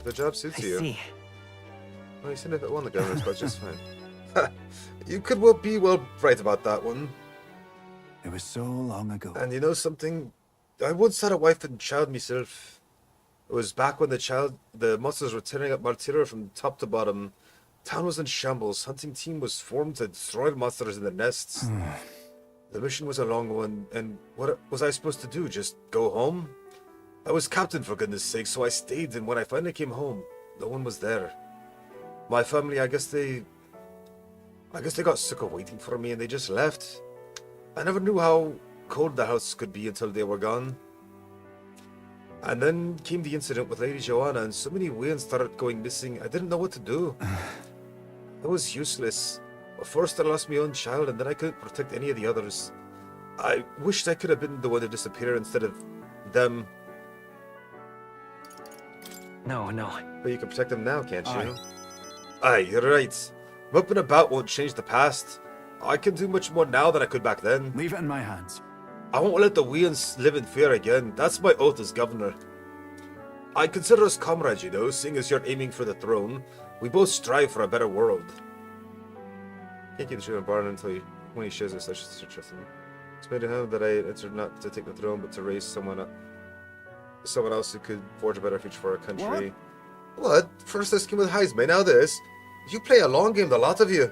The job suits I you. see. Well, you said if it won the governor's, but just fine. You could well be right about that one. It was so long ago. And you know something? I once had a wife and child myself. It was back when the monsters were tearing up Martira from top to bottom. Town was in shambles. Hunting team was formed to destroy the monsters in their nests. The mission was a long one, and what was I supposed to do? Just go home? I was captain, for goodness sake, so I stayed, and when I finally came home, no one was there. My family, I guess they got sick of waiting for me, and they just left. I never knew how cold the house could be until they were gone. And then came the incident with Lady Joanna, and so many Wayans started going missing, I didn't know what to do. I was useless. First I lost my own child, and then I couldn't protect any of the others. I wished I could have been the one to disappear instead of them. No. But you can protect them now, can't you? Aye, you're right. Up and about won't change the past. I can do much more now than I could back then. Leave it in my hands. I won't let the Wayans live in fear again. That's my oath as governor. I consider us comrades, you know, seeing as you're aiming for the throne. We both strive for a better world. Can't keep the shooting Baron until when he shows us such a thing. It's made to him that I entered not to take the throne, but to raise someone else who could forge a better future for our country. What? First this came with Heisman, now this? You play a long game, the lot of you.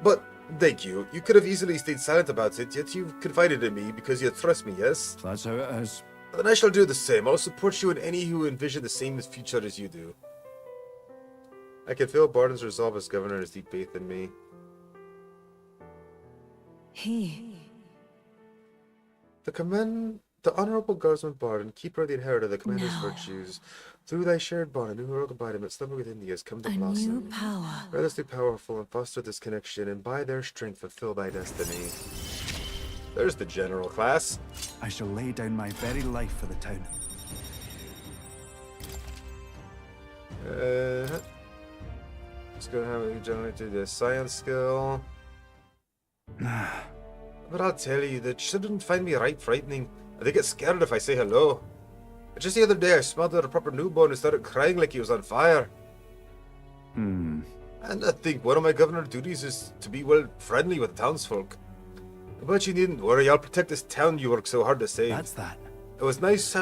But thank you. You could have easily stayed silent about it, yet you confided in me because you trust me, yes? That's how it is. Then I shall do the same. I'll support you and any who envision the same future as you do. I can feel Barden's resolve as governor and his deep faith in me. The Honorable Guardsman Barden, keeper of the inheritor of the commander's virtues, through thy shared bond, a new world embodiment slumber within thee has come to blossom. New power. Let us be powerful and foster this connection, and by their strength fulfill thy destiny. There's the general class. I shall lay down my very life for the town. Just gonna have you generally do the science skill. But I'll tell you, the children find me right frightening. They get scared if I say hello. Just the other day, I smelled out a proper newborn who started crying like he was on fire. And I think one of my governor duties is to be, well, friendly with townsfolk. But you needn't worry, I'll protect this town you work so hard to save. That's that. It was nice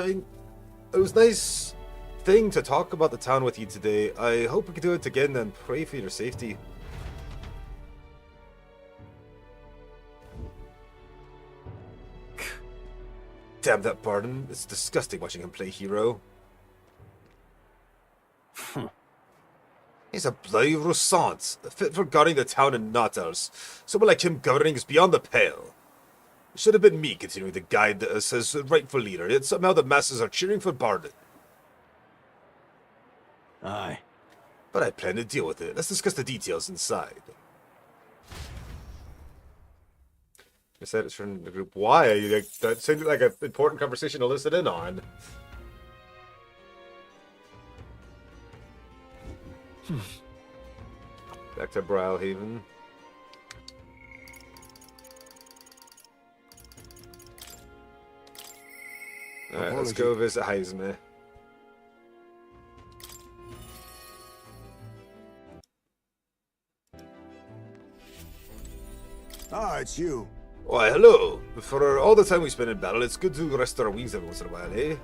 thing to talk about the town with you today. I hope we can do it again and pray for your safety. Damn that Barden. It's disgusting watching him play hero. He's a bloody Rossant, fit for guarding the town and not else. Someone like him governing is beyond the pale. It should have been me continuing to guide us as rightful leader, yet somehow the masses are cheering for Barden. Aye. But I plan to deal with it. Let's discuss the details inside. I said it's from the group. Why? That seemed like an important conversation to listen in on. Back to Brylehaven. Alright, let's go visit Heisme. Ah, it's you. Why, hello. For all the time we spend in battle, it's good to rest our wings every once in a while, eh?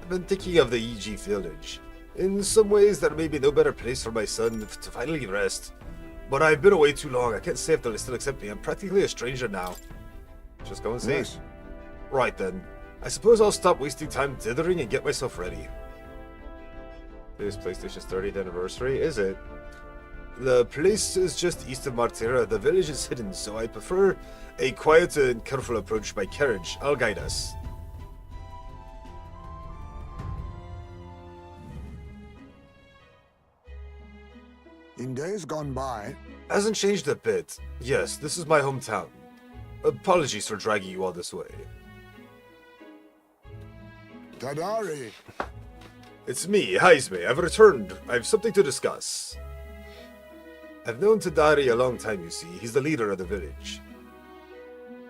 I've been thinking of the EG village. In some ways, there may be no better place for my son to finally rest. But I've been away too long. I can't say if they'll still accept me. I'm practically a stranger now. Just go and see. Yes. Right then. I suppose I'll stop wasting time dithering and get myself ready. This PlayStation's 30th anniversary, is it? The place is just east of Martira. The village is hidden, so I prefer a quiet and careful approach by carriage. I'll guide us. In days gone by... Hasn't changed a bit. Yes, this is my hometown. Apologies for dragging you all this way. Tadari! It's me, Heisme. I've returned. I have something to discuss. I've known Tadari a long time, you see. He's the leader of the village.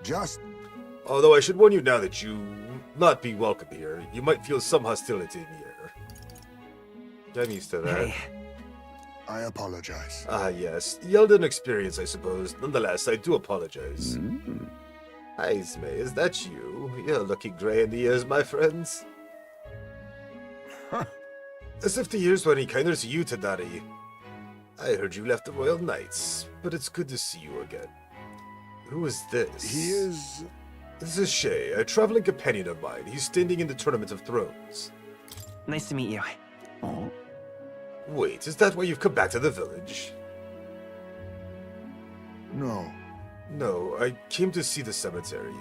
Just... Although I should warn you now that you not be welcome here. You might feel some hostility in here. I'm used to that. Hey, I apologize. Ah, yes. Yelled inexperience, I suppose. Nonetheless, I do apologize. Hi, Ismay, is that you? You're looking grey in the ears, my friends. As if the years were any kinder to you, Tadari. I heard you left the Royal Knights, but it's good to see you again. Who is this? He is... This is Shay, a traveling companion of mine. He's standing in the Tournament of Thrones. Nice to meet you. Oh, Wait, is that why you've come back to the village? no. No, I came to see the cemetery.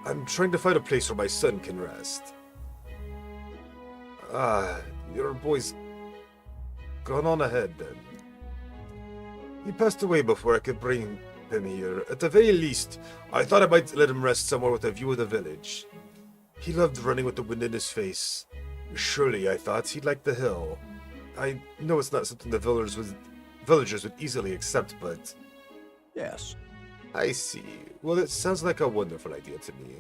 I'm trying to find a place where my son can rest. Ah, your boy's gone on ahead then. He passed away before I could bring him here. At the very least, I thought I might let him rest somewhere with a view of the village. He loved running with the wind in his face. Surely, I thought, he'd like the hill. I know it's not something the villagers would easily accept, but... Yes. I see. Well, it sounds like a wonderful idea to me.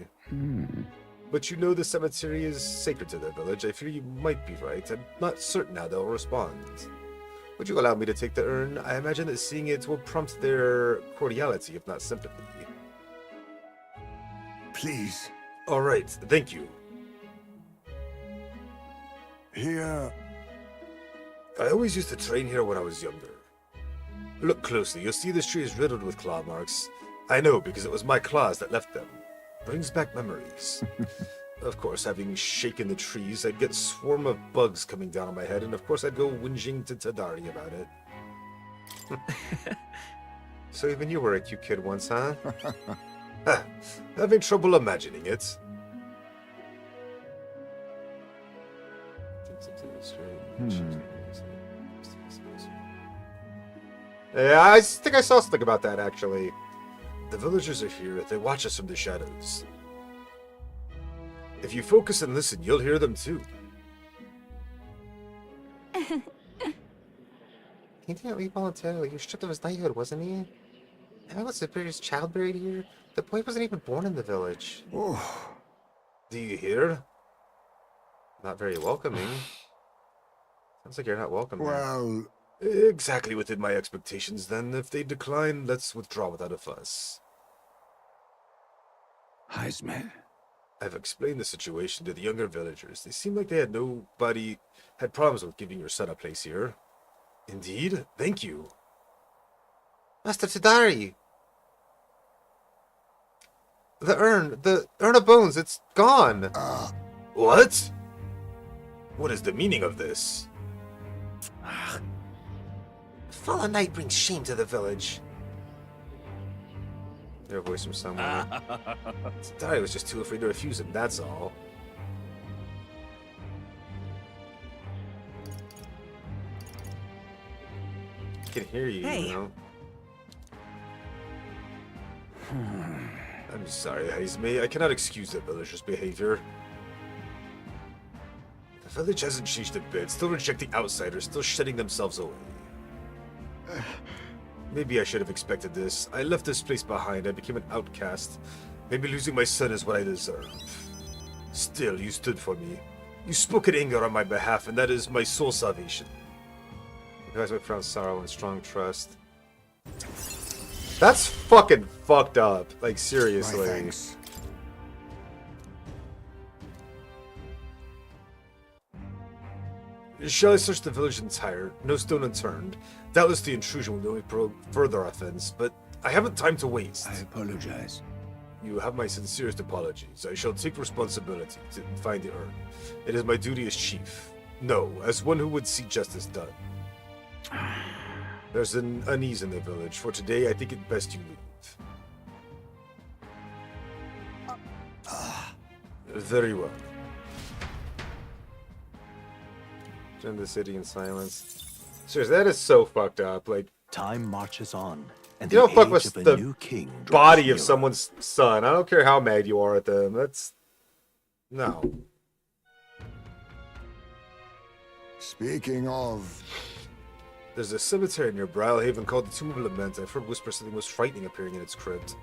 But you know the cemetery is sacred to the village. I fear you might be right. I'm not certain how they'll respond. Would you allow me to take the urn? I imagine that seeing it will prompt their cordiality, if not sympathy. Please. All right, thank you. Here... I always used to train here when I was younger. Look closely, you'll see this tree is riddled with claw marks. I know, because it was my claws that left them. Brings back memories. Of course, having shaken the trees, I'd get a swarm of bugs coming down on my head, and of course I'd go whinging to Tadari about it. So even you were a cute kid once, huh? Having trouble imagining it. Yeah, I think I saw something about that, actually. The villagers are here. They watch us from the shadows. If you focus and listen, you'll hear them too. He didn't leave voluntarily. He was stripped of his knighthood, wasn't he? And what's the British child buried here? The boy wasn't even born in the village. Oh. Do you hear? Not very welcoming. Sounds like you're not welcome. Well... Exactly within my expectations, then. If they decline, let's withdraw without a fuss. Heisman. I've explained the situation to the younger villagers. They seem like they had problems with giving your son a place here. Indeed? Thank you. Master Tadari! The urn of bones, it's gone! What? What is the meaning of this? Fallen Knight brings shame to the village. Their voice from somewhere. Tadari was just too afraid to refuse him, that's all. I can hear you, Hey. you know. I'm sorry, Heismay. I cannot excuse the villagers' behavior. The village hasn't changed a bit, still rejecting outsiders, still shutting themselves away. Maybe I should have expected this. I left this place behind, I became an outcast. Maybe losing my son is what I deserve. Still, you stood for me. You spoke in anger on my behalf, and that is my sole salvation. You guys went from sorrow and strong trust. That's fucking fucked up. Like, seriously. My thanks. Shall I search the village entire? No stone unturned. Doubtless the intrusion will only provoke further offense, but I haven't time to waste. I apologize. You have my sincerest apologies. I shall take responsibility to find the urn. It is my duty as chief. No, as one who would see justice done. There's an unease in the village. For today, I think it best you leave. Very well. Turn the city in silence. Seriously, that is so fucked up. Like, time marches on, and you don't fuck with the the new king body of someone's son. I don't care how mad you are at them. That's no. Speaking of, there's a cemetery near Brylehaven called the Tomb of Lament. I've heard whispers something most frightening appearing in its crypt.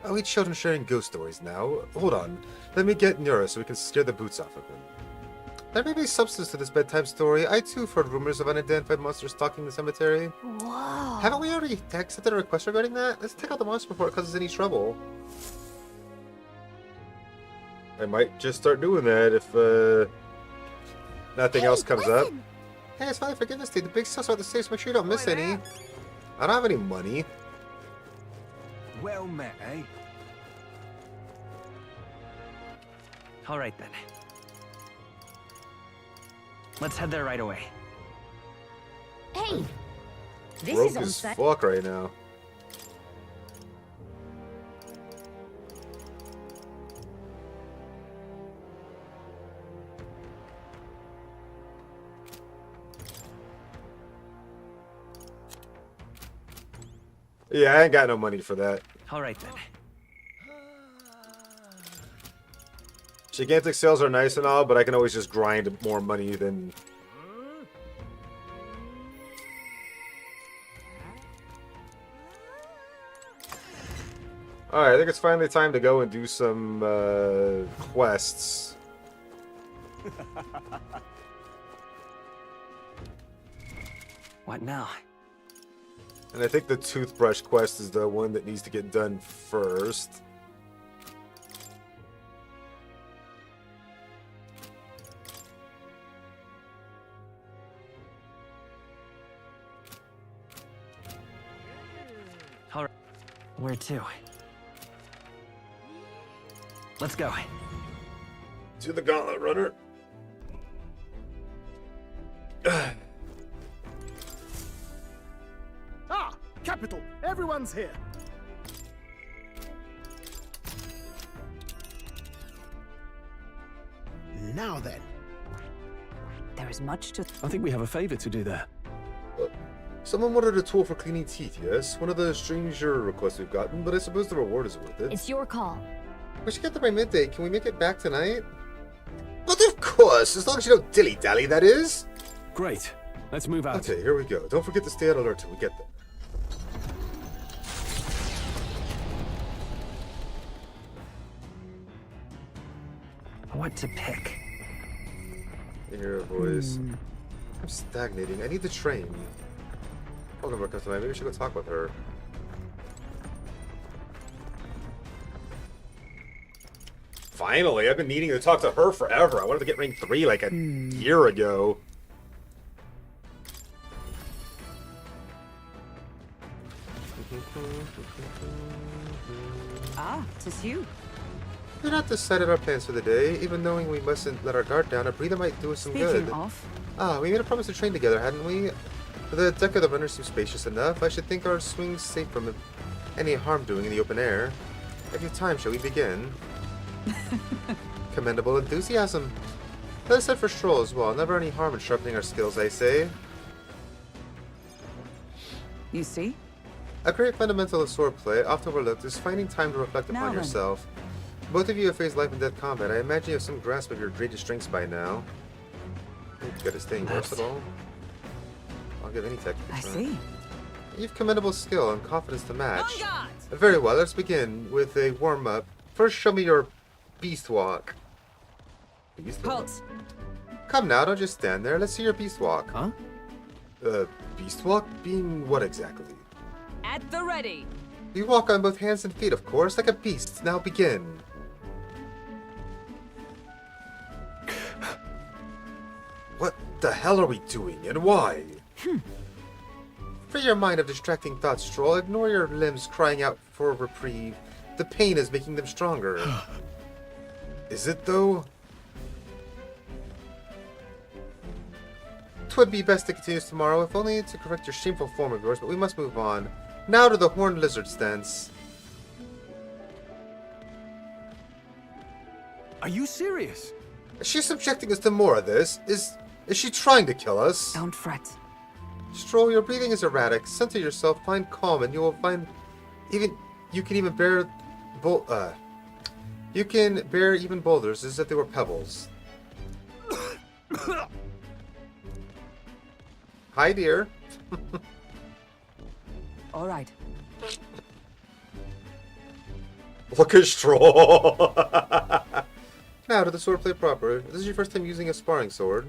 Oh, we children sharing ghost stories now. Hold on. Let me get nearer so we can scare the boots off of him. There may be substance to this bedtime story. I too have heard rumors of unidentified monsters stalking the cemetery. Whoa. Haven't we already accepted a request regarding that? Let's take out the monster before it causes any trouble. I might just start doing that if nothing else comes up. Hey, it's Father Forgiveness Day. The big sales are at the stage. Make sure you don't miss any. I don't have any money. Well met, eh? All right then. Let's head there right away. Hey! This Broke is on as set. fuck right now. Yeah, I ain't got no money for that. All right then. Gigantic sales are nice and all, but I can always just grind more money than... Alright, I think it's finally time to go and do some quests. What now? And I think the toothbrush quest is the one that needs to get done first. All right. Where to? Let's go. To the Gauntlet Runner. Ah, capital. Everyone's here. Now then. There is much to... I think we have a favor to do there. Someone wanted a tool for cleaning teeth, yes? One of the stranger requests we've gotten, but I suppose the reward is worth it. It's your call. We should get there by midday. Can we make it back tonight? But of course, as long as you don't dilly-dally, that is. Great. Let's move out. Okay, here we go. Don't forget to stay on alert till we get there. What to pick? Here, boys. I'm stagnating. I need the train. Welcome back tonight. Maybe we should go talk with her. Finally, I've been needing to talk to her forever. I wanted to get Ring 3 like a year ago. Ah, 'tis you. We're not decided our plans for the day. Even knowing we mustn't let our guard down, a breather might do us some Speaking good. of, Ah, we made a promise to train together, hadn't we? The deck of the runner seems spacious enough. I should think our swings safe from any harm doing in the open air. If you have time, shall we begin? Commendable enthusiasm. Let us head for stroll as well. Never any harm in sharpening our skills, I say. you see? A great fundamental of swordplay, often overlooked, is finding time to reflect Now upon then. yourself. Both of you have faced life and death combat. I imagine you have some grasp of your greatest strengths by now. Good at staying versatile. I'll give any tech a I try. see. You've commendable skill and confidence to match. Very well, let's begin with a warm-up. First, show me your beast walk. Beast walk? Halt! Come now, don't just stand there. Let's see your beast walk. Huh? Beast walk? Being what exactly? At the ready. You walk on both hands and feet, of course, like a beast. Now begin. What the hell are we doing, and why? Free your mind of distracting thoughts, Stroll. Ignore your limbs crying out for a reprieve. The pain is making them stronger. Is it, though? 'Twould be best to continue tomorrow, if only to correct your shameful form of yours, but we must move on. Now to the horned lizard's dance. Are you serious? Is she subjecting us to more of this? Is she trying to kill us? Don't fret. Stroll, your breathing is erratic. Center yourself, find calm, and you will find you can even bear you can bear even boulders as if they were pebbles. Hi, dear. All right. Look at Stroll. Now to for the sword play proper. This is your first time using a sparring sword.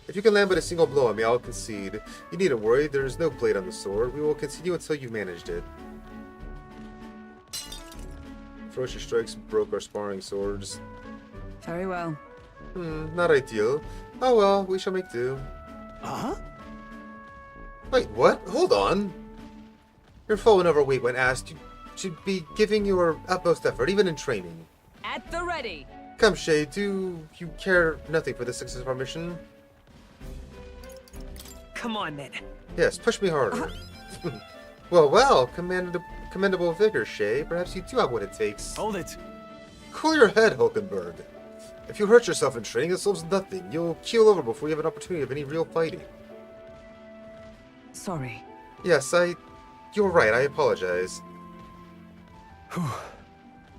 If you can land but a single blow on me, I'll concede. You needn't worry, there is no blade on the sword. We will continue until you've managed it. Ferocious strikes broke our sparring swords. Very well. Not ideal. Oh well, we shall make do. Huh? Wait, what? Hold on. Your foe went overweight when asked. You should be giving your utmost effort, even in training. At the ready. Come, Shay, do you care nothing for the success of our mission? Come on, then. Yes, push me harder. Well, commendable vigor, Shay. Perhaps you do have what it takes. Hold it. Cool your head, Hulkenberg. If you hurt yourself in training, it solves nothing. You'll keel over before you have an opportunity of any real fighting. Sorry. Yes, you're right, I apologize.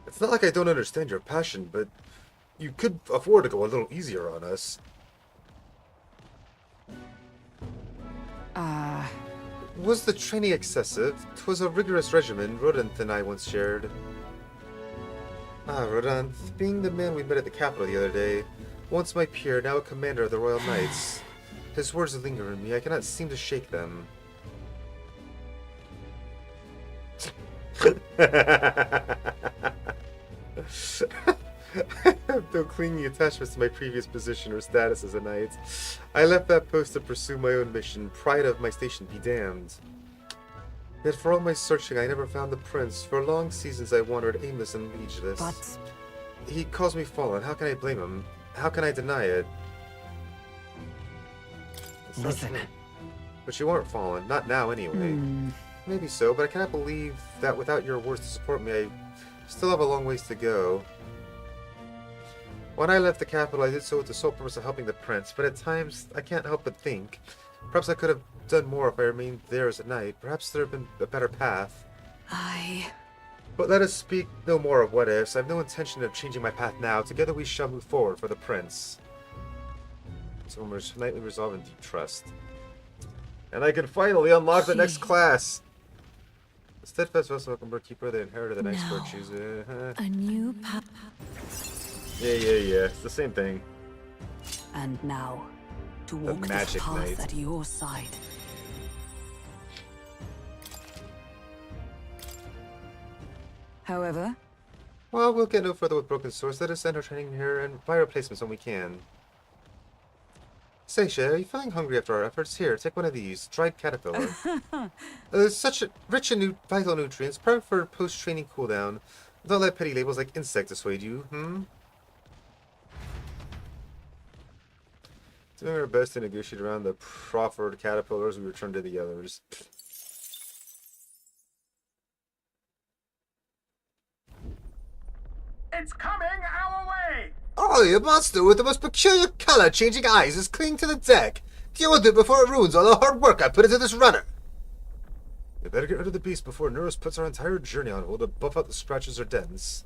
It's not like I don't understand your passion, but you could afford to go a little easier on us. Was the training excessive? 'Twas a rigorous regimen Rodanthe and I once shared. Rodanthe, being the man we met at the capital the other day, once my peer, now a commander of the Royal Knights. His words linger in me, I cannot seem to shake them. I have no clinging attachments to my previous position or status as a knight. I left that post to pursue my own mission, pride of my station be damned. Yet for all my searching, I never found the prince. For long seasons I wandered aimless and liegeless. But... He calls me fallen. How can I blame him? How can I deny it? Listen. But you aren't fallen. Not now, anyway. Maybe so, but I cannot believe that without your words to support me, I still have a long ways to go. When I left the capital, I did so with the sole purpose of helping the prince, but at times I can't help but think. Perhaps I could have done more if I remained there as a knight. Perhaps there had been a better path. But let us speak no more of what ifs. I have no intention of changing my path now. Together we shall move forward for the prince. So we're nightly resolve and deep trust. And I can finally unlock the next class. The steadfast vessel Hulkenberg keeper, the inheritor of the knight's virtues. A new Yeah. It's the same thing. And now, to The walk this magic path knight. at your side. However, Well, we'll get no further with Broken Swords. Let us end our training here and buy replacements when we can. Say, Shay, are you feeling hungry after our efforts? Here, take one of these. Dried caterpillar. Such rich in vital nutrients, perfect for post-training cooldown. Don't let petty labels like insect dissuade you, Doing our best to negotiate around the proffered caterpillars, we return to the others. It's coming our way! Oh, a monster with the most peculiar color-changing eyes is clinging to the deck. Deal with it before it ruins all the hard work I put into this runner. We better get rid of the beast before Neuros puts our entire journey on hold to buff out the scratches or dents.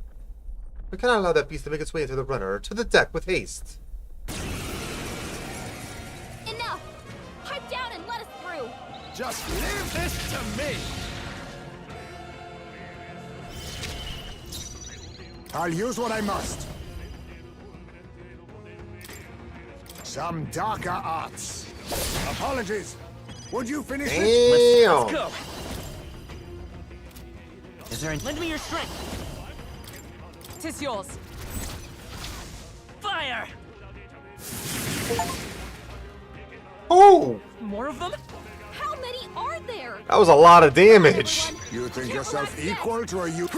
We cannot allow that beast to make its way into the runner, to the deck with haste. Enough! Pipe down and let us through! Just leave this to me! I'll use what I must. Some darker arts. Apologies. Would you finish it? Damn. Let's go. Is there lend me your strength. 'Tis yours. Fire! Oh! More of them? How many are there? That was a lot of damage. You think yourself equal to a you?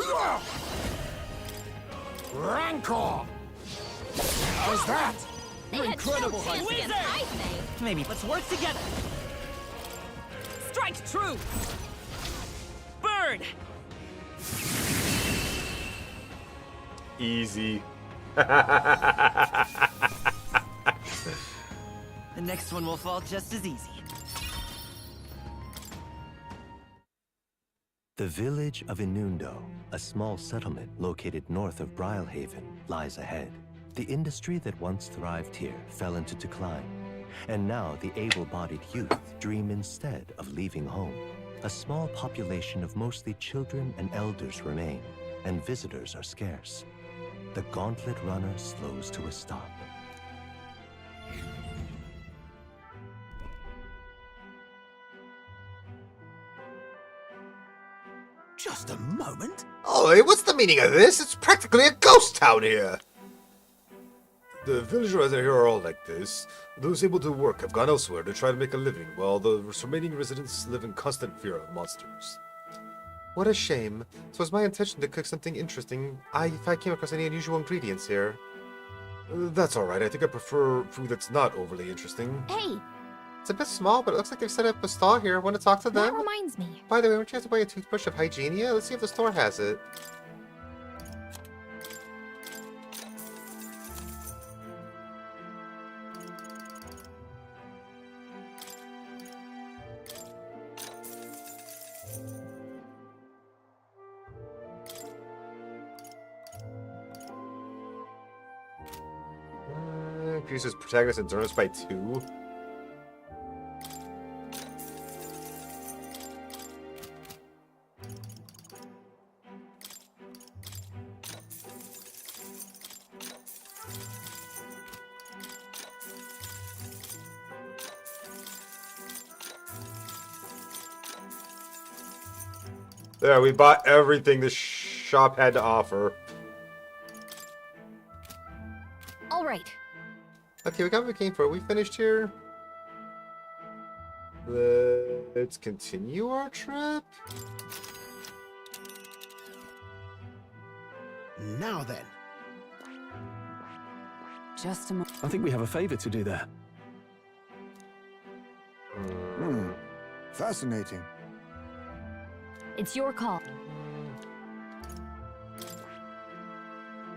Rancor! How's that? They had incredible, no chance against Wizard! Ice Maid. Maybe let's work together. Strike true! Burn! Easy. The next one will fall just as easy. The village of Inundo, a small settlement located north of Brilhaven, lies ahead. The industry that once thrived here fell into decline, and now the able-bodied youth dream instead of leaving home. A small population of mostly children and elders remain, and visitors are scarce. the Gauntlet Runner slows to a stop. Just a moment. Ollie, what's the meaning of this? It's practically a ghost town here! The villagers here are all like this. Those able to work have gone elsewhere to try to make a living, while the remaining residents live in constant fear of monsters. What a shame. So it's my intention to cook something interesting if I came across any unusual ingredients here. That's alright, I think I prefer food that's not overly interesting. Hey! It's a bit small, but it looks like they've set up a stall here. Want to talk to them? That reminds me. By the way, won't you have to buy a toothbrush of Hygienia? Let's see if the store has it. Increases protagonist endurance by 2. There, we bought everything the shop had to offer. All right. Okay, we got what we came for. We finished here. Let's continue our trip. Now then. Just a moment. I think we have a favor to do there. Fascinating. It's your call.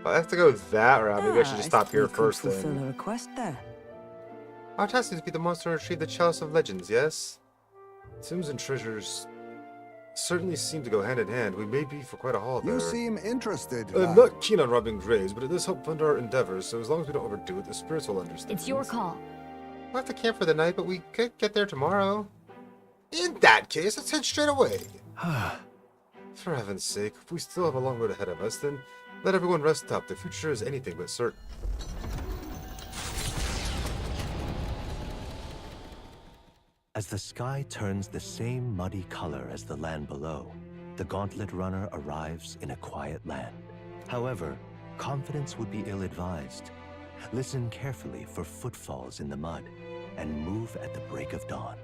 I have to go that route. Maybe I should just stop here first Fulfill then. a request there. Our task is to be the monster and retrieve the Chalice of Legends, yes? Tombs and treasures certainly seem to go hand in hand. We may be for quite a haul there. You seem interested. I'm not keen on robbing graves, but it does help fund our endeavors, so as long as we don't overdo it, the spirits will understand. It's your call. We'll have to camp for the night, but we could get there tomorrow. In that case, let's head straight away. For heaven's sake, if we still have a long road ahead of us, then let everyone rest up. The future is anything but certain. As the sky turns the same muddy color as the land below, the Gauntlet Runner arrives in a quiet land. However, confidence would be ill-advised. Listen carefully for footfalls in the mud, and move at the break of dawn.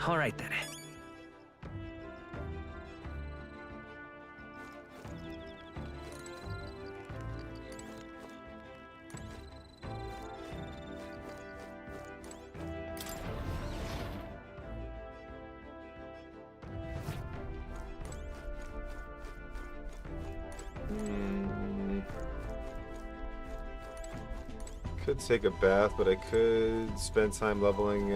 All right then. Could take a bath, but I could spend time leveling,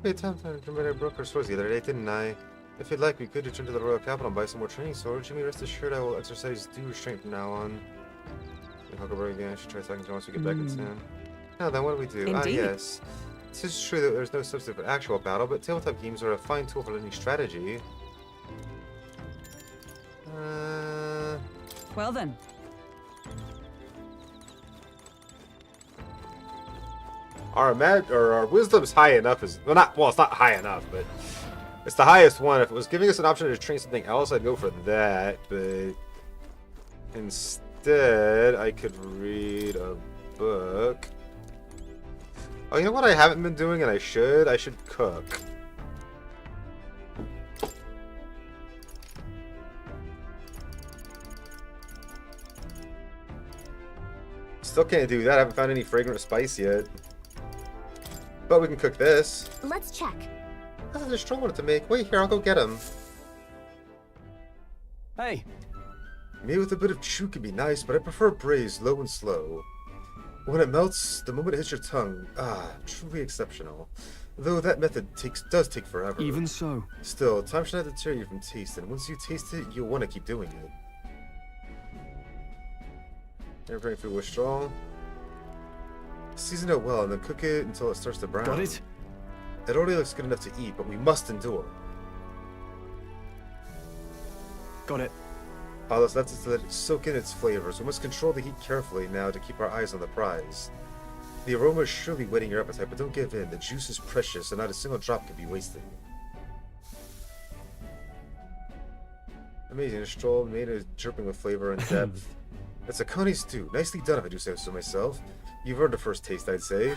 Wait, time to remember I broke our swords the other day, didn't I? If you'd like, we could return to the Royal Capital and buy some more training swords. Jimmy, rest assured I will exercise due restraint from now on. Huckleberry again, I should try talking to him once we get back in town. Now then, what do we do? Ah, yes. It is true that there's no substitute for actual battle, but tabletop games are a fine tool for learning strategy. Well then. Our wisdom's high enough as well, it's not high enough, but it's the highest one. If it was giving us an option to train something else, I'd go for that, but instead I could read a book. Oh, you know what I haven't been doing and I should? I should cook. Still can't do that. I haven't found any fragrant spice yet. But we can cook this. Let's check. That's a strong one to make. Wait here, I'll go get him. Hey. Meat with a bit of chew can be nice, but I prefer braised low and slow. When it melts, the moment it hits your tongue, truly exceptional. Though that method does take forever. Even so. Still, time should not deter you from taste, and once you taste it, you'll want to keep doing it. Everything food was strong. Season it well and then cook it until it starts to brown. Got it? It already looks good enough to eat, but we must endure. Got it. Palos left us to let it soak in its flavors. We must control the heat carefully now to keep our eyes on the prize. The aroma is surely whetting your appetite, but don't give in. The juice is precious, and not a single drop can be wasted. Amazing. A stroll made is dripping with flavor and depth. It's a coney stew. Nicely done, if I do say so myself. You've earned a first taste, I'd say.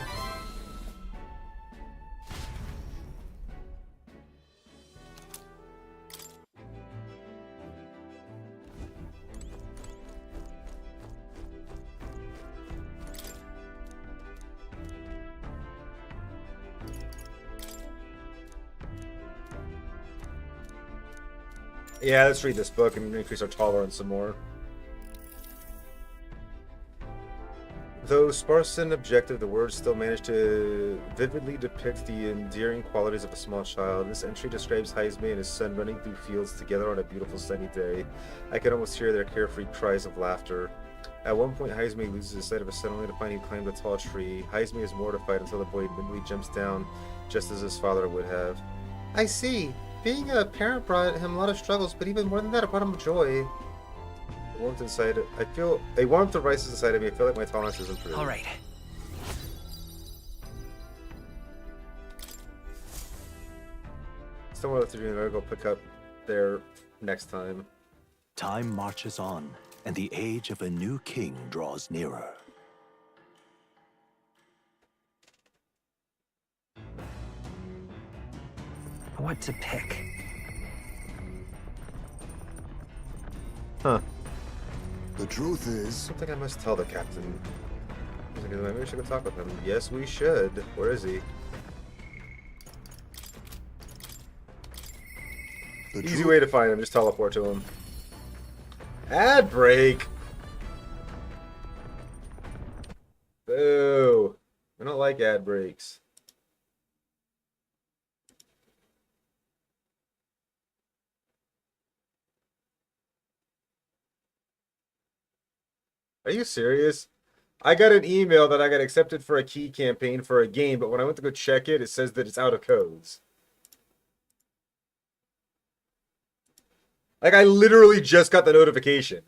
Yeah, let's read this book and increase our tolerance some more. Though sparse and objective, the words still manage to vividly depict the endearing qualities of a small child. This entry describes Haizme and his son running through fields together on a beautiful sunny day. I can almost hear their carefree cries of laughter. At one point, Haizme loses the sight of his son only to find he climbed a tall tree. Haizme is mortified until the boy nimbly jumps down, just as his father would have. I see. Being a parent brought him a lot of struggles, but even more than that, it brought him joy. A warmth inside it. I feel a warmth rises inside of me. I feel like my tolerance is improved. All right. Still want to do. I'm gonna go pick up there next time. Time marches on, and the age of a new king draws nearer. What to pick? Huh. The truth is... Something I must tell the captain. Maybe we should go talk with him. Yes, we should. Where is he? Easy way to find him. Just teleport to him. Ad break! Boo! I don't like ad breaks. Are you serious? I got an email that I got accepted for a key campaign for a game, but when I went to go check it, it says that it's out of codes. Like, I literally just got the notification.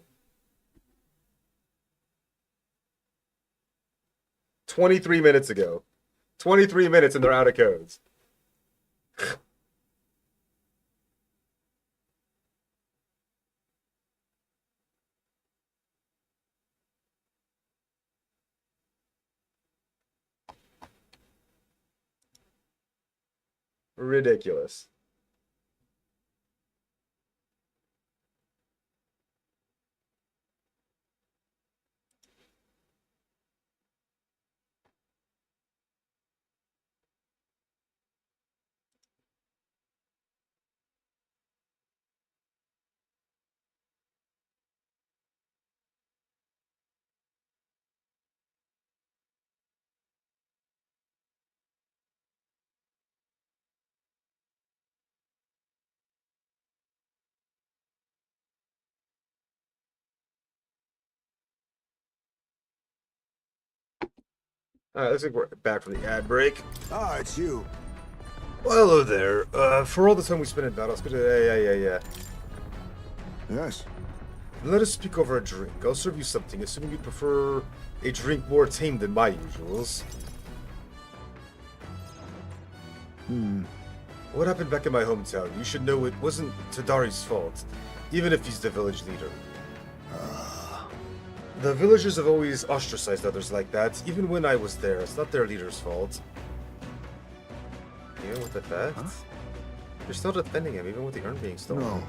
23 minutes ago. 23 minutes and they're out of codes. Ridiculous. Alright, looks like we're back from the ad break. Ah, it's you. Well, hello there. For all the time we spent in battle, it's good to... Yeah. Yes. Let us speak over a drink. I'll serve you something, assuming you prefer a drink more tame than my usuals. What happened back in my hometown? You should know it wasn't Tadari's fault, even if he's the village leader. The villagers have always ostracized others like that. Even when I was there, it's not their leader's fault. Even with the theft? Huh? You're still defending him, even with the urn being stolen. No.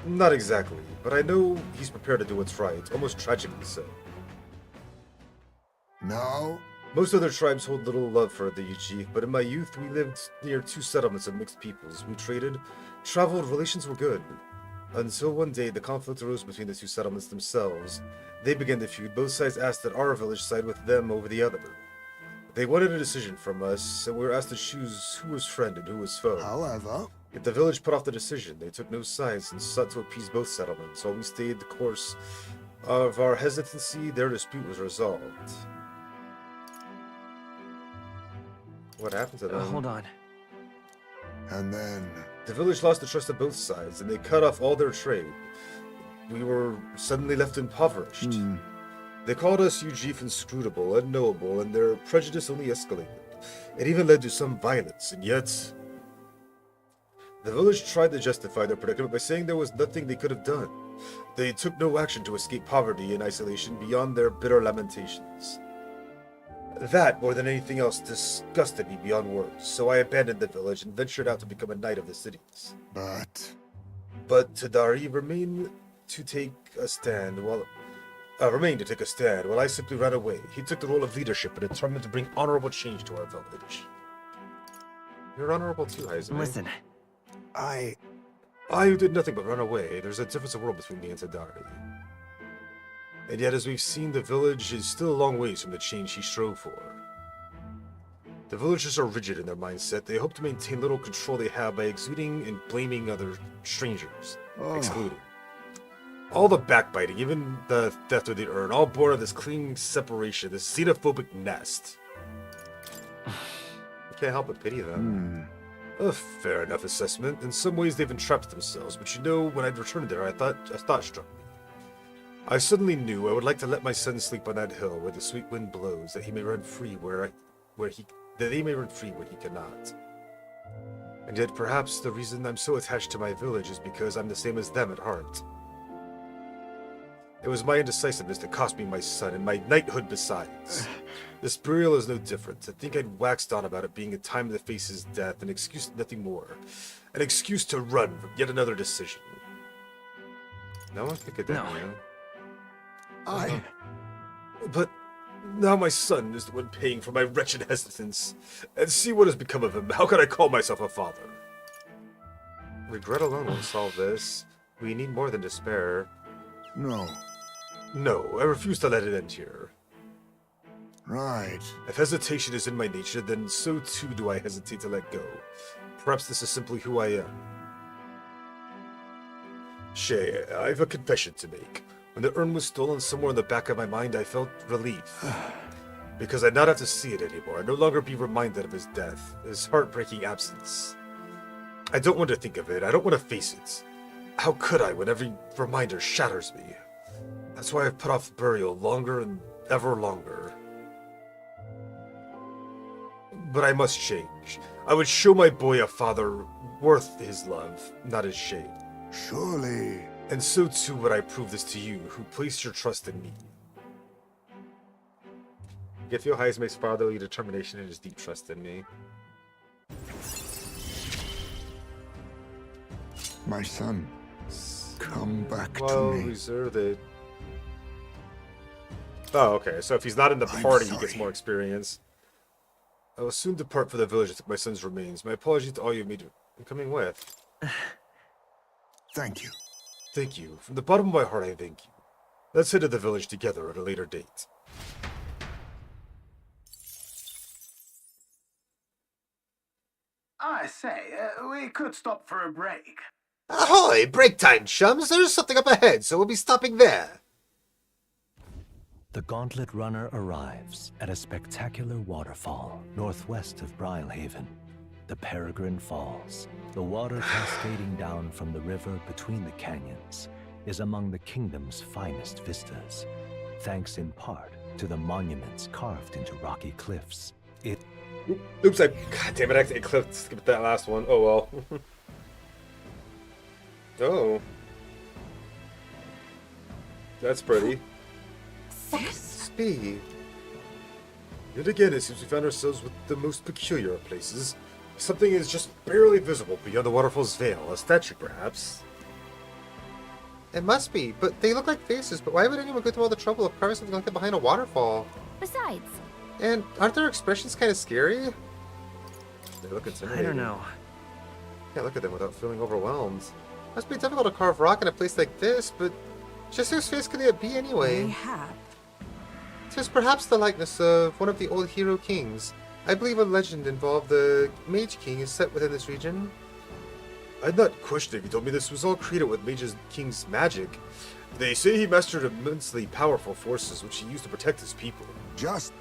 Not exactly, but I know he's prepared to do what's right, almost tragically so. No? Most other tribes hold little love for the chief, but in my youth we lived near two settlements of mixed peoples. We traded, traveled, relations were good. Until one day, the conflict arose between the two settlements themselves. They began to feud. Both sides asked that our village side with them over the other. They wanted a decision from us, and we were asked to choose who was friend and who was foe. However, Yet the village put off the decision. They took no sides and sought to appease both settlements. While we stayed the course of our hesitancy, their dispute was resolved. What happened to them? Hold on. and then... The village lost the trust of both sides, and they cut off all their trade. We were suddenly left impoverished. They called us Ujif inscrutable, unknowable, and their prejudice only escalated. It even led to some violence, and yet... The village tried to justify their predicament by saying there was nothing they could have done. They took no action to escape poverty and isolation beyond their bitter lamentations. That, more than anything else, disgusted me beyond words, so I abandoned the village and ventured out to become a knight of the cities. But Tadari remained to take a stand while I simply ran away. He took the role of leadership and determined to bring honorable change to our village. You're honorable too, Heisman. Listen. I who did nothing but run away. There's a difference of world between me and Tadari. And yet, as we've seen, the village is still a long ways from the change he strove for. The villagers are rigid in their mindset. They hope to maintain little control they have by exuding and blaming other strangers, excluding. All the backbiting, even the theft of the urn, all born of this clinging separation, this xenophobic nest. I can't help but pity them. A fair enough assessment. In some ways, they've entrapped themselves, but you know, when I'd returned there, a thought struck me. I suddenly knew I would like to let my son sleep on that hill where the sweet wind blows, that he may run free where they may run free where he cannot. And yet, perhaps the reason I'm so attached to my village is because I'm the same as them at heart. It was my indecisiveness that cost me my son, and my knighthood besides. This burial is no different. I think I'd waxed on about it being a time that faces death, an excuse, nothing more. An excuse to run from yet another decision. No one could condemn you. But now my son is the one paying for my wretched hesitance. And see what has become of him. How can I call myself a father? Regret alone won't solve this. We need more than despair. No, I refuse to let it end here. Right. If hesitation is in my nature, then so too do I hesitate to let go. Perhaps this is simply who I am. Shay, I have a confession to make. When the urn was stolen, somewhere in the back of my mind, I felt relief. Because I'd not have to see it anymore. I'd no longer be reminded of his death, his heartbreaking absence. I don't want to think of it. I don't want to face it. How could I when every reminder shatters me? That's why I've put off burial longer and ever longer. But I must change. I would show my boy a father worth his love, not his shame. Surely. And so too would I prove this to you, who placed your trust in me. You feel Heisma's fatherly determination and his deep trust in me. My son, come back to Well, me. reserve it. Oh, okay. So if he's not in the party, he gets more experience. I will soon depart for the village to take my son's remains. My apologies to all you made in coming with. Thank you. Thank you. From the bottom of my heart, I thank you. Let's head to the village together at a later date. I say, we could stop for a break. Ahoy! Break time, chums! There's something up ahead, so we'll be stopping there. The Gauntlet Runner arrives at a spectacular waterfall northwest of Brylehaven, the Peregrine Falls. The water cascading down from the river between the canyons is among the kingdom's finest vistas, thanks in part to the monuments carved into rocky cliffs. Oops, God damn it, I accidentally skipped that last one. Oh well. Oh. That's pretty. Speed. Yet again, it seems we found ourselves with the most peculiar of places. Something is just barely visible beyond the waterfall's veil. A statue, perhaps. It must be, but they look like faces. But why would anyone go through all the trouble of carving something like that behind a waterfall? Besides, And aren't their expressions kind of scary? They look intimidating. I don't know. Can't look at them without feeling overwhelmed. Must be difficult to carve rock in a place like this, but just whose face could it be anyway? Mayhap. 'Tis perhaps the likeness of one of the old hero kings. I believe a legend involved the Mage King is set within this region. I'd not question if you told me this was all created with Mage King's magic. They say he mastered immensely powerful forces which he used to protect his people. Just...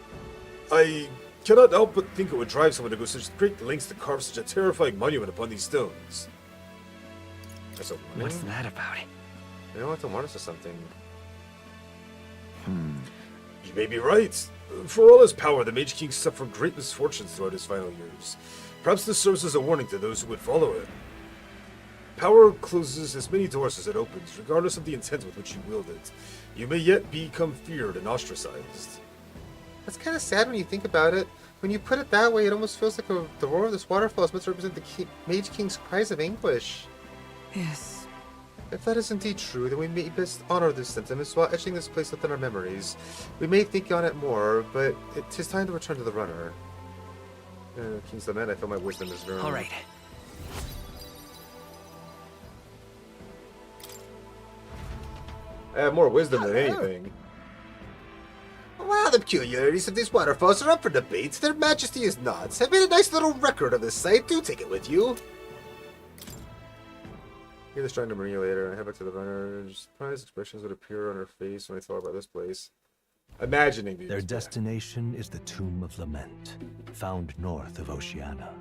I cannot help but think it would drive someone to go such great lengths to carve such a terrifying monument upon these stones. That's a warning. What's that about? They don't have to warn us or something. You may be right. For all his power, the Mage King suffered great misfortunes throughout his final years. Perhaps this serves as a warning to those who would follow him. Power closes as many doors as it opens, regardless of the intent with which you wield it. You may yet become feared and ostracized. That's kind of sad when you think about it. When you put it that way, it almost feels like the roar of this waterfall is meant to represent the Mage King's cries of anguish. Yes. If that is indeed true, then we may best honor this sentiment while etching this place within our memories. We may think on it more, but it is time to return to the runner. King's Lament, I feel my wisdom is grown. All right. I have more wisdom than anything. Well, the peculiarities of these waterfalls are up for debate. Their Majesty is not. I've made a nice little record of this site. Do take it with you. Hear the strong to Maria later and head back to the runner. Surprised expressions would appear on her face when I tell her about this place. Imagining these. Their destination is the Tomb of Lament, found north of Oceania.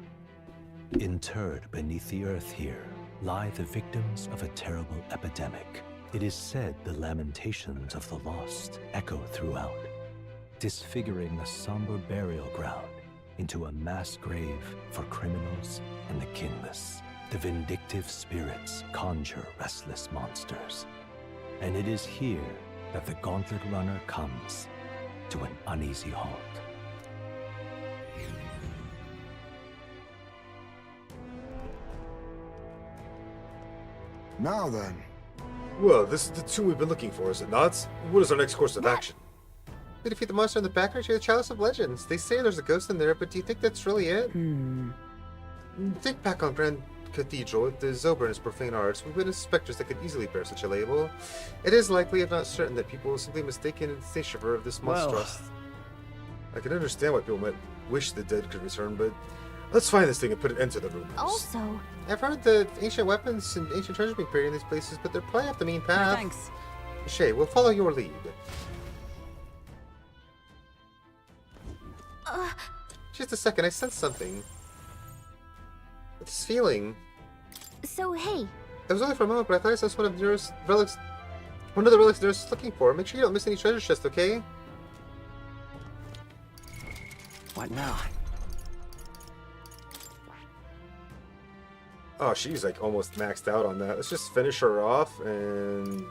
Interred beneath the earth here lie the victims of a terrible epidemic. It is said the lamentations of the lost echo throughout, disfiguring the somber burial ground into a mass grave for criminals and the kinless. The vindictive spirits conjure restless monsters. And it is here that the Gauntlet Runner comes to an uneasy halt. Now then. Well, this is the tomb we've been looking for, is it not? What is our next course of action? We defeat the monster in the back and share the Chalice of Legends. They say there's a ghost in there, but do you think that's really it? Think back on Grand Cathedral with the Zober and his profane arts. We witnessed specters that could easily bear such a label. It is likely, if not certain, that people will simply mistaken the station of this monstrous. I can understand why people might wish the dead could return, but let's find this thing and put an end to the rumors. Also, I've heard that ancient weapons and ancient treasures being buried in these places, but they're probably off the main path. Thanks. Shay, we'll follow your lead. Just a second, I sense something. This feeling. so hey, It was only for a moment, but I thought I sensed one of the relics Neros looking for. Make sure you don't miss any treasure chests, okay? What now? Oh, she's like almost maxed out on that. Let's just finish her off and...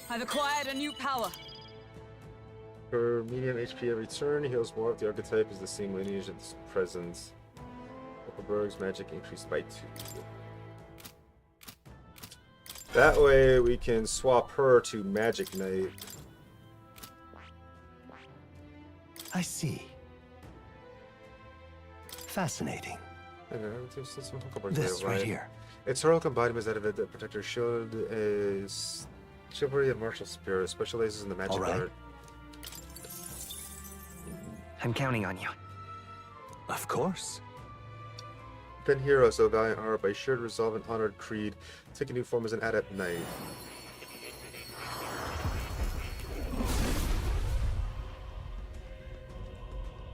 I've acquired a new power. Her medium HP every turn, heals more if the archetype is the same lineage as present. Berg's magic increased by 2. That way we can swap her to Magic Knight. I see. Fascinating. This right here. Its heroic embodiment is that of the Protector's Shield is Chivalry and Martial Spirit, specializes in the magic art. I'm counting on you. Of course. Been heroes, O valiant heart, by shared resolve and honored creed, take a new form as an adept knight.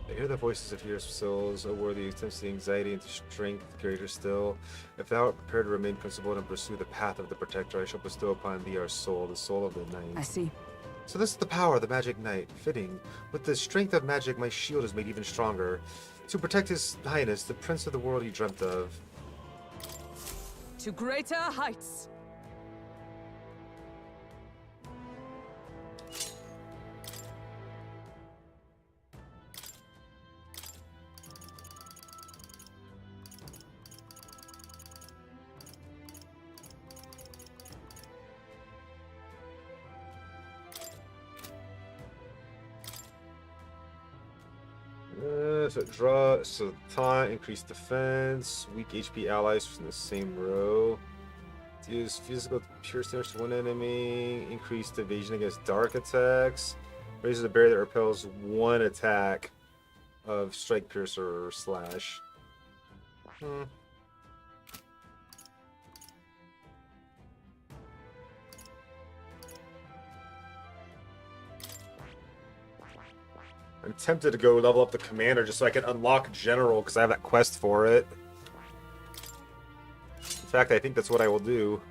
I hear the voices of heroes' souls, O worthy, attempts the anxiety into strength greater still. If thou art prepared to remain principled and pursue the path of the Protector, I shall bestow upon thee our soul, the soul of the knight. I see. So this is the power of the Magic Knight. Fitting. With the strength of magic, my shield is made even stronger. To protect His Highness, the Prince of the World he dreamt of. To greater heights. So draw, so taunt, increase defense, weak HP allies from the same row. Deals physical pierce damage to one enemy, increased evasion against dark attacks, raises a barrier that repels one attack of strike, pierce, or slash. I'm tempted to go level up the commander just so I can unlock general because I have that quest for it. In fact, I think that's what I will do.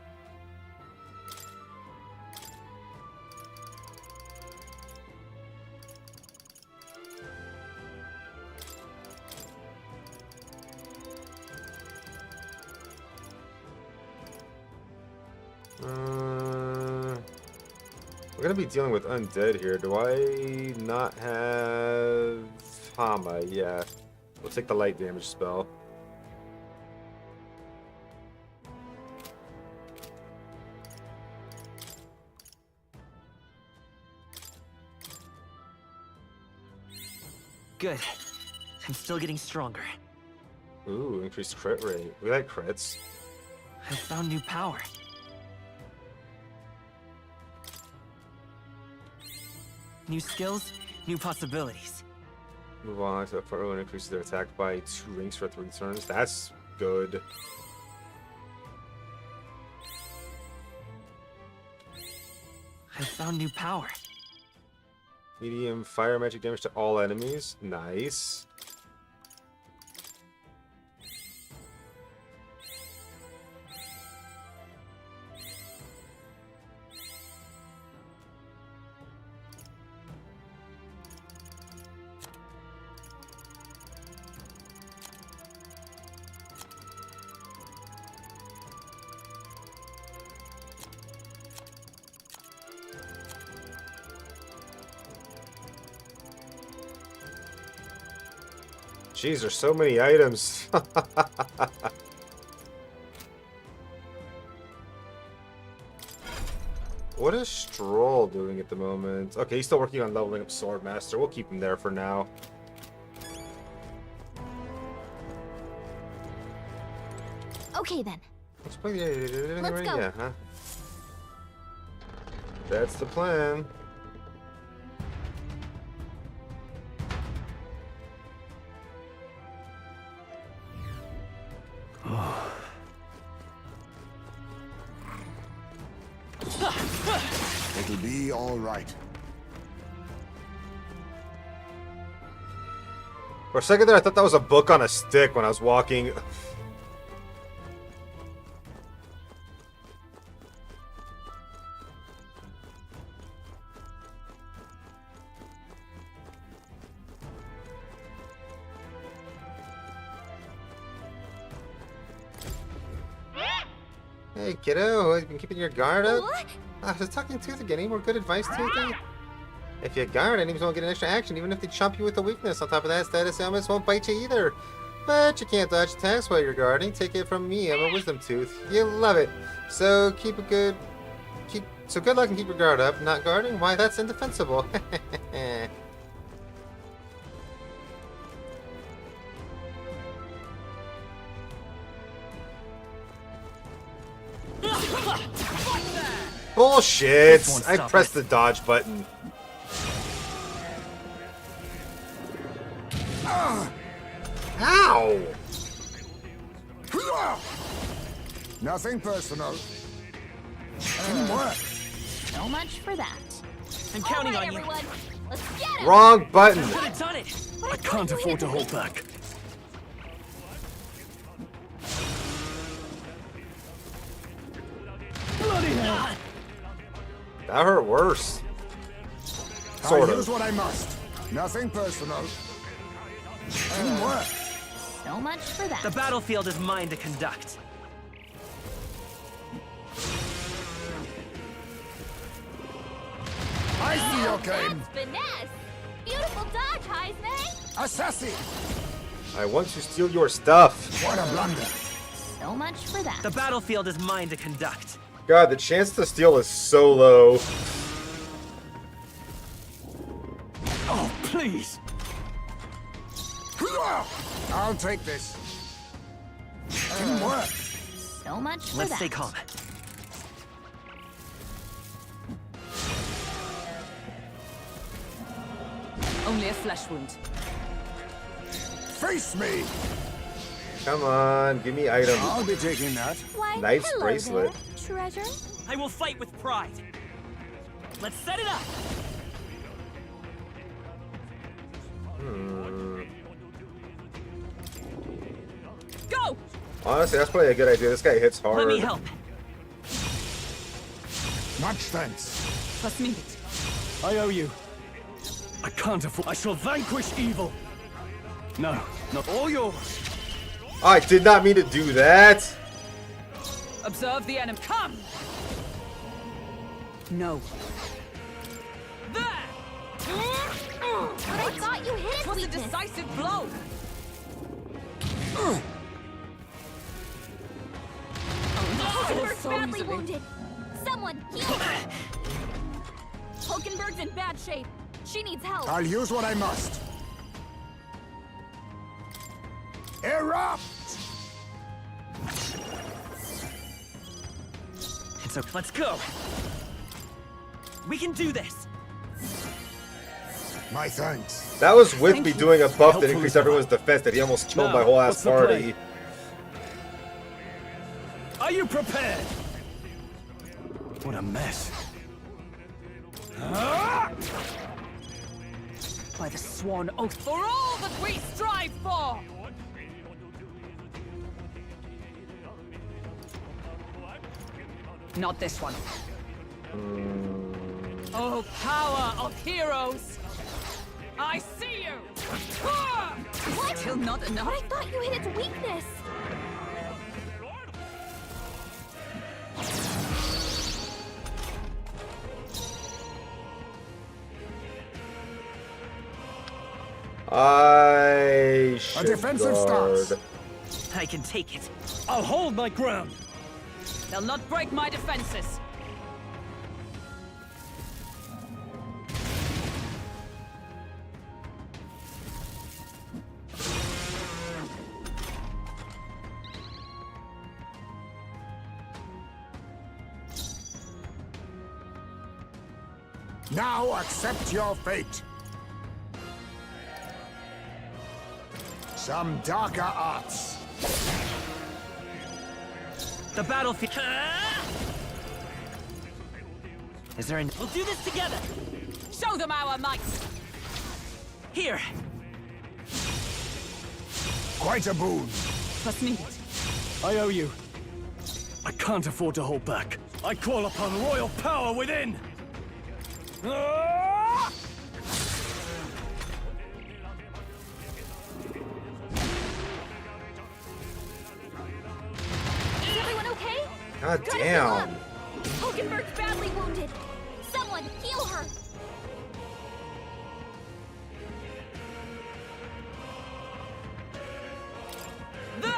We're gonna be dealing with undead here. Do I not have Hama? Yeah. We'll take the light damage spell. Good. I'm still getting stronger. Ooh, increased crit rate. We like crits. I found new power. New skills, new possibilities. Move on to the front row and increase their attack by 2 ranks for 3 turns. That's good. I found new power. Medium fire magic damage to all enemies. Nice. Jeez, there's so many items. What is Stroll doing at the moment? Okay, he's still working on leveling up Swordmaster. We'll keep him there for now. Okay then. Let's play the Let's go. Yeah, huh? That's the plan. It'll be all right. For a second there, I thought that was a book on a stick when I was walking. Hey, kiddo, you been keeping your guard up? What? I was talking to Tooth again. Any more good advice, Toothy? If you guard, enemies won't get an extra action, even if they chomp you with a weakness. On top of that, status ailments won't bite you either. But you can't dodge attacks while you're guarding. Take it from me, I'm a wisdom tooth. You love it. So good luck and keep your guard up. Not guarding? Why, that's indefensible. Bullshit! I pressed the dodge button. Ow! Nothing personal. Teamwork. So much for that. I'm counting on everyone. Let's get it. Wrong button. Could have done it. I can't afford to hold back. Bloody hell. That hurt worse. I'll use what I must. Nothing personal. Teamwork. So much for that. The battlefield is mine to conduct. I see your game. That's finesse. Beautiful dodge, Heisman. Assassin. I want to steal your stuff. What a blunder. So much for that. The battlefield is mine to conduct. God, the chance to steal is so low. Oh, please. I'll take this. Didn't work. So much for Let's that. stay calm. Only a flesh wound. Face me. Come on, give me items. I'll be taking that. Why, Nice hello bracelet. there, treasure. I will fight with pride. Let's set it up. Go! Honestly, that's probably a good idea. This guy hits hard. Let me help. Much thanks. Trust me. I owe you. I can't afford. I shall vanquish evil. No, not all yours. I did not mean to do that. Observe the enemy. Come! No. There! But I thought you hit its Was a weakness. decisive blow. Hulkenberg's so badly easily. wounded. Someone heal her. Hulkenberg's in bad shape. She needs help. I'll use what I must. Erupt! It's okay. Let's go. We can do this. My thanks. That was with Thank me you. doing a buff that increased everyone's defense that he almost killed Now, my whole ass what's the party. play? Are you prepared? What a mess. By the sworn oath for all that we strive for! Not this one. Oh, power of heroes! I see you! What? Still not enough. But I thought you hit its weakness. I should defensive guard. stance. I can take it. I'll hold my ground. They'll not break my defenses. Now accept your fate. Some darker arts. The battlefield. Is there an? We'll do this together. Show them our might! Here. Quite a boon. Trust me. I owe you. I can't afford to hold back. I call upon royal power within. Ah! Is everyone okay? God Gotta heal up. damn. Hulkenberg's badly wounded. Someone heal her. But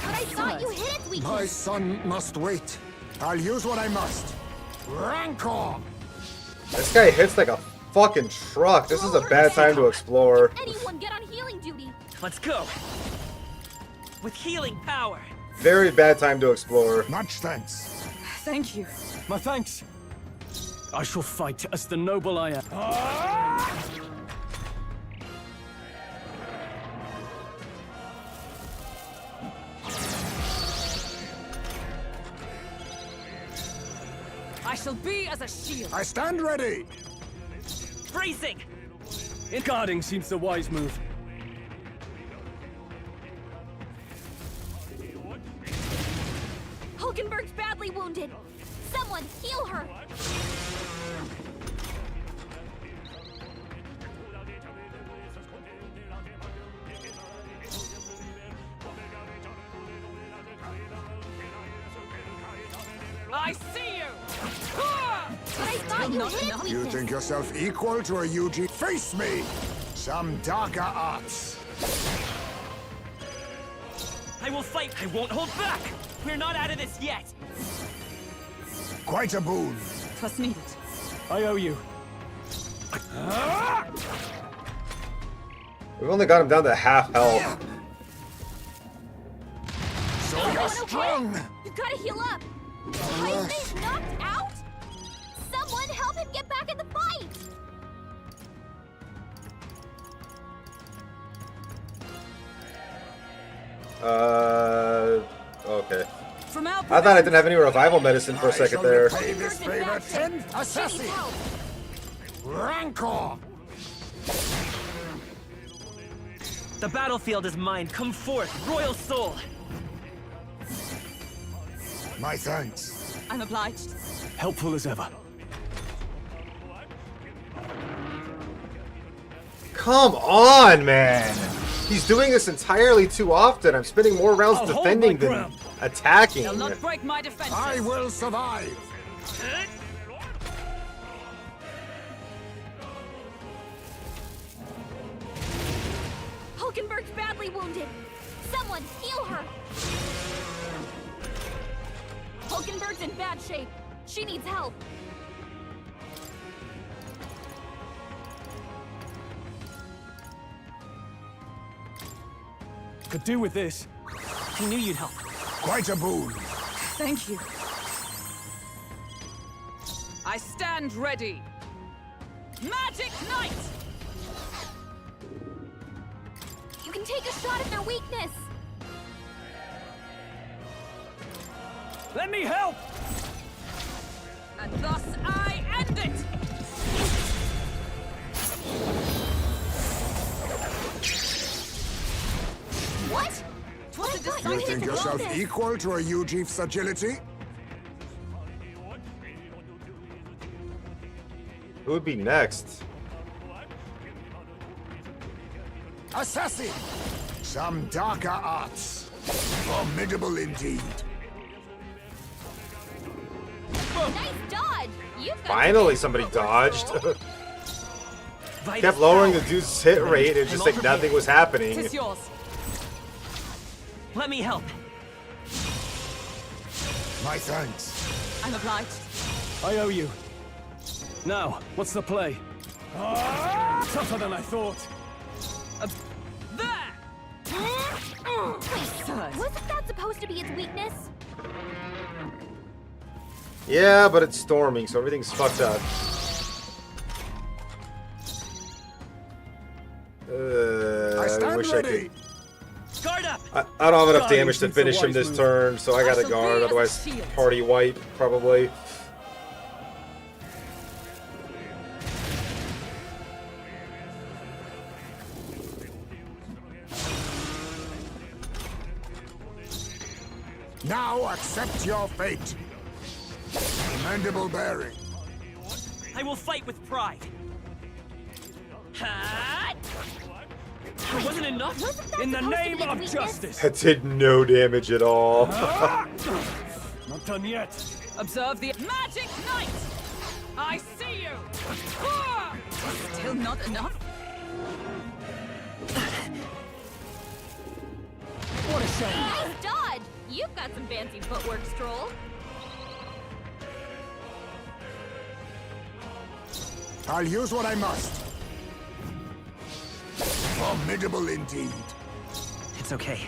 I thought you hit its My weakness. son must wait. I'll use what I must. Rancor! This guy hits like a fucking truck. This is a bad time to explore. Anyone get on healing duty. Let's go. With healing power. Very bad time to explore. Much thanks. Thank you. My thanks. I shall fight as the noble I am. Ah! I shall be as a shield. I stand ready. Bracing. Guarding seems the wise move. Hulkenberg's badly wounded. Someone heal her. I see you! But I thought you hit its You weakness. think yourself equal to a UG? Face me! Some darker arts. I will fight. I won't hold back. We're not out of this yet. Quite a boon. Trust me. I owe you. We've only got him down to half health. So you're strong. You gotta heal up! He's knocked out? Someone help him get back in the fight! Okay. From our I thought I didn't have any revival medicine for a second there. Pay this favor 10 assassin. Rancor. The battlefield is mine. Come forth, royal soul. My thanks. I'm obliged. Helpful as ever. Come on, man! He's doing this entirely too often. I'm spending more rounds defending than attacking. They'll not break my defenses. I will survive. Hulkenberg's badly wounded. Someone heal her. Hulkenberg's in bad shape. She needs help. Could do with this. He knew you'd help. Quite a boon. Thank you. I stand ready. Magic Knight! You can take a shot at their weakness. Let me help! And thus I end it! What? You think yourself equal to a Ujief's agility? Who would be next? Assassin! Some darker arts. Formidable indeed. Nice dodge. You've got Finally, somebody dodged. Kept lowering the dude's hit rate, and just like nothing was happening. Tis yours. Let me help. My thanks. I'm obliged. I owe you. Now, what's the play? Tougher than I thought. There! Wasn't that supposed to be its weakness? Yeah, but it's storming, so everything's fucked up. I wish I could. Guard up. I don't have enough Guarding damage to seems the finish him wise this move. turn, so I gotta shall be guard, as a otherwise shield. party wipe, probably. Now accept your fate. Commendable bearing. I will fight with pride. Ha! It wasn't enough. Wasn't that In the supposed to name be its of weakness? justice! That did no damage at all. Not done yet. Observe the Magic Knight! I see you! Still not enough? What a shame. Nice dodge. You've got some fancy footwork, Stroll. I'll use what I must. Formidable indeed. It's okay.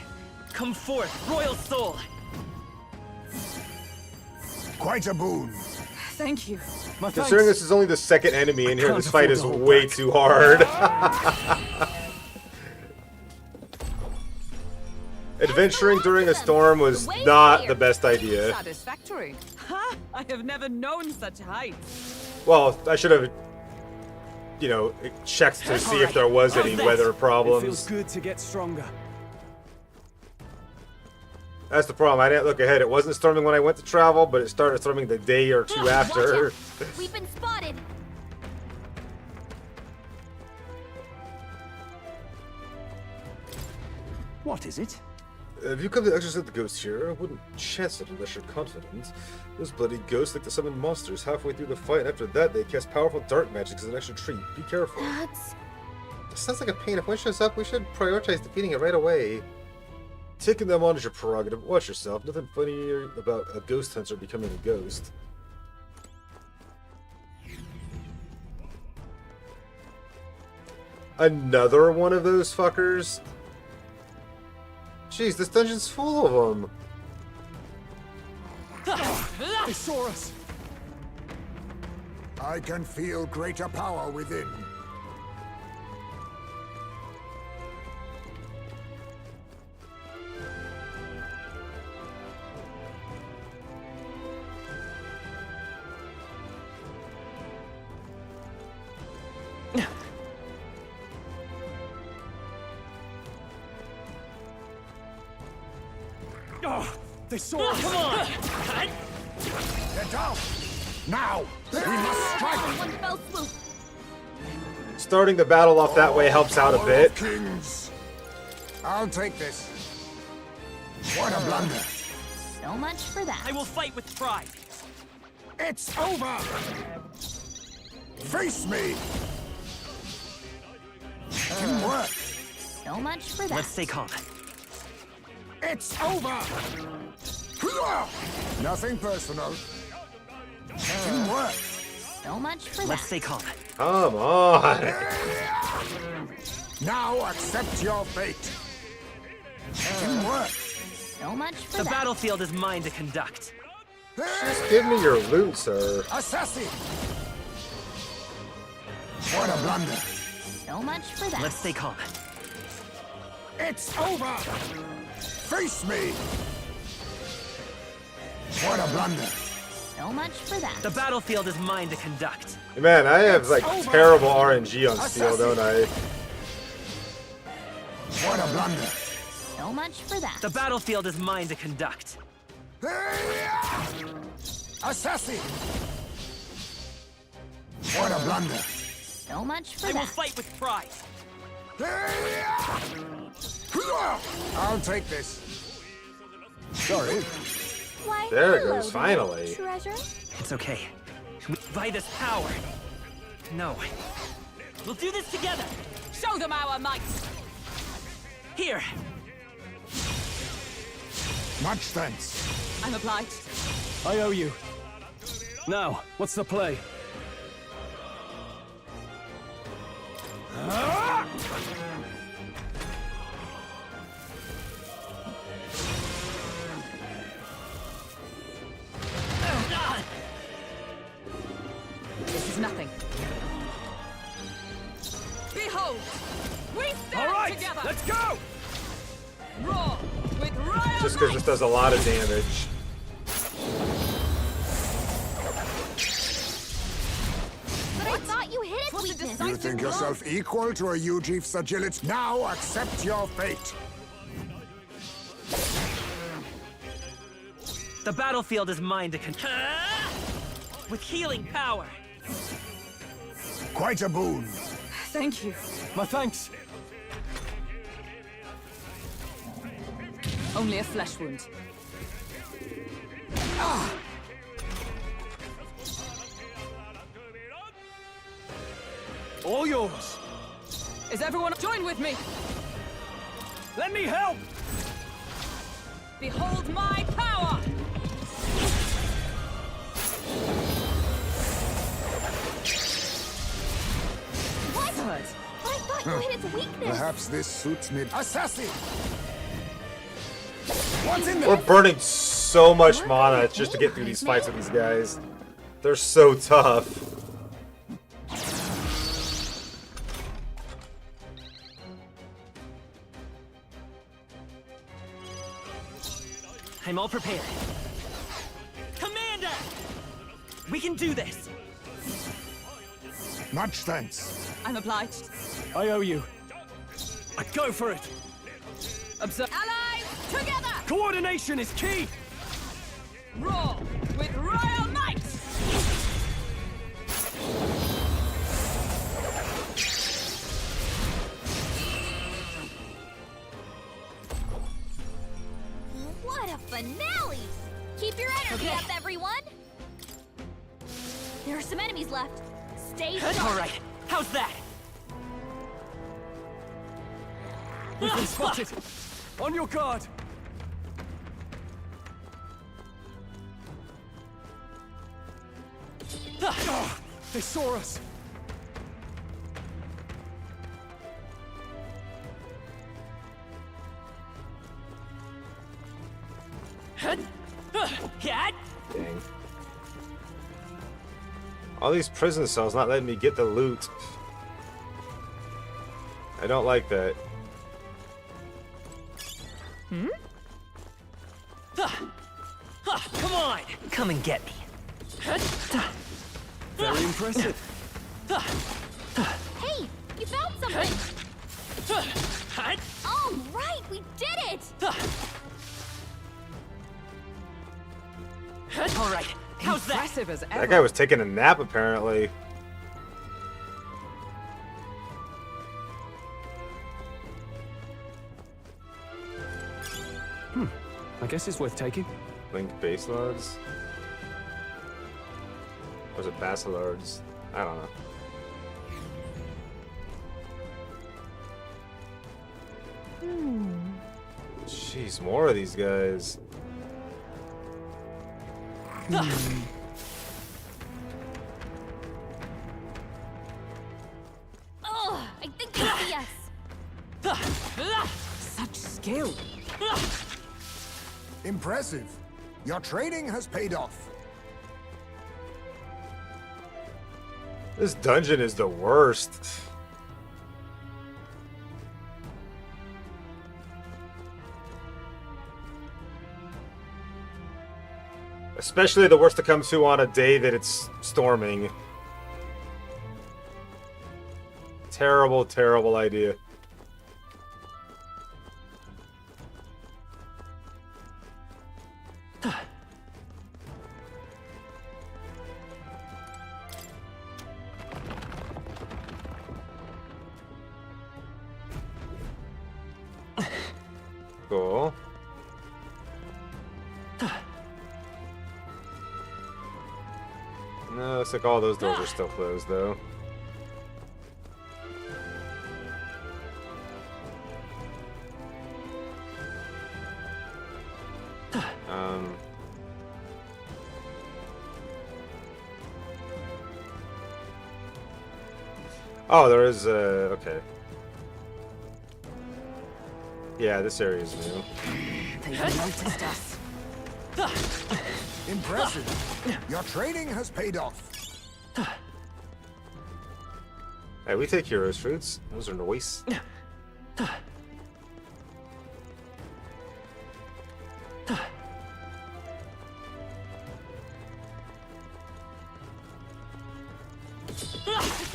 Come forth, royal soul. Quite a boon. Thank you. My Considering thanks. this is only the second enemy in here, can't this fight afford is to hold way back. too hard. Adventuring during a storm was not the best idea. Satisfactory. Ha! I have never known such heights. Well, I should have, you know, checked to see if there was any weather It feels problems. good to get stronger. That's the problem. I didn't look ahead. It wasn't storming when I went to travel, but it started storming the day or two after. Watch out. We've been spotted. What is it? If you come to exorcise the ghost here, I wouldn't chance it unless you're confident. Those bloody ghosts like to summon monsters halfway through the fight, and after that they cast powerful dark magic as an extra treat. Be careful. That's... It sounds like a pain. If one shows up, we should prioritize defeating it right away. Taking them on is your prerogative. Watch yourself. Nothing funnier about a ghost hunter becoming a ghost. Another one of those fuckers? Jeez, this dungeon's full of them. They saw us. I can feel greater power within. Oh, they saw us. Come on! Get down! Now! We must strike! One fell swoop. Starting the battle off that way helps out a Power bit. of Kings! I'll take this. What a blunder! So much for that. I will fight with pride. It's over! Face me! Didn't work. So much for that. Let's stay calm. It's over! Nothing personal. Didn't work. So much for Let's that. stay calm. Come on. Now accept your fate. Didn't work. So much for The that. battlefield is mine to conduct. Just give me your loot, sir. Assassin! What a blunder. So much for that. Let's stay calm. It's over! Face me! What a blunder. So much for that. The battlefield is mine to conduct. Man, I have like terrible RNG on steel, don't I? What a blunder. So much for that. The battlefield is mine to conduct. Assassin! What a blunder. So much for I will that. fight with pride. I'll take this. Sorry. Why, There it hello goes, finally. treasure. It's okay. By this power. No. We'll do this together. Show them our might. Here. Much thanks. I'm obliged. I owe you. Now, what's the play? This is nothing. Behold, we stand All right, together. let's go! Roar with royal Just because this does a lot of damage. But I thought you hit its weakness. You think yourself equal to a Ujif's agility? Now accept your fate. The battlefield is mine to conduct. With healing power. Quite a boon. Thank you. My thanks. Only a flesh wound. All yours. Is everyone join with me? Let me help! Behold my power! What? I thought you hit its weakness. Perhaps this suits me. Assassin! What's in We're there? burning so much mana just to get through these fights with these guys. They're so tough. I'm all prepared. Commander! We can do this! Much thanks. I'm obliged. I owe you. I go for it. Observe. Allies, together! Coordination is key. Roar with royal might! What a finale! Keep your energy up, everyone! There are some enemies left. Stay sharp. All right. How's that? We've been spotted. On your guard. They saw us. Dang. All these prison cells not letting me get the loot. I don't like that. Hmm? Come on! Come and get me. Very impressive. Hey, you found something! All right, we did it! All right, how's that? Impressive as ever. That guy was taking a nap, apparently. I guess it's worth taking. Link base loads? Or was it Basilards? I don't know. Jeez, more of these guys. Ugh, I think that's a yes. Such skill. Impressive. Your training has paid off. This dungeon is the worst. Especially the worst to come to on a day that it's storming. Terrible, terrible idea. Cool. No, looks like all those doors are still closed, though. Oh, there is, okay. Yeah, this area is new. They've noticed us. Impressive. Your training has paid off. Hey, we take heroes fruits. Those are nice.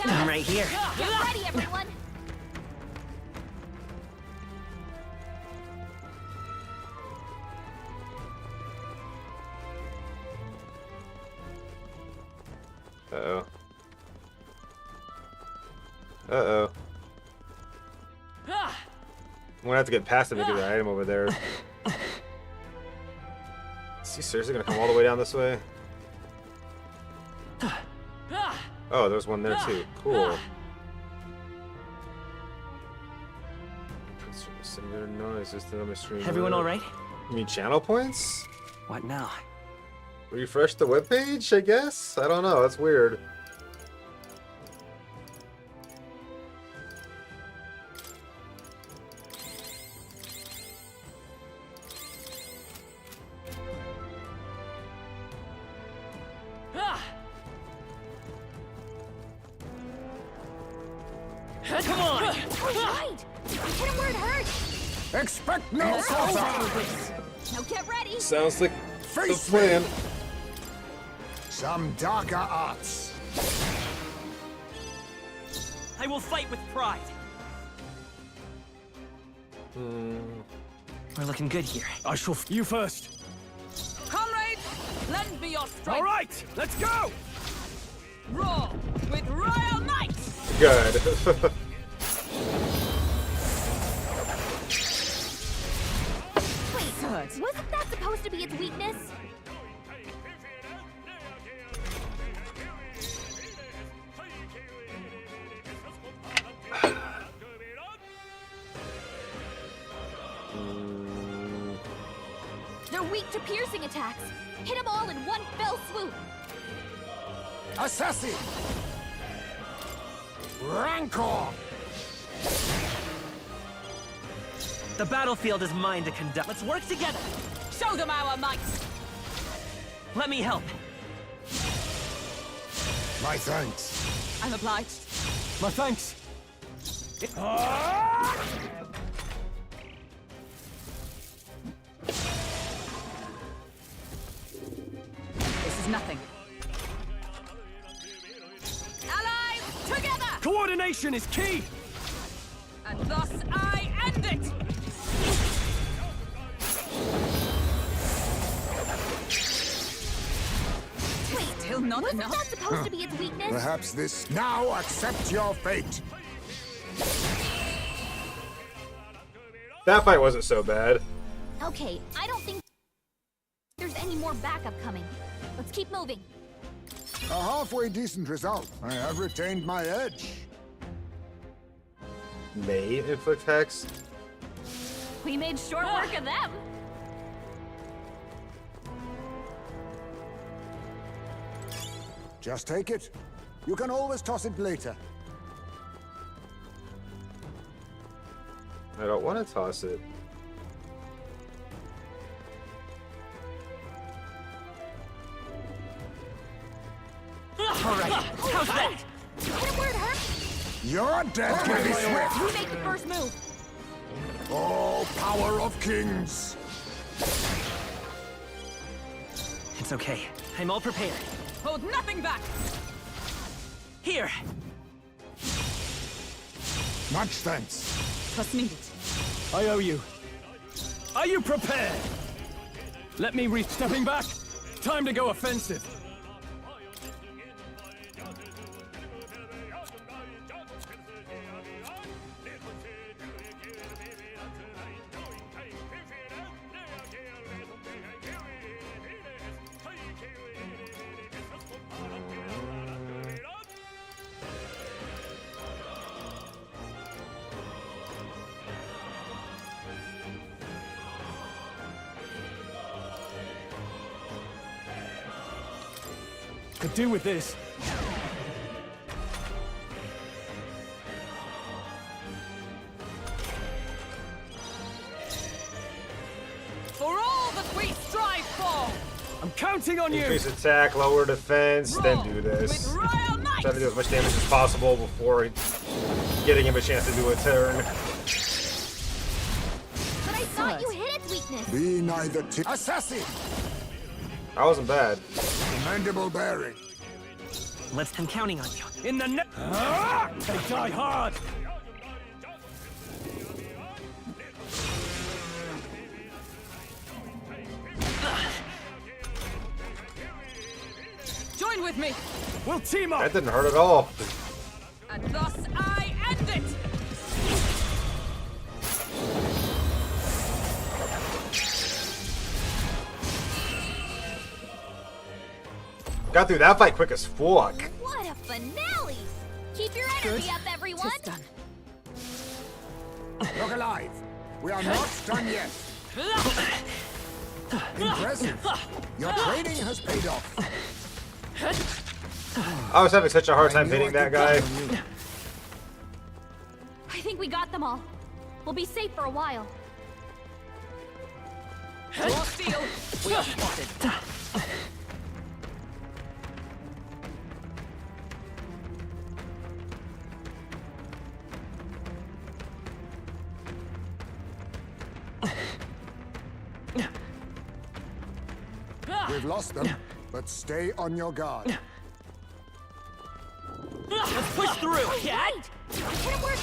I'm right here. Get ready, everyone! Uh-oh. Uh-oh. I'm gonna have to get past him to get the item over there. Is he seriously gonna come all the way down this way? Oh, there's one there too. Cool. Everyone all right? You mean channel points? What now? Refresh the webpage, I guess? I don't know, that's weird. Come on! All right! Hit him where it hurts! Expect no further. Now get ready! Sounds like Face the plan. Some darker arts. I will fight with pride. We're looking good here. I shall. You first. Comrades, lend me your strength. All right, let's go. Roar with royal might. Good. Wait, wasn't that supposed to be its weakness? They're weak to piercing attacks. Hit them all in one fell swoop. Assassin. Rancor. The battlefield is mine to conduct. Let's work together. Show them our might! Let me help. My thanks. I'm obliged. My thanks. This is nothing. Allies, together! Coordination is key! And thus I end it! Wait, Still not wasn't enough? that supposed to be its weakness? Perhaps this. Now accept your fate. That fight wasn't so bad. Okay, I don't think there's any more backup coming. Let's keep moving. A halfway decent result. I have retained my edge. May inflict hex. We made short work of them. Just take it. You can always toss it later. I don't want to toss it. Alright, how's that? Hit him where it hurt. Your death will be swift. You make the first move. Oh, power of kings. It's okay. I'm all prepared. Hold nothing back! Here! Much thanks. Trust needed. I owe you. Are you prepared? Let me stepping back. Time to go offensive. Could do with this. For all that we strive for! I'm counting on you! Increase attack, lower defense, then do this. With royal might! Try to do as much damage as possible before getting him a chance to do a turn. But I thought you hit its weakness. Be neither assassin. That wasn't bad. Commendable bearing. I'm counting on you. In the net. They die hard! Join with me! We'll team up! That didn't hurt at all. And thus I end it! Got through that fight quick as fuck. What a finale! Keep your energy up, everyone. Tis done. Look alive. We are not done yet. Impressive. Your training has paid off. I was having such a hard time hitting that guy. I think we got them all. We'll be safe for a while. Draw steel! We are spotted. We've lost them, but stay on your guard. Let's push through! Yeah. Hit him where...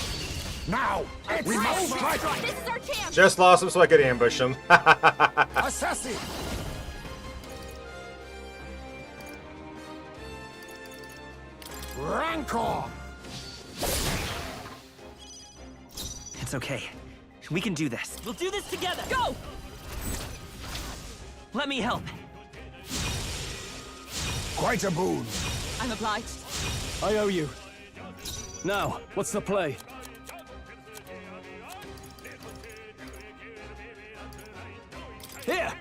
Now! We must strike! This is our chance. Just lost him so I could ambush him. Assassin! Rancor! It's okay. We can do this. We'll do this together! Go! Let me help. Quite a boon. I'm obliged. I owe you. Now, what's the play? Here!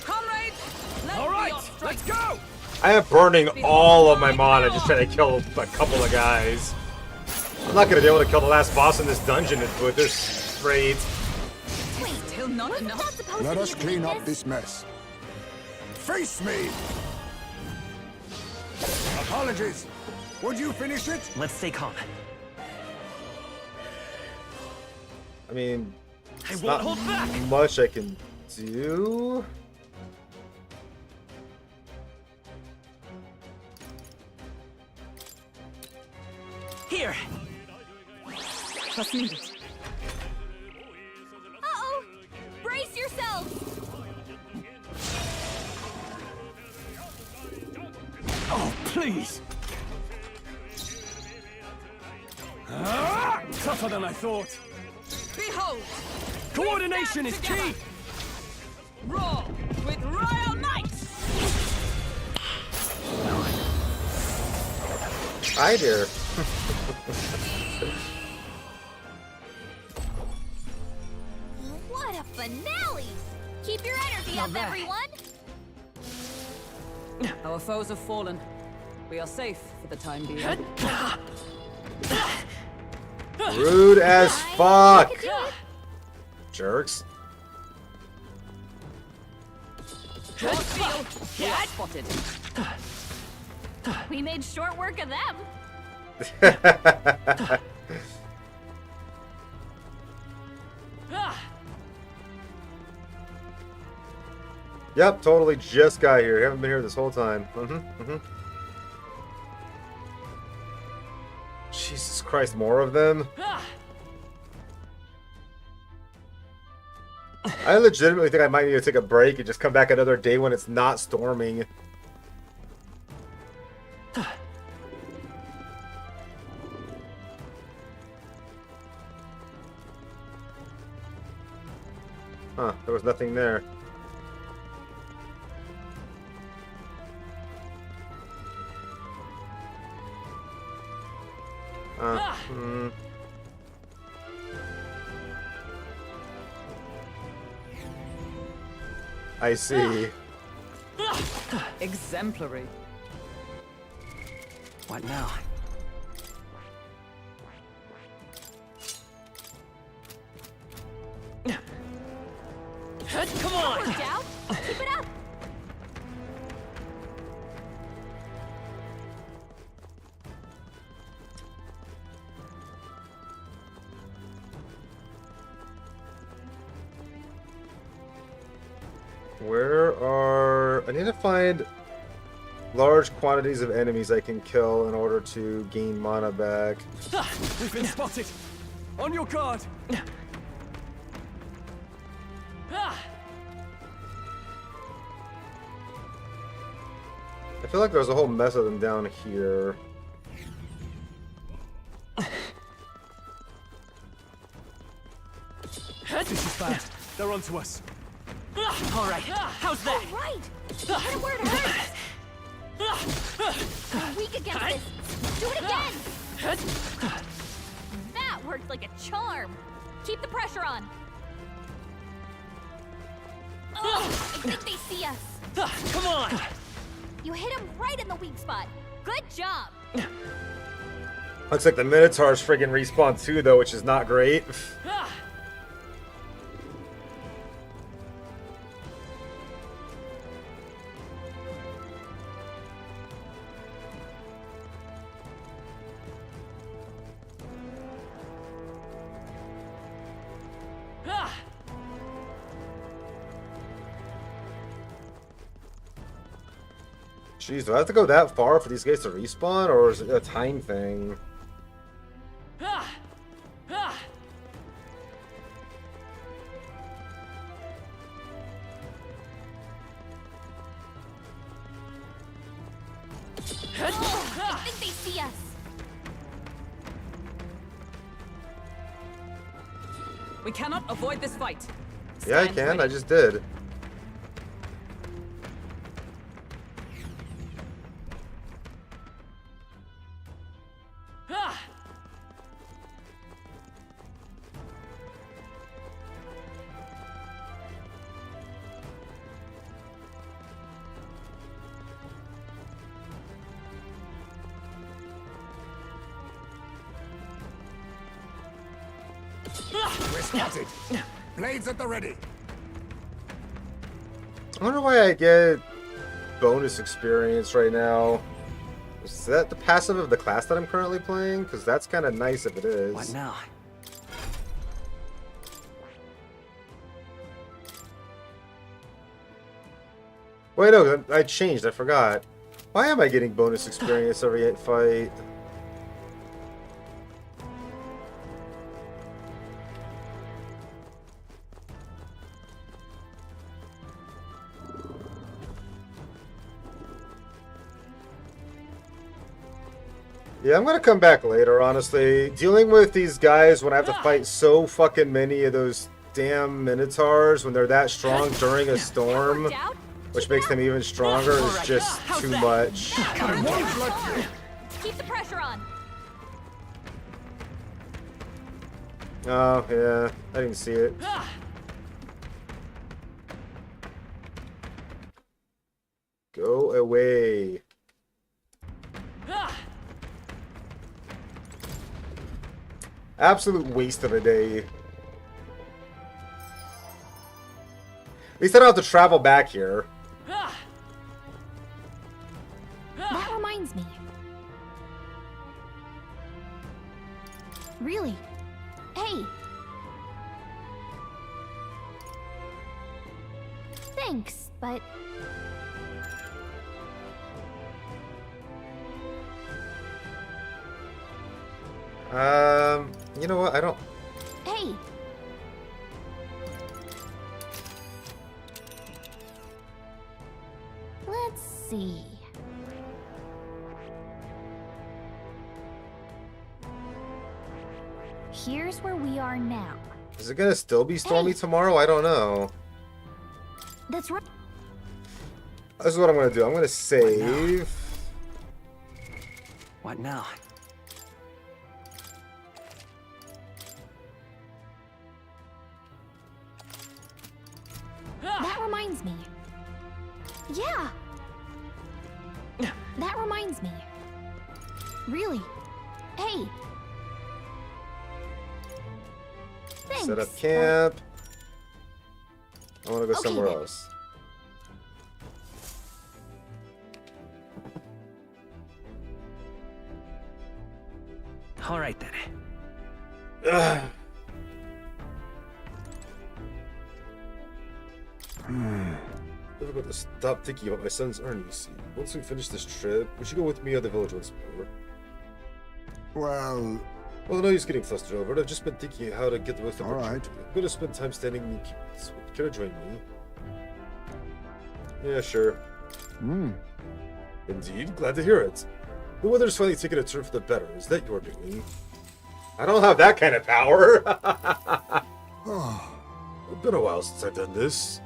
Comrades, let All right, me off strike. let's go! I am burning all of my mana just trying to kill a couple of guys. I'm not gonna be able to kill the last boss in this dungeon, but they're straight. Still not enough. Let us clean up this mess. Face me! Apologies. Would you finish it? Let's stay calm. I mean, I it's won't not hold back. much I can do. Here. That's needed. Uh-oh! Brace yourselves! Oh, please! Tougher than I thought. Behold! Coordination is key! Raw with royal might! Hi there. What a finale! Keep your energy Not up, bad. everyone! Our foes have fallen. We are safe for the time being. Rude as fuck. Jerks. We are spotted. We made short work of them. Yep, totally just got here. Haven't been here this whole time. Jesus Christ, more of them? I legitimately think I might need to take a break and just come back another day when it's not storming. Huh, there was nothing there. I see. Exemplary. What now? Come on! Worked out. Keep it up. Where are... I need to find large quantities of enemies I can kill in order to gain mana back. We've been spotted! On your guard! I feel like there's a whole mess of them down here. This is bad. They're onto us. All right. How's that? All right. Hit it where it hurts. You're weak against this. Do it again. That worked like a charm. Keep the pressure on. Oh, I think they see us. Come on! You hit him right in the weak spot. Good job. Looks like the Minotaurs friggin' respawn too, though, which is not great. Jeez, do I have to go that far for these guys to respawn, or is it a time thing? Oh, I think they see us. We cannot avoid this fight. Yeah, I Stand can. ready. I just did. spotted. Blades at the ready. I wonder why I get bonus experience right now. Is that the passive of the class that I'm currently playing? Because that's kind of nice if it is. What now? Wait, no, I changed. I forgot. Why am I getting bonus experience every fight? Yeah, I'm gonna come back later, honestly. Dealing with these guys when I have to fight so fucking many of those damn Minotaurs when they're that strong during a storm, which makes them even stronger, is just too much. Keep the pressure on. Oh, yeah. I didn't see it. Go away. Absolute waste of a day. At least I don't have to travel back here. That reminds me. Really? Hey. Thanks, but... You know what? I don't... Hey. Let's see. Here's where we are now. Is it gonna still be stormy tomorrow? I don't know. That's right. This is what I'm gonna do. I'm gonna save. What now? That reminds me. Yeah. That reminds me. Really? Hey. Thanks. Set up camp. I want to go Okay, somewhere then. else. All right then. Ugh. Difficult to stop thinking about my son's urn, you see. Once we finish this trip, we should go with me or the village once more. Well, no use getting flustered over it. I've just been thinking how to get the most of all right. I'm going to spend time standing in the Can I join me? Yeah, sure. Hmm. Indeed, glad to hear it. The weather's finally taken a turn for the better. Is that your doing? I don't have that kind of power. It's been a while since I've done this.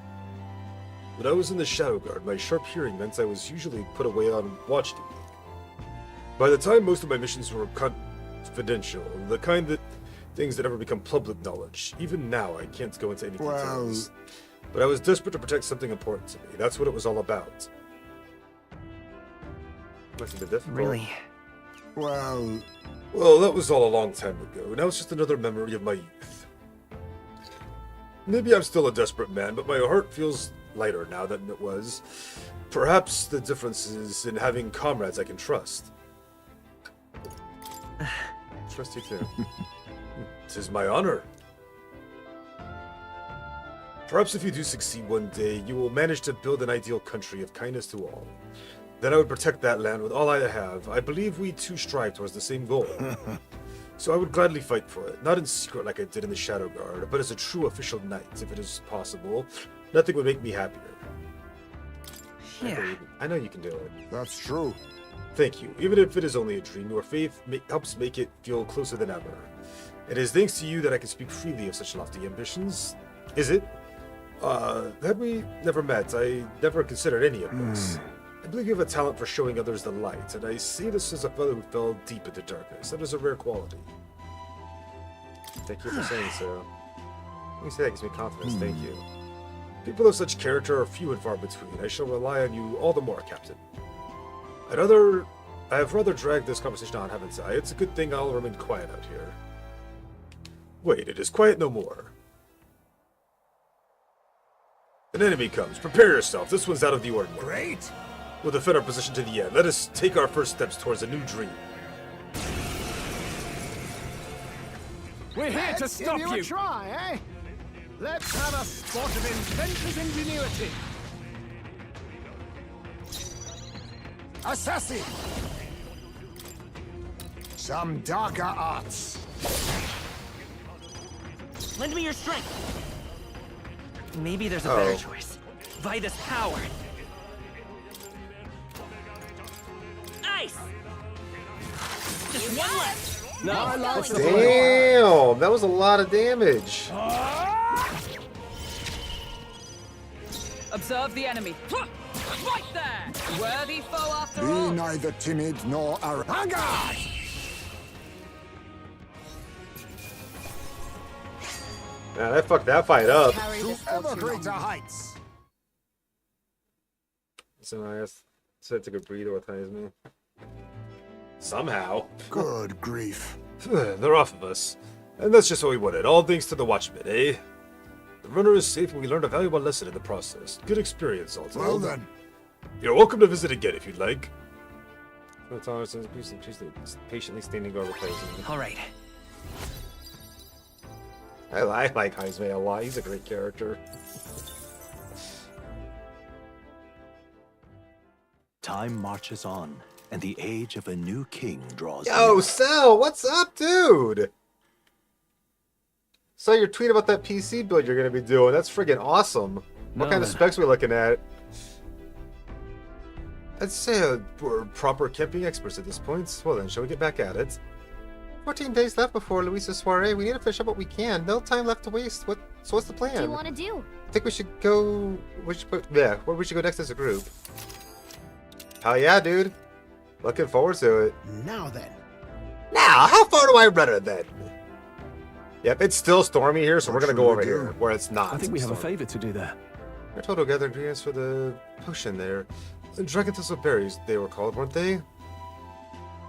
When I was in the Shadow Guard, my sharp hearing meant I was usually put away on watch duty. By the time most of my missions were confidential, the kind that things that ever become public knowledge. Even now, I can't go into any details. But I was desperate to protect something important to me. That's what it was all about. Must have been difficult. Really? Well, that was all a long time ago. Now it's just another memory of my youth. Maybe I'm still a desperate man, but my heart feels lighter now than it was. Perhaps the difference is in having comrades I can trust. Trust you too. It is my honor. Perhaps if you do succeed one day, you will manage to build an ideal country of kindness to all. Then I would protect that land with all I have. I believe we two strive towards the same goal. So I would gladly fight for it, not in secret like I did in the Shadow Guard, but as a true official knight, if it is possible. Nothing would make me happier. Yeah. I know you can do it. That's true. Thank you. Even if it is only a dream, your faith helps make it feel closer than ever. It is thanks to you that I can speak freely of such lofty ambitions. Is it? Had we never met, I never considered any of this. I believe you have a talent for showing others the light, and I see this as a fellow who fell deep into darkness. That is a rare quality. Thank you for saying so. Let me say that gives me confidence, thank you. People of such character are few and far between. I shall rely on you all the more, Captain. I have rather dragged this conversation on, haven't I? It's a good thing I'll remain quiet out here. Wait, it is quiet no more. An enemy comes. Prepare yourself. This one's out of the ordinary. Great. We'll defend our position to the end. Let us take our first steps towards a new dream. We're here to Let's stop give you you! a try, eh? Let's have a spot of inventor's ingenuity. Assassin! Some darker arts. Lend me your strength. Maybe there's a better Oh. choice. Vitus power. Ice. Just one left. Damn, that was a lot of damage. Observe the enemy. Right there! Worthy foe after Be all. neither timid nor arrogant. Man, I fucked that fight up. To ever greater heights. So I guess said took a breather with Heisman. Somehow. Good grief. They're off of us. And that's just what we wanted. All thanks to the Watchmen, eh? The runner is safe and we learned a valuable lesson in the process. Good experience, all told. Well then. You're welcome to visit again if you'd like. Patiently standing guard with Heisman. All right. I like Heisman a lot. He's a great character. Time marches on, and the age of a new king draws Yo, near. Cell, what's up, dude? Saw your tweet about that PC build you're gonna be doing. That's friggin' awesome. What No, kind of then. specs we looking at? I'd say we're proper camping experts at this point. Well then, shall we get back at it? 14 days left before Luisa's soiree. We need to finish up what we can. No time left to waste. So what's the plan? What do you want to do? I think we should go. Where we should go next as a group. Hell yeah, dude. Looking forward to it. Now then. Now, how far do I run it then? Yep, it's still stormy here, so What we're gonna should go we over do? here where it's not. I think we have a stormy. favor to do there. We're told to gather ingredients for the potion there. The dragon thistle berries, they were called, weren't they?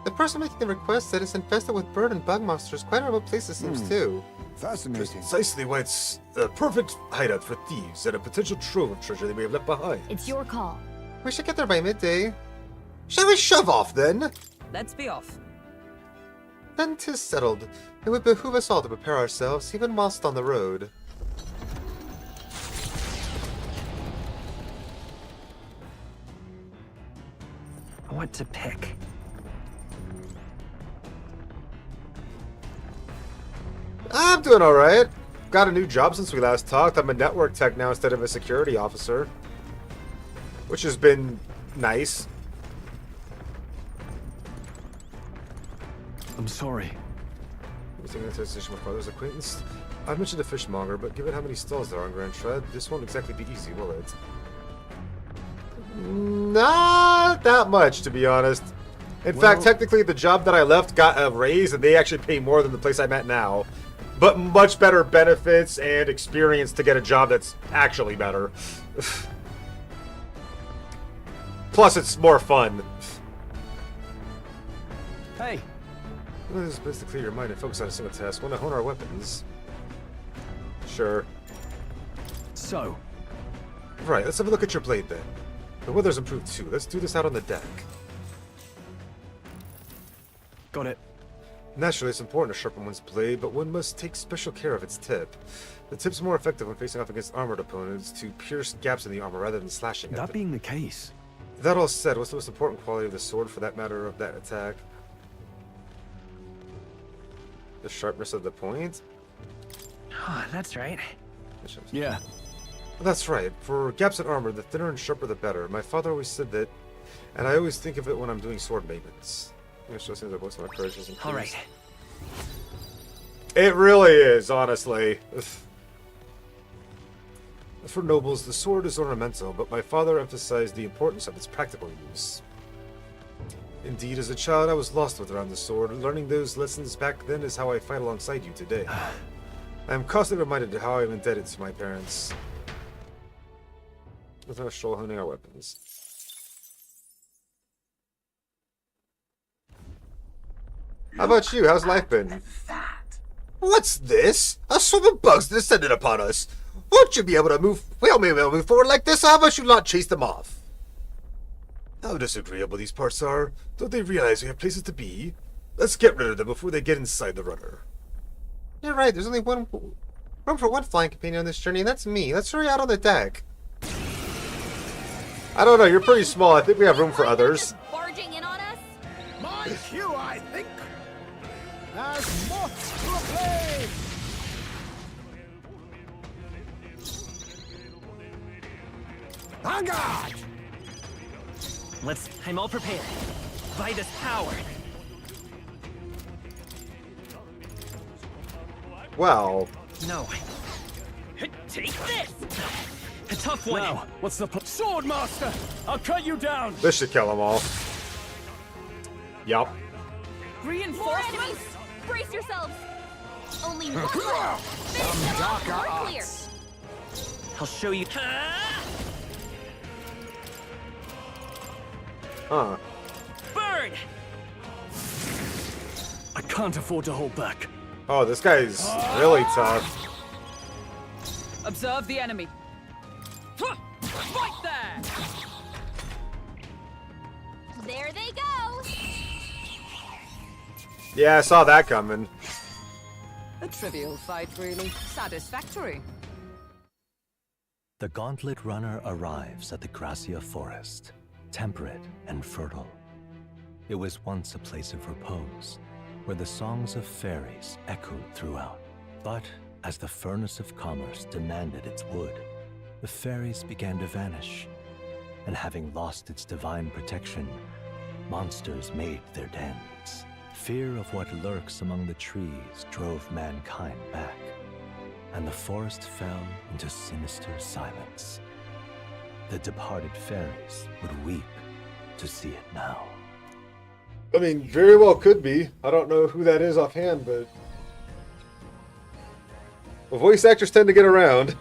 The person making the request said it's infested with bird and bug monsters. Quite a remote place it seems too. Fascinating. Precisely why it's a perfect hideout for thieves and a potential trove of treasure they may have left behind. It's your call. We should get there by midday. Shall we shove off then? Let's be off. Then 'tis settled. It would behoove us all to prepare ourselves, even whilst on the road. What to pick? I'm doing alright. Got a new job since we last talked. I'm a network tech now instead of a security officer. Which has been nice. I'm sorry. Everything into decision with my father's acquaintance. I mentioned a fishmonger, but given how many stalls there are on Grand Shred, this won't exactly be easy, will it? Not that much, to be honest. In fact, technically, the job that I left got a raise, and they actually pay more than the place I'm at now. But much better benefits and experience to get a job that's actually better. Plus, it's more fun. Hey, Well, it's best to clear your mind and focus on a single task. Want to hone our weapons? Sure. so, Right, let's have a look at your blade then. The weather's improved too. Let's do this out on the deck. got it. Naturally, it's important to sharpen one's blade, but one must take special care of its tip. The tip's more effective when facing off against armored opponents to pierce gaps in the armor rather than slashing at That them. being the case, That all said, what's the most important quality of the sword for that matter of that attack? The sharpness of the point? Oh, that's right. yeah. That's right. For gaps in armor, the thinner and sharper the better. My father always said that, and I always think of it when I'm doing sword maintenance. All right. It really is, honestly. For nobles, the sword is ornamental, but my father emphasized the importance of its practical use. Indeed, as a child, I was lost with around the sword. Learning those lessons back then is how I fight alongside you today. I am constantly reminded of how I am indebted to my parents. Without a stroll honing our weapons. How about you? How's life been? What's this? A swarm of bugs descended upon us. Won't you be able to move? Well, maybe we'll move forward like this. How about you not chase them off? How disagreeable these parts are. Don't they realize we have places to be? Let's get rid of them before they get inside the runner. You're right, there's only room for one flying companion on this journey, and that's me. Let's hurry out on the deck. I don't know, you're pretty small. I think we have room for others. Barging in on us? My cue, I think. As moth to a flame. On guard! I'm all prepared. By this power. Well. No. Take this! A tough one. Now, what's the Sword Master! I'll cut you down! This should kill them all. Yup. Reinforcements! Brace yourselves! Only one left! Finish them off and we're clear! I'll show you. Huh. Burn! I can't afford to hold back. Oh, this guy's really tough. Observe the enemy. Right there! There they go! Yeah, I saw that coming. A trivial fight, really. Satisfactory. The Gauntlet Runner arrives at the Gracia Forest, temperate and fertile. It was once a place of repose, where the songs of fairies echoed throughout. But as the furnace of commerce demanded its wood, the fairies began to vanish, and having lost its divine protection, monsters made their dens. Fear of what lurks among the trees drove mankind back, and the forest fell into sinister silence. The departed fairies would weep to see it now. I mean, very well could be. I don't know who that is offhand, but... Well, voice actors tend to get around.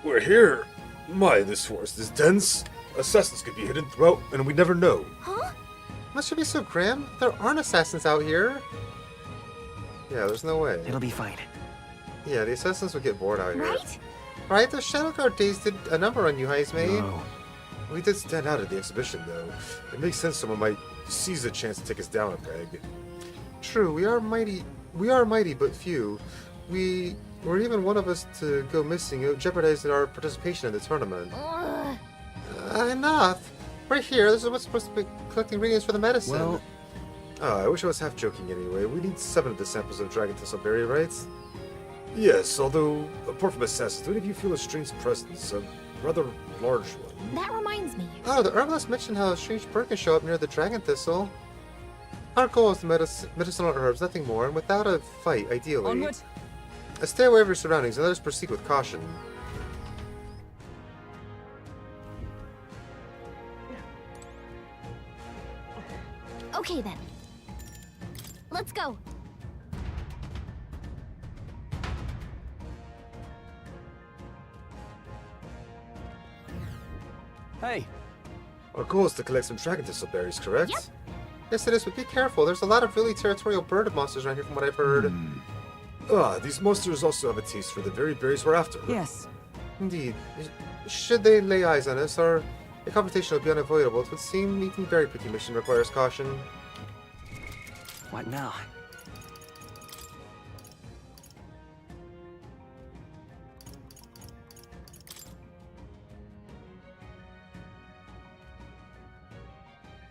We're here. My, this forest is dense. Assassins could be hidden throughout, and we never know. Huh? Must you be so grim? There aren't assassins out here. Yeah, there's no way. It'll be fine. Yeah, the assassins would get bored out here. Right? Right? The Shadowguard days did a number on you, Heismade. No. We did stand out at the exhibition, though. It makes sense someone might seize a chance to take us down a peg. True, we are mighty but few. Were even one of us to go missing, it would jeopardize our participation in the tournament. Enough! We're here, this is what's supposed to be collecting ingredients for the medicine. Well... Oh, I wish I was half joking anyway. We need 7 of the samples of Dragon Thistleberry, right? Yes, although, apart from assassins, don't you feel a strange presence? A rather large one. That reminds me. Oh, the herbalist mentioned how a strange bird can show up near the Dragon Thistle. Our goal is the medicinal herbs, nothing more, and without a fight, ideally. Onward. Stay away from your surroundings and let us proceed with caution. Okay then. Let's go. Hey. Our goal is to collect some Dragon Thistleberries, correct? Yep. Yes, it is, but be careful. There's a lot of really territorial bird monsters around here from what I've heard. These monsters also have a taste for the very berries we're after. Yes. Indeed. Should they lay eyes on us, a confrontation will be unavoidable. It would seem even very picky mission requires caution. What now?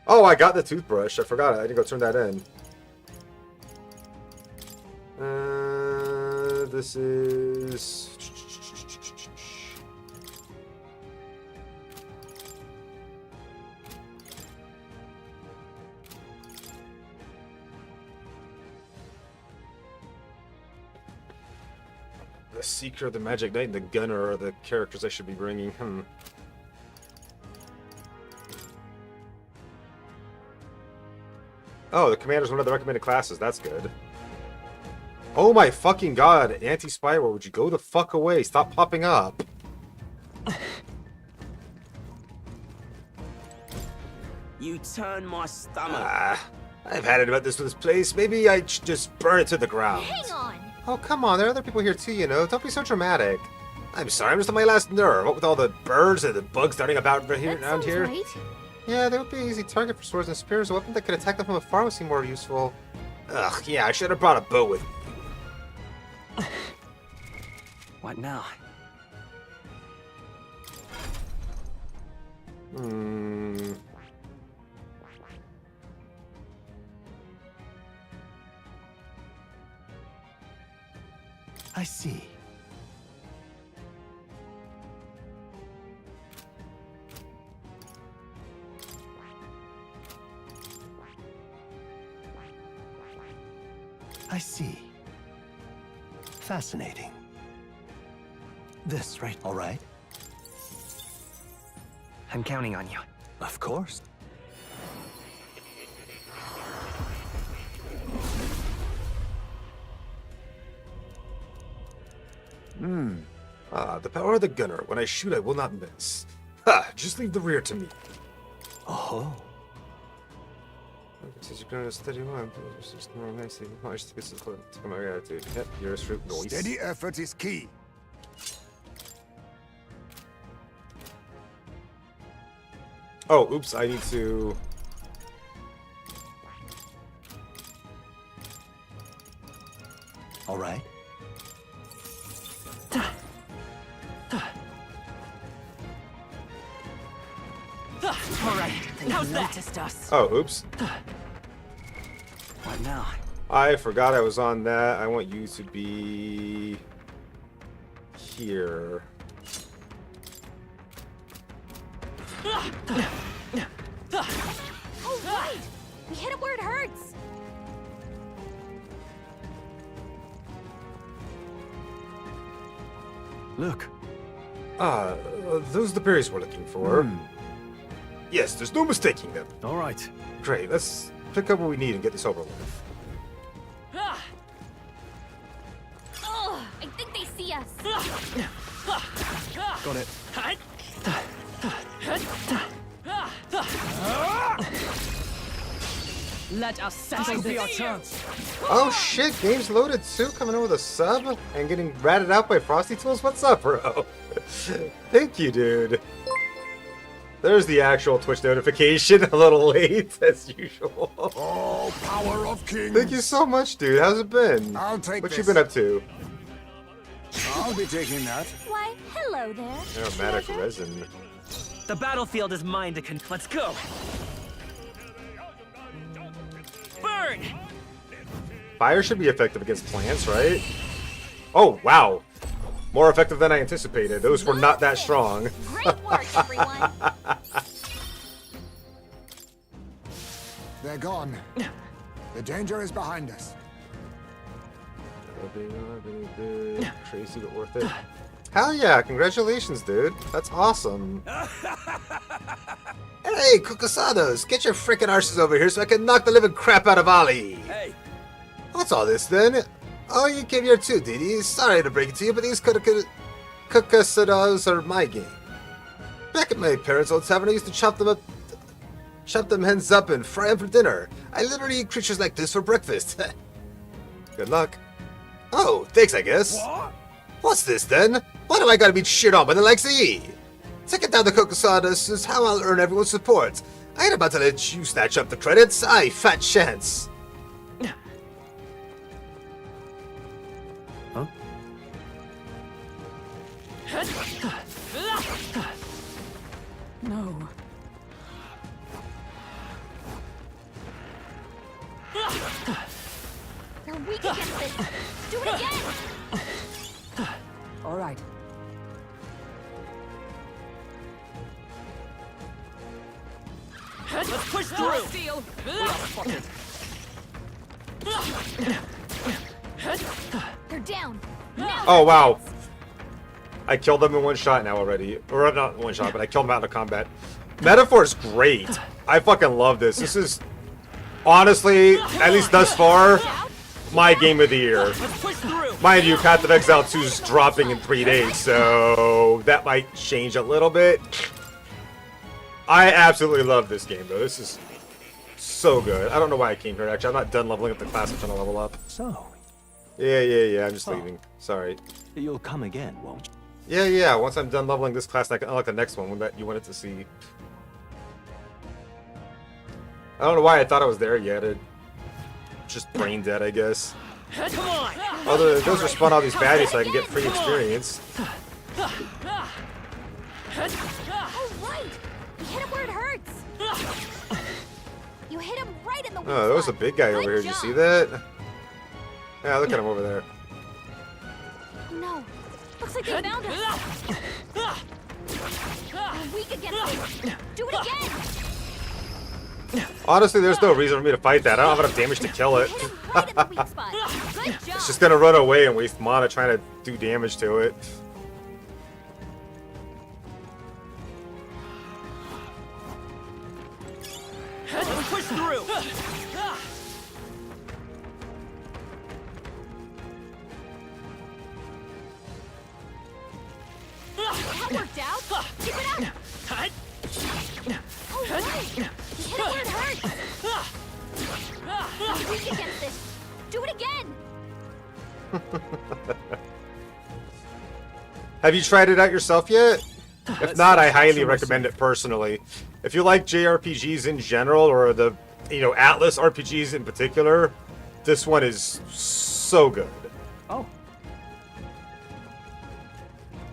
Oh, I got the toothbrush. I forgot it. I didn't go turn that in. This is... The Seeker, the Magic Knight, and the Gunner are the characters I should be bringing. Oh, the commander's one of the recommended classes. That's good. Oh my fucking god, Anti-Spyware, would you go the fuck away? Stop popping up. You turn my stomach. I've had it about this with this place. Maybe I should just burn it to the ground. Hang on. Oh, come on. There are other people here too, you know. Don't be so dramatic. I'm sorry, I'm just on my last nerve. What with all the birds and the bugs darting about here, That around sounds here. right. Yeah, they would be an easy target for swords and spears. A weapon that could attack them from afar would seem more useful. Ugh, yeah, I should have brought a bow with me. What now? I see. I see. Fascinating. This, right? All right. I'm counting on you. Of course. The power of the gunner. When I shoot, I will not miss. Ha! Just leave the rear to me. Oh. Since you're going to steady one, it's just more nicely. I just think it's a my attitude. Yep, you're a fruit noise. Steady effort is key. Oh, oops, I need to... All right. All right, they've noticed us. Oh, oops. What now? I forgot I was on that. I want you to be... here. Oh, right! We hit it where it hurts! Look. Those are the berries we're looking for. Yes, there's no mistaking them. All right. Great, let's pick up what we need and get this over with. Ugh, I think they see us. Got it. Let us settle this. Our chance. Oh shit, game's loaded too, coming in with a sub and getting ratted out by Frosty Tools? What's up, bro? Thank you, dude. There's the actual Twitch notification, a little late, as usual. Oh, power of kings. Thank you so much, dude. How's it been? I'll take what this. you been up to? I'll be taking that. Why, hello there. Aromatic resin. The battlefield is mine to Let's go. Burn! Fire should be effective against plants, right? Oh, wow. More effective than I anticipated. Those were not that strong. Great work, everyone. They're gone. The danger is behind us. Tracy, but worth it. Hell yeah, congratulations, dude. That's awesome. Hey, Cucasados, get your frickin' arses over here so I can knock the living crap out of Ollie. Hey. What's all this then? Oh, you came here too, did you? Sorry to break it to you, but these Cucasados are my game. Back at my parents' old tavern, I used to chop them hens up and fry them for dinner. I literally eat creatures like this for breakfast. Good luck. Oh, thanks, I guess. What? What's this then? Why do I gotta be shit on by the likes of ye? Taking down the Cucasados is how I'll earn everyone's support. I ain't about to let you snatch up the credits. Aye, fat chance. Huh? No. They're weak against this. Do it again. All right. Let's push through. Steel. They're down. Now. Oh, wow. I killed them in one shot now already. Or not in one shot, but I killed them out of combat. Metaphor is great. I fucking love this. This is, honestly, at least thus far, my game of the year. Let's push through. Mind you, Path of Exile 2 is dropping in 3 days, so that might change a little bit. I absolutely love this game, though. This is So good. I don't know why I came here, actually. I'm not done leveling up the class. I'm trying to level up. So, Yeah. I'm just leaving. Sorry. you'll come again, won't you? Yeah. Once I'm done leveling this class, I can unlock the next one that you wanted to see. I don't know why I thought I was there yet. It just brain dead, I guess. Come on! Although it does respawn all these baddies so I can get free experience. Oh, right! You hit him where it hurts! You hit him right in the weak Oh, there was a spot. big guy over here. Did you see that? Yeah, look at him over there. Oh, no. Looks like they found us. We're weak against it. Do it again! Honestly, there's no reason for me to fight that. I don't have enough damage to kill it. Hit him right in the weak spot. Good job! It's just gonna run away and waste mana trying to do damage to it. Let's push through! That worked out. Keep it up. Oh, right. You hit it where it hurts. We're weak against this. Do it again. Have you tried it out yourself yet? If not, I highly recommend it personally. If you like JRPGs in general, or the, Atlas RPGs in particular, this one is so good. Oh.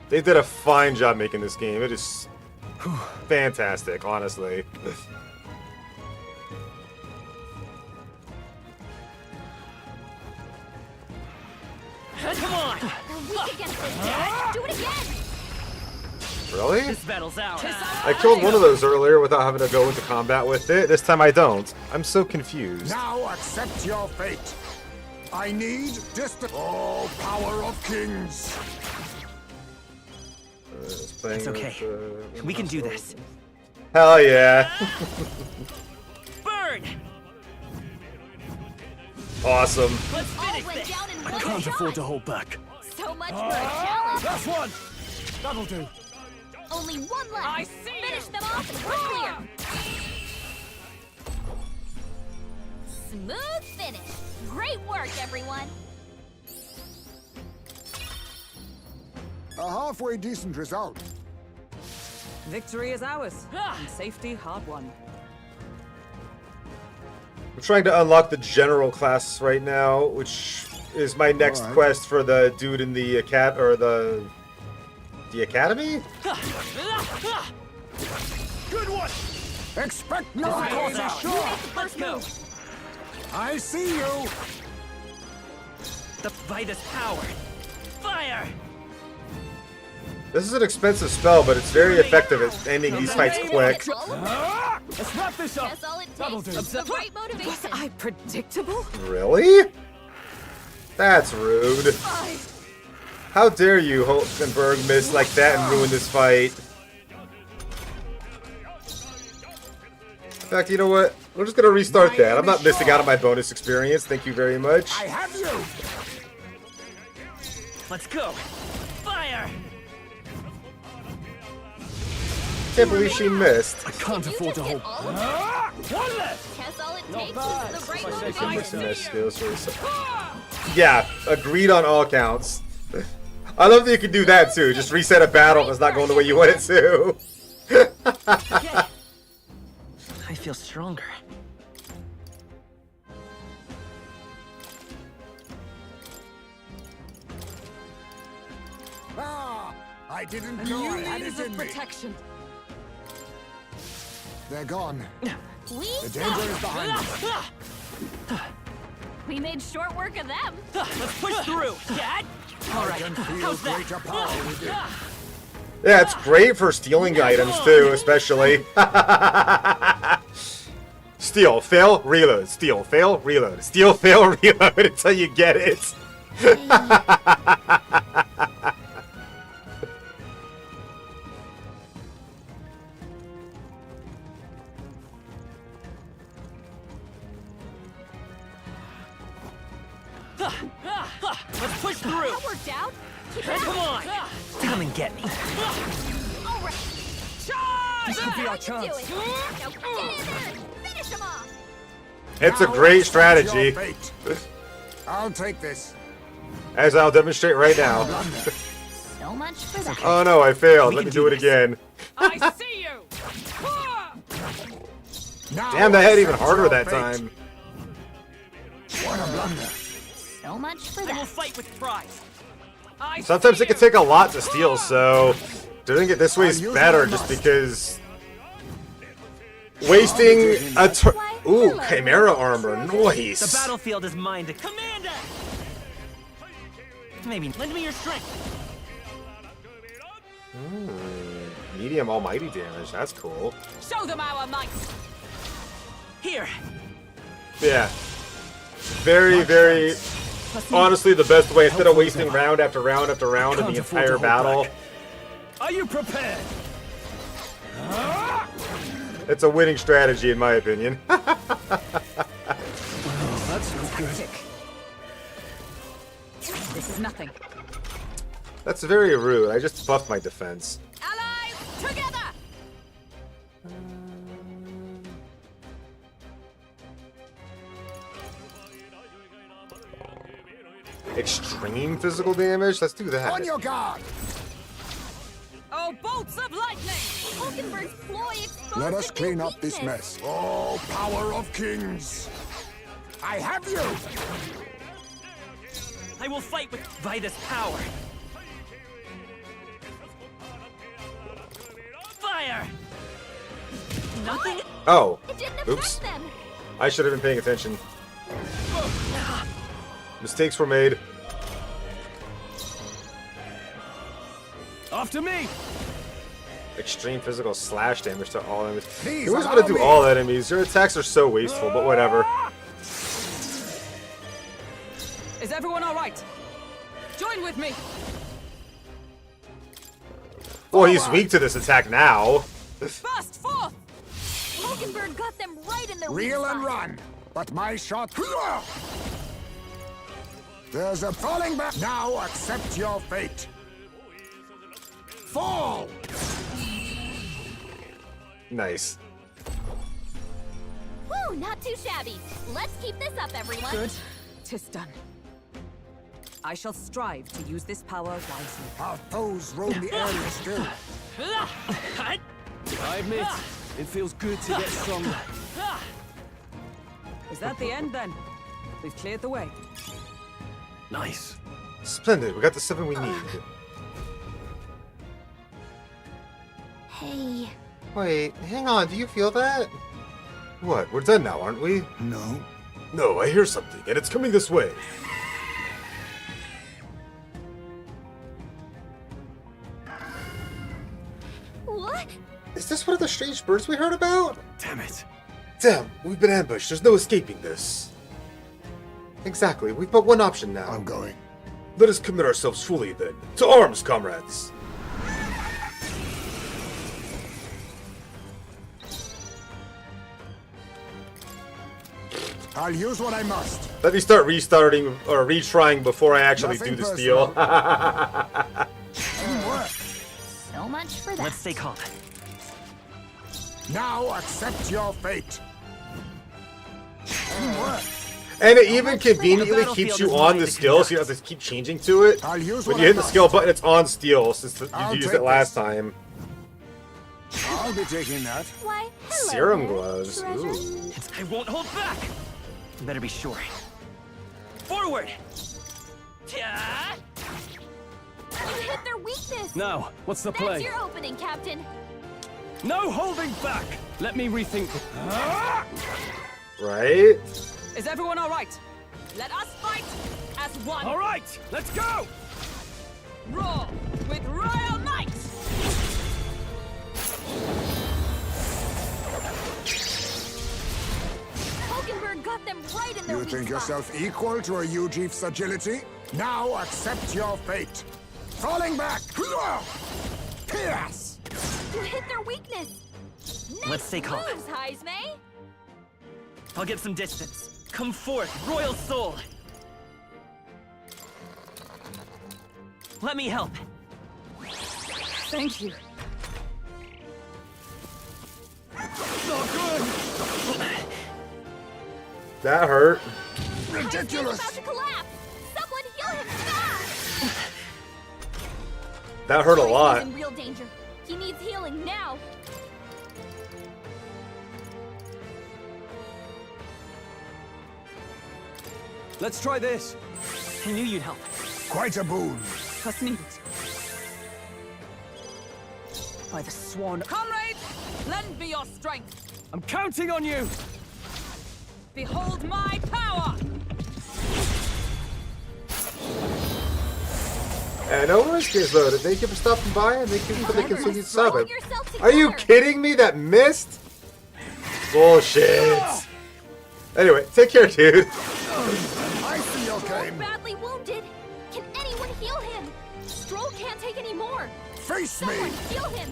They did a fine job making this game. It is fantastic, honestly. Come on! We're weak against this. Do it again. Really? This battle's ours. I killed one of those earlier without having to go into combat with it. This time I don't. I'm so confused. Now accept your fate. I need distant. Oh, power of kings. It's okay. We can do this. Hell yeah. Burn! Awesome. Let's All finish went this! down in I one can't shot. afford to hold back. So much for a challenge. That's one! That'll do. Only one left. I see Finish you. them off and we're clear. Smooth finish. Great work, everyone. A halfway decent result. Victory is ours, and safety hard won. I'm trying to unlock the general class right now, which is my next Alright. quest for the dude in the the academy? Good one! Expect no Let's quarter. go! I see you. The fight is power! Fire! This is an expensive spell, but it's very effective at ending these fights quick. Let's wrap this up. That's all it That'll takes. do. The right Was motivation. I predictable? Really? That's rude. How dare you, Holstenberg, miss like that and ruin this fight? In fact, you know what? We're just gonna restart that. I'm not missing out on my bonus experience. Thank you very much. I have you. Let's go! Fire! Can't believe she missed. I can't afford to hold. One left! Guess all it takes bad. is the right I'm motivation. missing that skills for this. Yeah, agreed on all counts. I love that you can do that too. Just reset a battle if it's not going the way you want it to. I feel stronger. Ah, I didn't A know new I had means it of in me. protection. They're gone. We The danger is behind us. We made short work of them. Let's push through! Dad? I Alright, can feel how's that? greater power within. Yeah, it's great for stealing items too, especially. Steal, fail, reload. Steal, fail, reload. Steal, fail, reload until you get it. Let's push through! That worked out. Keep it Come up. on! Come and get me. All right. Charge! This could be our How'd you do chance. it? Now get in there and finish him off. It's a Now great accept your strategy, fate. I'll take this. as I'll demonstrate right now. So much for that. Oh no, I failed. We Let me can do do it again. I see you! Now Damn, that hit even accept harder your that fate. time. What a blunder. So much for I will that. fight with pride. I Sometimes see it can you. take a lot to steal, so doing it this way is better just because wasting a turn. Ooh, Chimera armor, The nice. battlefield is mine to command it. Maybe lend me your strength. Medium almighty damage, that's cool. Show them our might! Here. Yeah. Very, very, honestly the best way, instead of wasting round after round after round in the entire battle. Are you prepared? It's a winning strategy in my opinion. That's not good. This is nothing. That's very rude, I just buffed my defense. Allies, together! Extreme physical damage? Let's do that. On your guard. Oh, bolts of lightning! Hulkenberg's ploy exposed Let us a new clean up this weakness. mess. Oh, power of kings. I have you. I will fight with Vitus power. Fire. Nothing. Oh, It didn't affect oops. them. I should have been paying attention. Mistakes were made. After me! Extreme physical slash damage to all enemies. Please You always allow want to do me. all enemies. Your attacks are so wasteful, but whatever. Is everyone alright? Join with me! Well, he's weak to this attack now. Burst forth! Hulkenberg got them right in their Reel weak and spot. run. But my shot. There's a falling back. Now accept your fate. Fall. Nice. Woo, not too shabby. Let's keep this up, everyone. Good. 'Tis done. I shall strive to use this power wisely. Our foes roam the area still. I admit, it feels good to get stronger. Is that the end then? We've cleared the way. Nice. Splendid. We got the 7 we need. Hey, Wait, hang on. Do you feel that? What? We're done now, aren't we? No. No, I hear something, and it's coming this way. what? Is this one of the strange birds we heard about? Damn it. Damn, we've been ambushed. There's no escaping this. Exactly. We've but one option now. I'm going. Let us commit ourselves fully then. To arms, comrades! I'll use what I must. Let me start restarting or retrying before I actually Nothing do the steal. Didn't work. So much for that. Let's stay calm. Now accept your fate. Didn't work. And it even conveniently battlefield keeps you is on mine the to skill, so you don't have to keep changing to it. I'll use When what you I hit the skill must. button, it's on steel, since I'll you used take it last this. time. I'll be taking that. Why, hello Serum there, gloves. treasure. Ooh. I won't hold back. You better be sure. Forward. Yeah. You hit their weakness. Now, what's the That's play? your opening, Captain. No holding back! Let me rethink. Right? Is everyone alright? Let us fight as one! All right, let's go! Roar with royal might! Hulkenberg got them right in their You weak think spot. yourself equal to a Ujief's agility? Now accept your fate. Falling back. Pierce. You hit their weakness. Nice Let's stay calm. moves, Heismay. I'll get some distance. Come forth, royal soul. Let me help. Thank you. That hurt. Ridiculous! About to collapse. Someone heal him fast. That hurt a lot. He's in real danger. He needs healing now. Let's try this. I knew you'd help. Quite a boon. Trust needed. By the Swan. Comrades, lend me your strength. I'm counting on you! Behold my power! And no worries, case loaded. Thank you for stopping by and thank you for the continued sub. Are you kidding me? That missed? Bullshit. Anyway, take care, dude. I see your game. Badly wounded. Can anyone heal him? Stroll can't take any more. Face Someone me. heal him.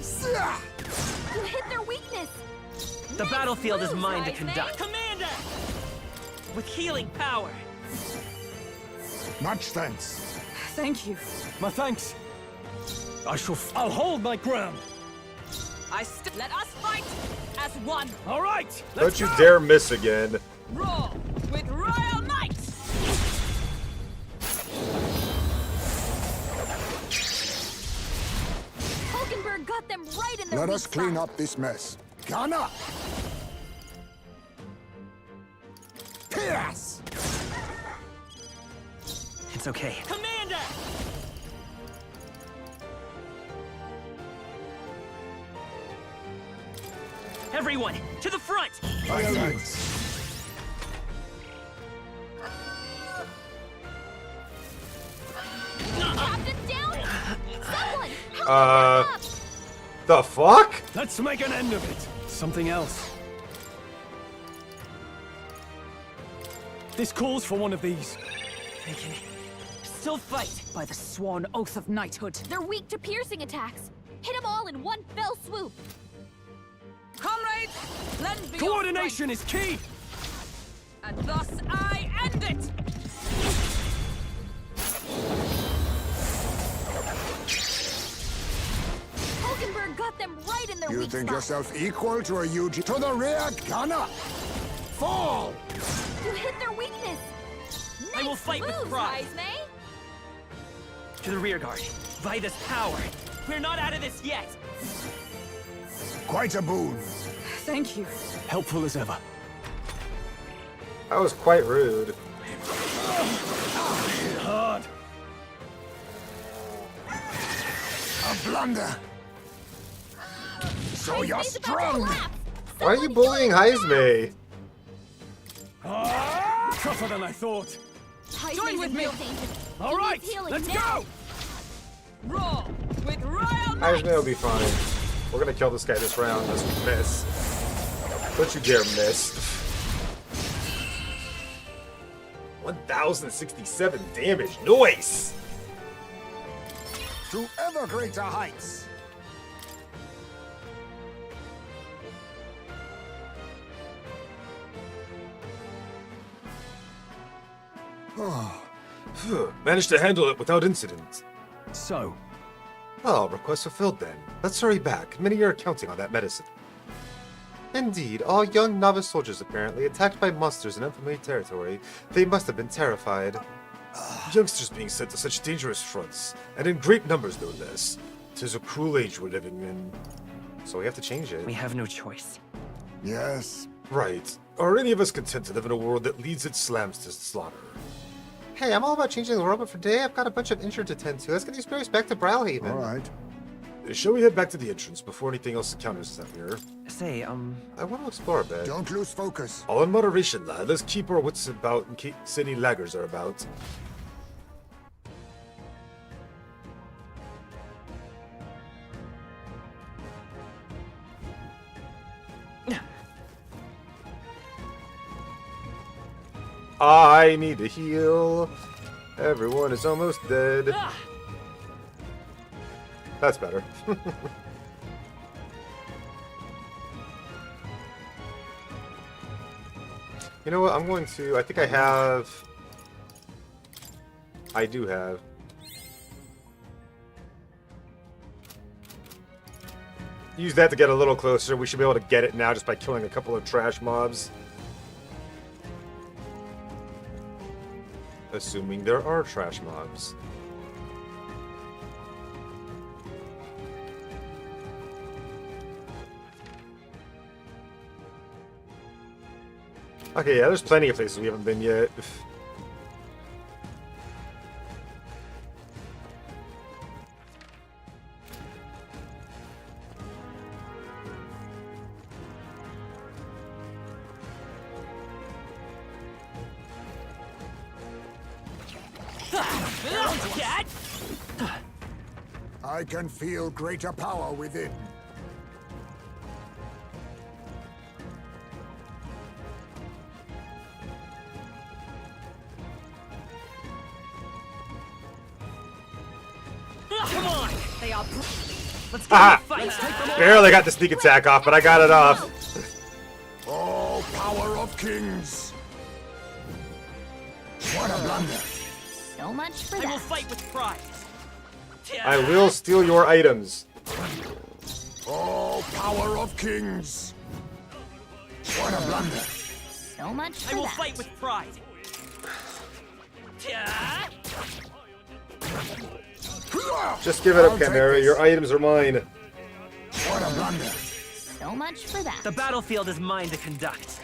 You hit their weakness. The battlefield is mine to Rise, May. conduct. Commander! With healing power. Much thanks. Thank you. My thanks. I'll hold my ground. Let us fight as one. All right. Don't you dare miss again. Roar with royal might. Hulkenberg got them right in their Let weak us clean spot. up this mess. Ghana! Pierce! It's okay. Commander! Everyone, to the front! My thanks. Captain down. Someone help him up. The fuck? Let's make an end of it. Something else. This calls for one of these. They can still fight. By the sworn oath of knighthood. They're weak to piercing attacks. Hit them all in one fell swoop. Comrades, lend me your Coordination is key. strength. And thus I end it. Hulkenberg got them right in their You weak think spot. yourself equal to a UG? To the rear, Ghana! Fall! You hit their weakness. I will Nice fight with moves, pride. Rise, May. To the rear guard. By this power. We're not out of this yet. Quite a boon. Thank you. Helpful as ever. That was quite rude. Hard. A blunder. So you're May's about to strong. collapse. Why are you bullying Heisme? Tougher than I thought. Heisman's Join with in me. real danger. All He right, needs healing let's now. go. Roar with royal might. Heisme will be fine. We're gonna kill this guy this round unless we miss. Don't you dare miss. 1,067 damage. Noise! To ever greater heights. Phew, managed to handle it without incident. So, Oh, request fulfilled then. Let's hurry back. Many are counting on that medicine. Indeed, all young novice soldiers apparently attacked by monsters in unfamiliar territory. They must have been terrified. Youngsters being sent to such dangerous fronts, and in great numbers no less. 'Tis a cruel age we're living in. So we have to change it. We have no choice. Yes. Right. Are any of us content to live in a world that leads its slams to slaughter? Hey, I'm all about changing the world, but for today I've got a bunch of injured to tend to. Let's get these berries back to Brilhaven. All right. Shall we head back to the entrance before anything else encounters us out here? Say, I want to explore a bit. Don't lose focus. All in moderation, lad. Let's keep our wits about in case any laggers are about. I need to heal. Everyone is almost dead. That's better. You know what? I'm going to... I think I have... I do have... Use that to get a little closer. We should be able to get it now just by killing a couple of trash mobs. Assuming there are trash mobs. Okay, yeah, there's plenty of places we haven't been yet. I can feel greater power within. Come on! They are. Let's Haha! go fight! Barely got the sneak attack off, but I got it off. Oh, power of kings! What a blunder! So much for I will that. fight with pride. I will steal your items. Oh, power of kings! What a blunder! So much for I will that. fight with pride. Just give it up, I'll take Chimera. this. Your items are mine. What a blunder! So much for that. The battlefield is mine to conduct.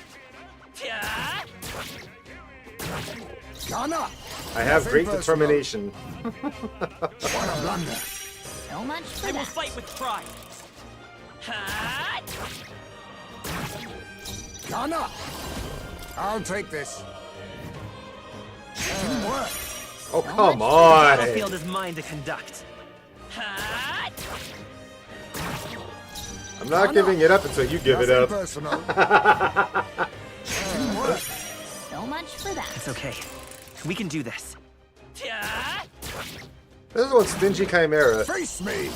Ghana! I have Nothing great personal. determination. What a blunder! So much for I will that. fight with pride. Ghana! I'll take this. Teamwork! Oh, come on. The battlefield is mine to conduct. I'm not giving it up until you give it Nothing up. personal. So much for that. It's okay. We can do this. This is one stingy Chimera. Face me!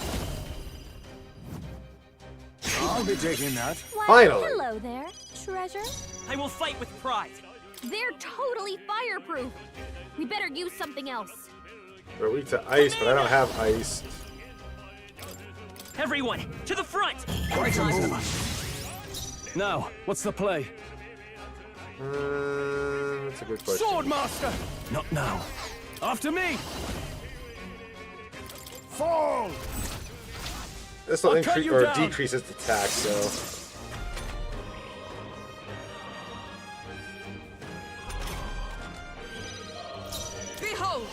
I'll be taking that. Why, Finally. hello there, treasure. I will fight with pride. They're totally fireproof. We better use something else. We're weak to ice, but I don't have ice. Everyone, to the front! Quite a move. Now, what's the play? That's a good question. Swordmaster! Not now. After me! Fall! This will I'll cut increase you or down. decrease its attack, so. Behold,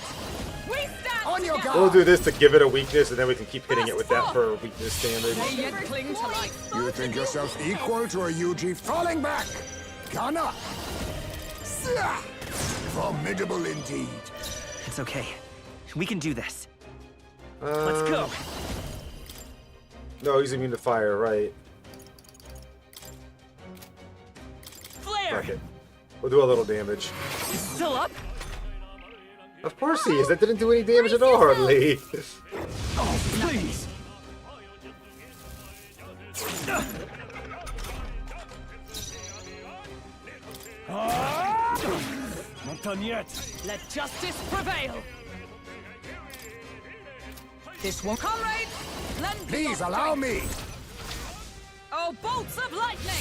we stand On your together. We'll do this to give it a weakness, and then we can keep hitting it with that for weakness damage. They yet cling to life. You think yourself equal to a UG falling back? Ghana! Sia! Formidable indeed. It's okay. We can do this. Let's go. No, he's immune to fire, right? Flare! Fuck it. We'll do a little damage. Still up? Of course he is. That didn't do any damage at all, hardly. Oh, please! Not done yet. Let justice prevail. This one, comrades, lend me Please your allow strength. me. Oh, bolts of lightning!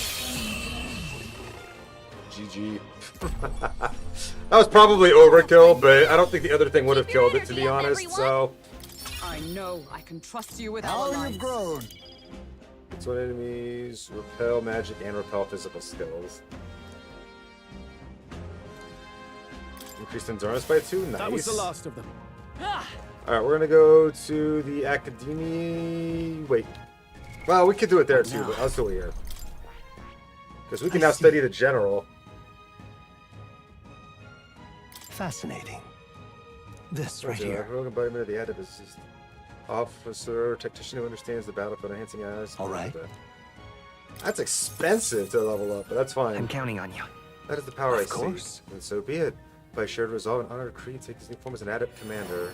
GG. That was probably overkill, but I don't think the other thing would have killed it, to be honest, so. I know I can trust you with How our you've lives. grown. It's when enemies repel magic and repel physical skills. Increased endurance by 2, nice. That was the last of them. Alright, we're gonna go to the Academy. Wait. Well, we could do it there too, but let's do it here. Because we can now study the general. Fascinating. This right Roger, here. heroic embodiment of the Adeptus. Officer, tactician who understands the battlefield, enhancing eyes. All right. That's expensive to level up, but that's fine. I'm counting on you. That is the power I Of course. see. And so be it. By shared resolve and honor, Creed take his new form as an adept commander.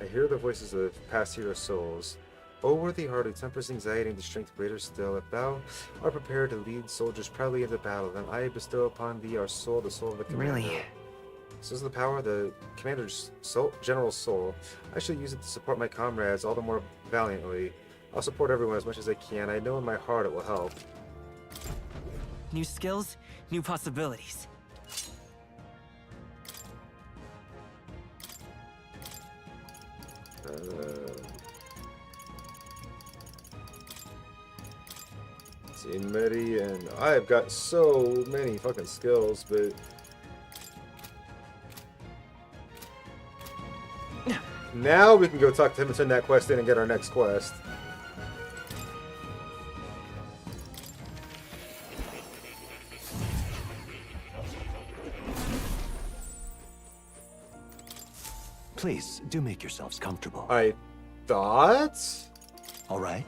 I hear the voices of past hero souls. O worthy heart who tempers anxiety into strength greater still, if thou art prepared to lead soldiers proudly into battle, then I bestow upon thee our soul, the soul of the commander. Really? This is the power of the commander's soul, general soul. I shall use it to support my comrades all the more valiantly. I'll support everyone as much as I can. I know in my heart it will help. new skills, new possibilities. See, Medi, and I've got so many fucking skills, but now we can go talk to him and send that quest in and get our next quest. Please, do make yourselves comfortable. I thought? All right.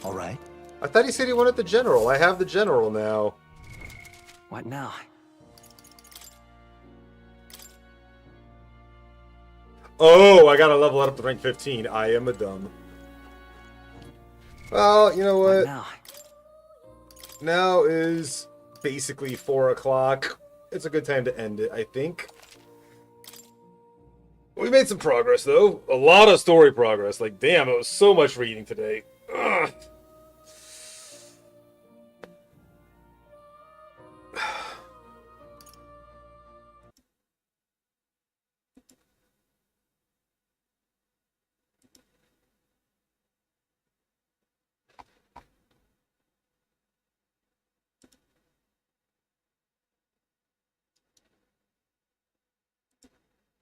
All right. I thought he said he wanted the general. I have the general now. What now? Oh, I gotta level it up to rank 15. I am a dumb. Well, you know what? Now is basically 4 o'clock. It's a good time to end it, I think. We made some progress, though. A lot of story progress. Like, damn, it was so much reading today. Ugh.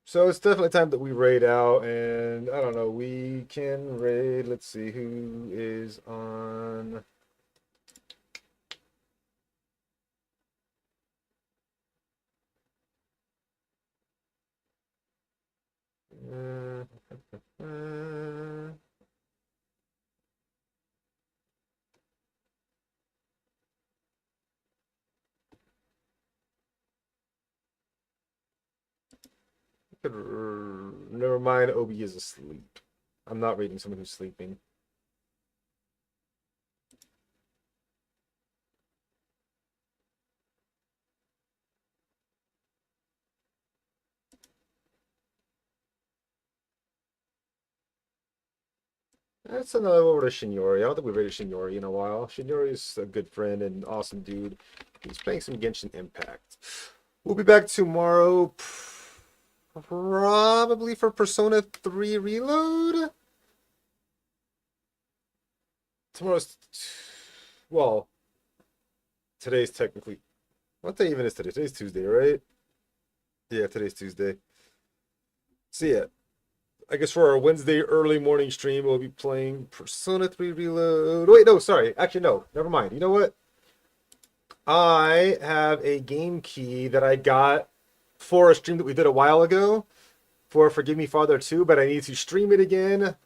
So it's definitely time that we raid out, and I don't know, we can raid, let's see who is on. Never mind, Obi is asleep. I'm not raiding someone who's sleeping. Let's send another over to Shinori. I don't think we've raided Shinori in a while. Shinori's a good friend and awesome dude. He's playing some Genshin Impact. We'll be back tomorrow, probably for Persona 3 Reload. Tomorrow's, well, today's technically, what day even is today? Today's Tuesday, right? Yeah, today's Tuesday. See ya. I guess for our Wednesday early morning stream, we'll be playing Persona 3 Reload. Wait, no, sorry. Actually, no. Never mind. You know what? I have a game key that I got for a stream that we did a while ago for Forgive Me Father 2, but I need to stream it again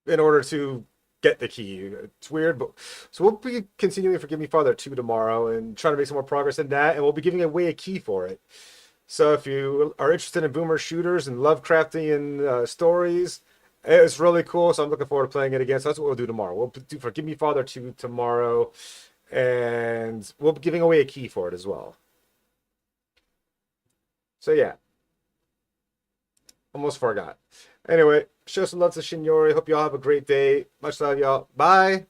in order to get the key. It's weird, but so we'll be continuing Forgive Me Father 2 tomorrow and trying to make some more progress in that, and we'll be giving away a key for it. So if you are interested in boomer shooters and Lovecraftian stories, it's really cool. So I'm looking forward to playing it again. So that's what we'll do tomorrow. We'll do Forgive Me Father 2 tomorrow, and we'll be giving away a key for it as well. So yeah, almost forgot. Anyway, show some love to Shinori. Hope y'all have a great day. Much love, y'all. Bye.